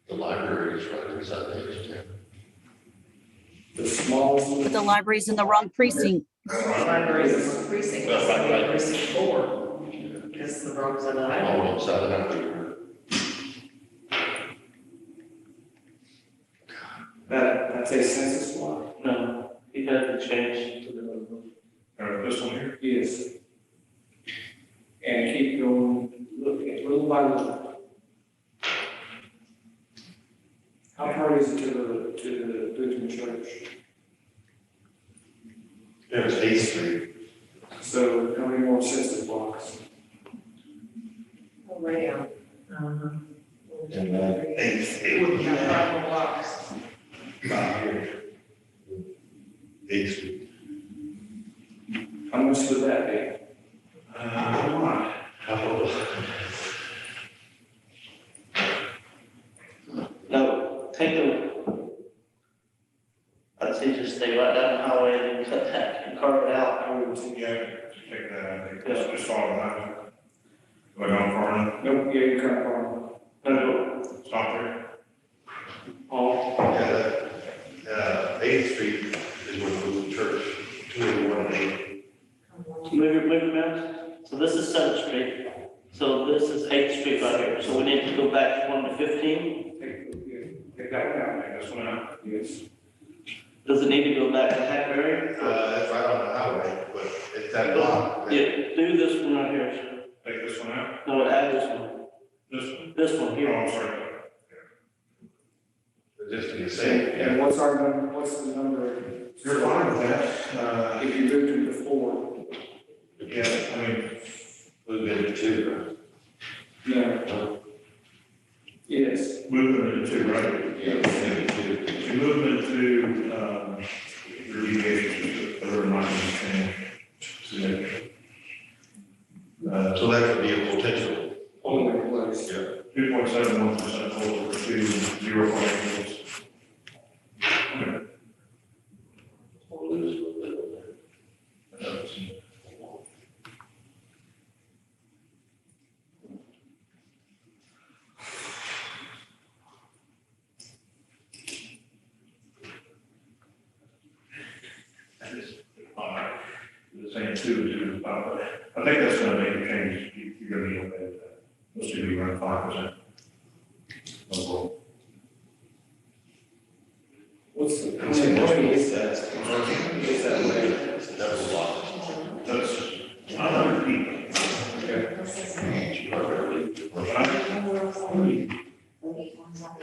The library is right inside the HTM. The small. The library's in the wrong precinct. Library is a precinct, it's gonna be a precinct 4, because the roads are the highway. Oh, inside the highway. That's a census block? No, he had to change to the. This one here? Yes. And keep going, looking little by little. How far is it to the Lutheran church? There's 8th Street. So how many more census blocks? Oh, right now. And it would be Five more blocks. about here. 8th Street. How much would that be? No, take the, I'd say just stay right down the highway and cut that and carve it out. I would, yeah, take that, I think, just follow behind it. Go down far enough, Nope, yeah, you can't farm. No, stop there. all, Yeah, 8th Street is where the Lutheran church, 281 and 8. move it, man. So this is 7th Street. So this is 8th Street right here. So we need to go back 1 to 15. Take that one out. Take this one out. Yes. Does it need to go back to Hackberry? It's right on the highway, but it's that block. Yeah, do this one right here. Take this one out, No, add this one. this one. This one Oh, here. I'm sorry. Just to be safe, And what's our number, what's the number? You're fine with that. If you move to the 4. Yeah, I mean, Move into 2, No. Yes. movement into 2, right? Yes. maybe 2. You move into, your deviations, other than change. So that could be a potential. Only place. 2.71% total for 2, 0.8. We'll lose a little bit on that. The same 2, I think that's gonna make a change, you're gonna be okay with that. Let's do be around 5%. Overall. What's the? How many is that? Is that way? That's a lot. That's 100 people. Okay.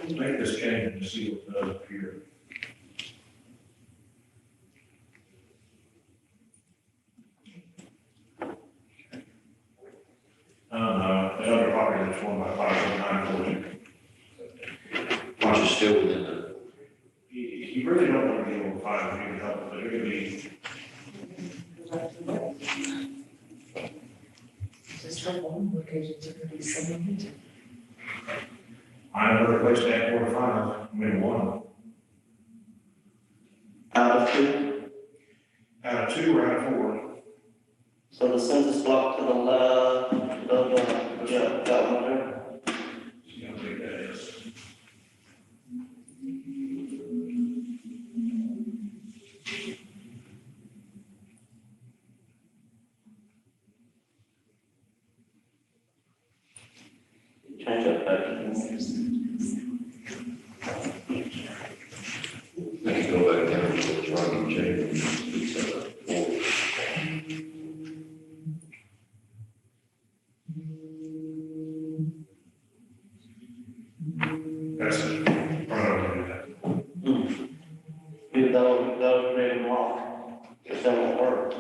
Make this change and see what does appear. it's 1x5.9 Which is still within the, You really don't want to deal with 5 if you can help, but it could be, Just for one locations are gonna be 70. I know another place to add 4 to 5, maybe 1. Out of 2, Out of 2 or out of 4? so the census block to the left, yeah, that one there. See how big that is. Change that back. I can go back down to the drawing change. That's it. Maybe that'll create a block, if that won't work.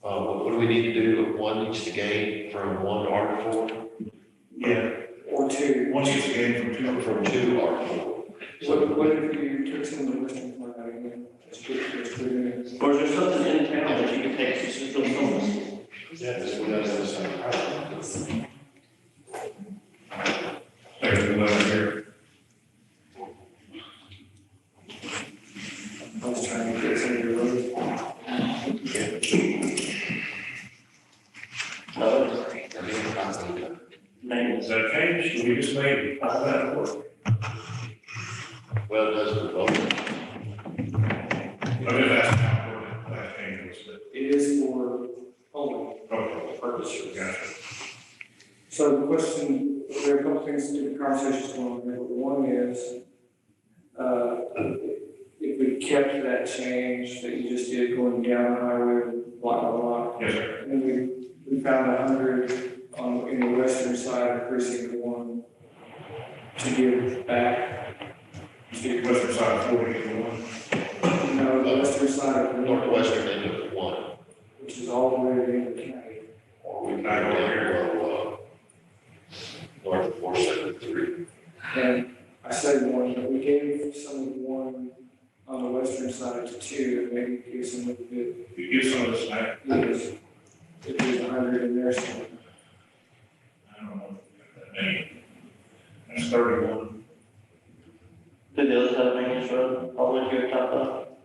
What do we need to do? One needs to gain from 1 to R4? Yeah, Or 2. once it's gained from 2 From 2 to R4. What if you took some of the western part out of here? Just put it in. Or is there something in town that you can take to fulfill some? Yeah, this one doesn't sound right. there's the level here. I was trying to get some of your roads. Maybe. Is that a change? We just made all that work. Well, it doesn't vote. I'm just asking how important that change was, but, It is for polling okay, purposes. gotcha. So the question, there are a couple things, different conversations going on here. One is, if we kept that change that you just did going down the highway, block by block, Yes, sir. and we found 100 in the western side of precinct 1 to give back. The western side of 40 to 1. No, the western side of the Northwestern end of 1. which is all the way to the county. Or we can go here, north of 473. And I said 1, but we gave some of 1 on the western side to 2, and maybe give some of it. You give some of this back. Yes. If there's 100 in there somewhere. I don't know. That many. That's 31. Did the other side of Main Road, all the way to your top up?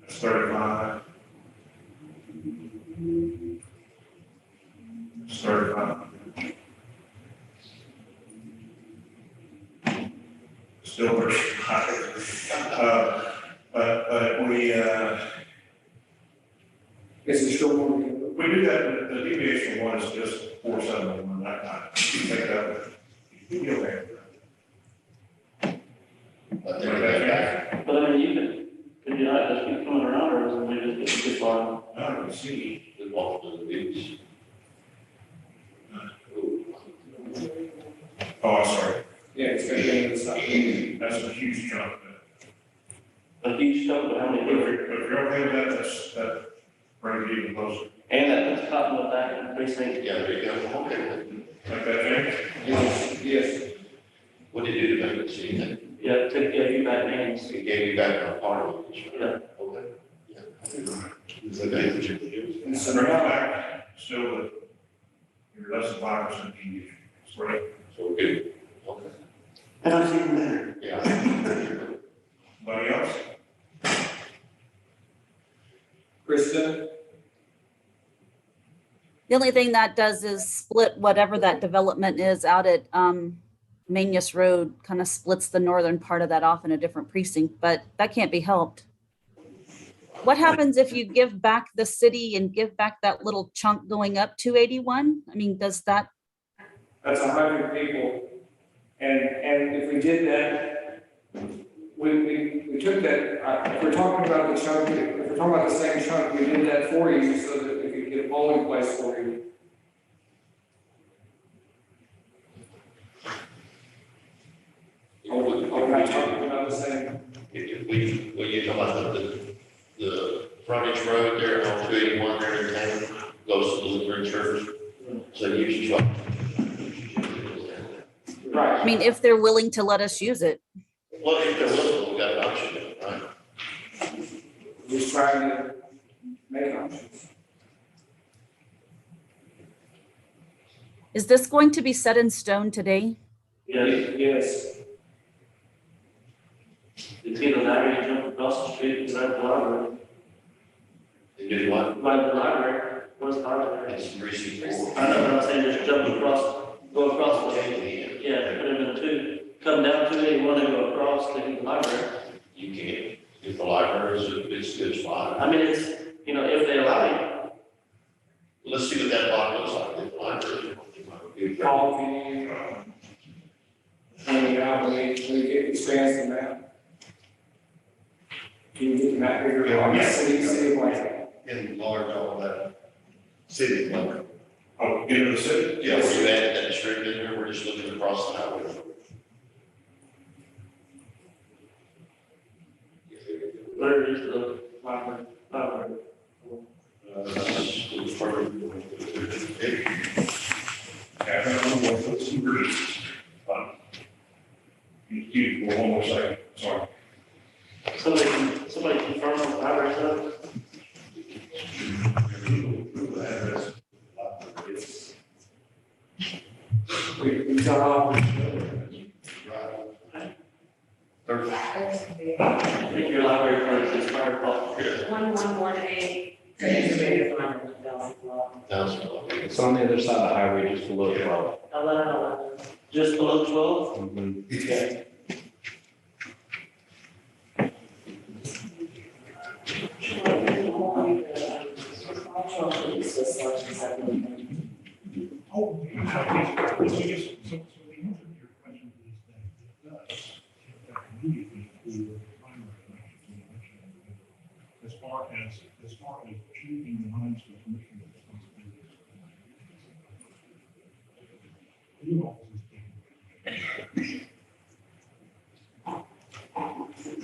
That's 35. That's 35. Still pretty high. But we, Is it still more? we do that, the deviation 1 is just 471. I think that, you'll be okay. I think that But I mean, could you not just keep coming around, or is it we just get too far? I don't see. the walk to the beach. Oh, I'm sorry. Yeah, it's gonna be on the side. That's a huge jump. A huge chunk, but how many If people? you're okay with that, that brings it even closer. And that puts Cottonwood back in precinct. Yeah, there you go. Okay. Like that, James? Yes. What did you do to make it see anything? Yeah, take a few back names. It gave you back our part of it. Yeah. Okay. Yeah. Is that the And so Bring it now, back, still, you're less than 5% deviation. That's right. So we're good. Okay. And I was even better. Yeah. Anybody else? Krista, The only thing that does is split whatever that development is out at Manius Road, kind of splits the northern part of that off in a different precinct, but that can't be helped. What happens if you give back the city and give back that little chunk going up 281? I mean, does that, that's 100 people. And if we did that, we took that, if we're talking about the chunk, if we're talking about the same chunk, we did that for you so that we could get a polling place for you. Are we not talking about the same? If we, when you talk about the frontage road there on 281 there in town, Lutheran church, so use your. Right. I mean, if they're willing to let us use it. Well, if they're willing, we got an option, right? Just trying to make options. Is this going to be set in stone today? Yes. It's either that or you jump across the street and ride the library. They do what? Ride the library, where's the library? It's 364. I know, but I'm saying just jump across, go across the, yeah, put them in two, come down to it, you wanna go across, take the library. You can't, if the library is, it's a good spot. I mean, it's, you know, if they allow you. Let's see what that block looks like, if the library. Paul, can you, hang out when we get expands the map? Can you get the map bigger on the city plan? Enlarge all that city limit. Oh, into the city? Yeah, where you added that district in there, we're just looking across the highway. Where is the library? Yeah, I'm going to put some bridges. You, one more second, sorry. Somebody confirm on the library stuff? We tell all. I think your library card is expired, Paul. 1118. It's on the other side of the highway, just below 12. Just below 12? Mhm. As far as achieving the minds of the commission responsibilities.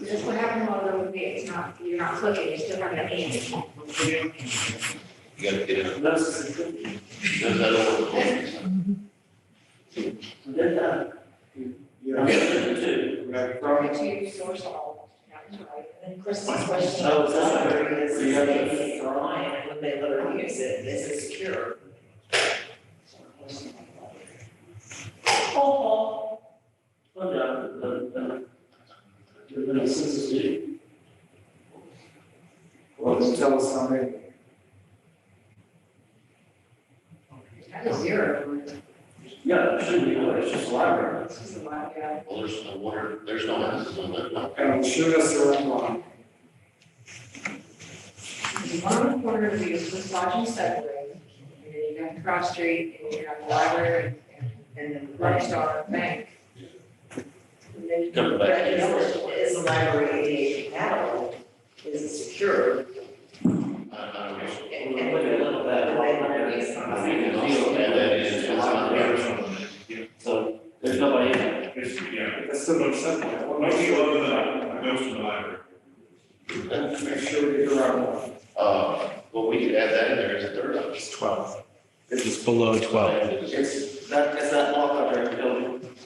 Just what happened while there would be, it's not, you're not clicking, you still have that hand. You gotta get it. That's Does that over? you're on two. From two source all, that's right. And then Kristen's question. Oh, is that right? Is You have to- when they let her use it, is it secure? Oh, the census due. Well, just tell us how many. That is zero. Yeah, it should be, it's just a library. This is a lot, yeah. Well, there's no water, there's no houses on that block. And shoot us the right line. One corner of the Swiss Lodge and Subway, and then you got the cross street, and you got the library, and then the Lone Star Bank. And then, Come back. is the library compatible? Is it secure? I don't know. Look at a little bit. I think it's zero, and that is, it's not there. So, there's nobody in there. Yeah, That's still no subway. maybe other than goes to the library. Make sure we get the right one. Well, we could add that in there as a third option. It's 12. It's below 12. It's that block out there, building.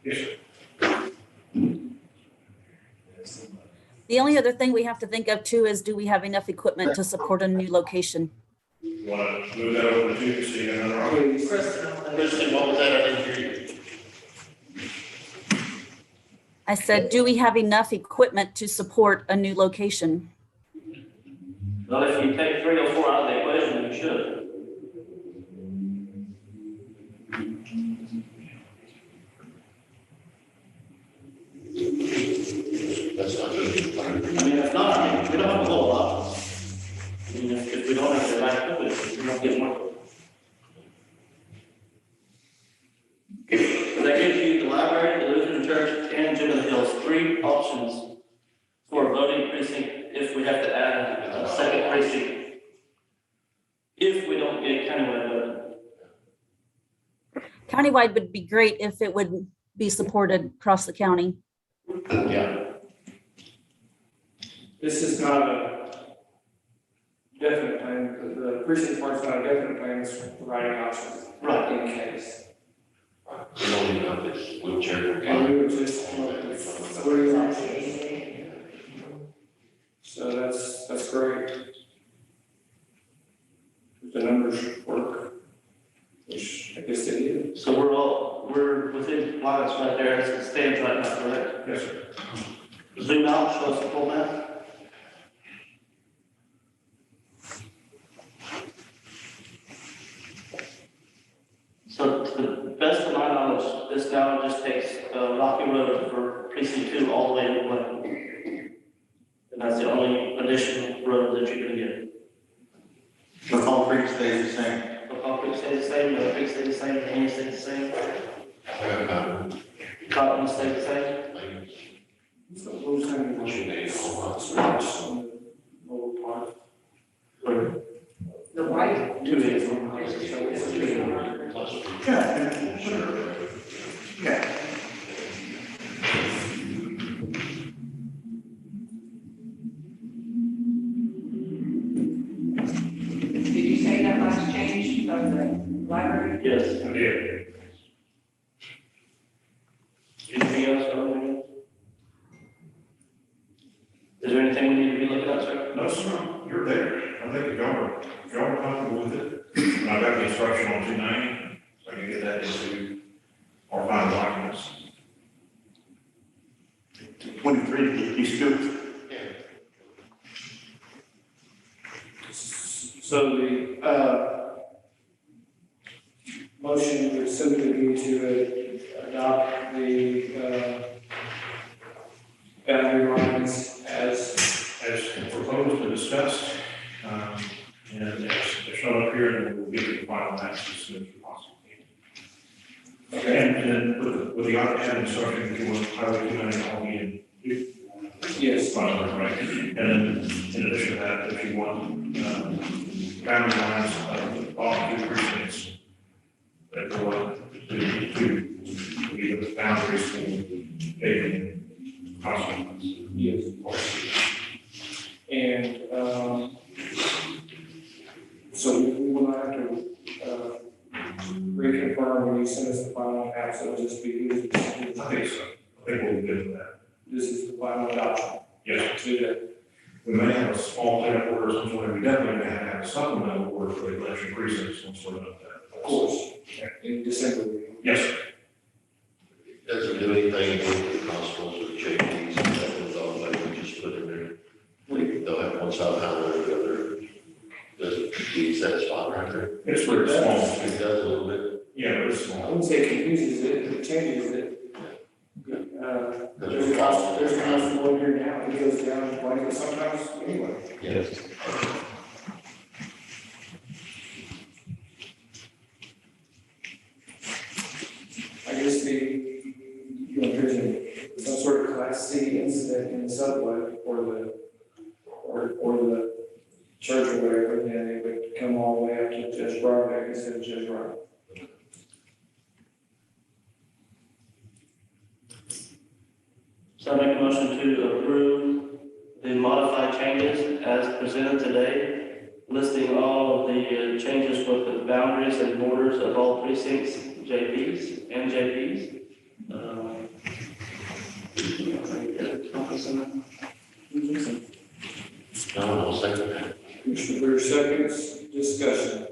Yes, sir. The only other thing we have to think of too is, do we have enough equipment to support a new location? Want to move that over to you, so you got another option? Please. Kristen, what was that? I didn't hear you. I said, do we have enough equipment to support a new location? Well, if you take 3 or 4 out of the equation, you should. That's not good. I mean, if not, I mean, we don't have a whole lot. I mean, if we don't have the right equipment, we don't get more. So that gives you the library, the Lutheran Church, and Jim of the Hills, 3 options for a voting precinct if we have to add a second precinct. If we don't get countywide voting. Countywide would be great if it would be supported across the county. Yeah. This is not a definite plan, the precinct part's not a definite plan, it's providing options. Right. In case. You don't even know if it's wheelchair. And we would just come up with 3 options. So that's great. If the numbers work, which I guess they do. So we're within lines right there as it stands right now, correct? Yes, sir. Zoom out, show us the full map. So to the best of my knowledge, this now just takes Rocky Road for precinct 2 all the way to Glen. And that's the only additional road that you can get. McCall Creek stays the same. McCall Creek stays the same, Mill Creek stays the same, Haney stays the same, Cotton stays the same. So those kind of What's your name? on the lower part. The white. 2 days. Yeah, sure. Yeah. Did you say that last change of the library? Yes. I did. Anything else, Roman? Is there anything we need to be looking at, sir? No, sir, you're there. I think if y'all are comfortable with it, and I got the instruction on 290, so I can get that into our final documents. 23, you still, So the, motion would simply be to adopt the, boundary lines As proposed and discussed, and as shown up here, and we'll give you the final maps as soon as possible. And with the added instruction, if you want highway 290 all in. Yes. Right, and then in addition to that, if you want, boundary lines of all 2 precincts that go up to be the boundaries for paving hospitals. Yes. And, so we will not have to, reconfirm when you send us the final map, so it'll just be, I think so. I think we'll be good with that. this is the final adoption. Yes. To the, We may have a small cleanup order, some sort of, we definitely may have a supplemental order for the election precincts, some sort of that. of course, in December. Yes, sir. Doesn't do anything with the constables or JPs, that was all, like, we just put in there. They'll have one side behind the other. Does it use that spot right there? It's very small. It does a little bit. Yeah, but it's I small. wouldn't say it confuses it, it changes it. There's a constable here now, it goes down, like, sometimes, anyway. Yes. I guess there's some sort of class C incident in the subway or the church or whatever, and then they would come all the way up to Judge Broadbeck instead of Judge Wright. So I make a motion to approve the modified changes as presented today, listing all of the changes with the boundaries and borders of all precincts, JPs and JPs. No, I'll second that. Commissioner Blair seconds, discussion.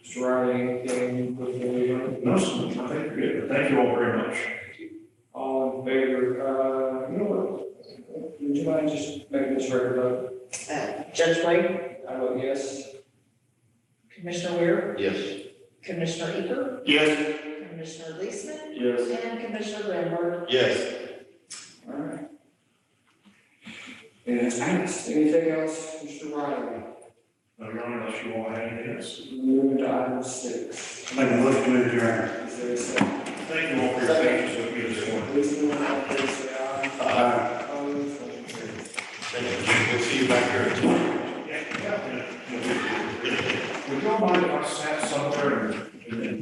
Mr. Riley, anything before we go? No, sir, I think we're good. Thank you all very much. All in favor, you know what? Would you mind just making this record vote? Judge White, I vote yes. Commissioner Weir, Yes. Commissioner Eager, Yes. Commissioner Leesman, Yes. and Commissioner Brammer. Yes. All right. And it's passed. Anything else, Mr. Riley? No, Your Honor, unless you all have anything else. Moving to item 6. Make a motion to adjourn. Is there a second? Thank you all for your patience with me this morning. Leesman, all in favor, say aye. Opposed, motion carries. Thank you. We'll see you back here tomorrow. Yeah. Would y'all mind if I sat somewhere and then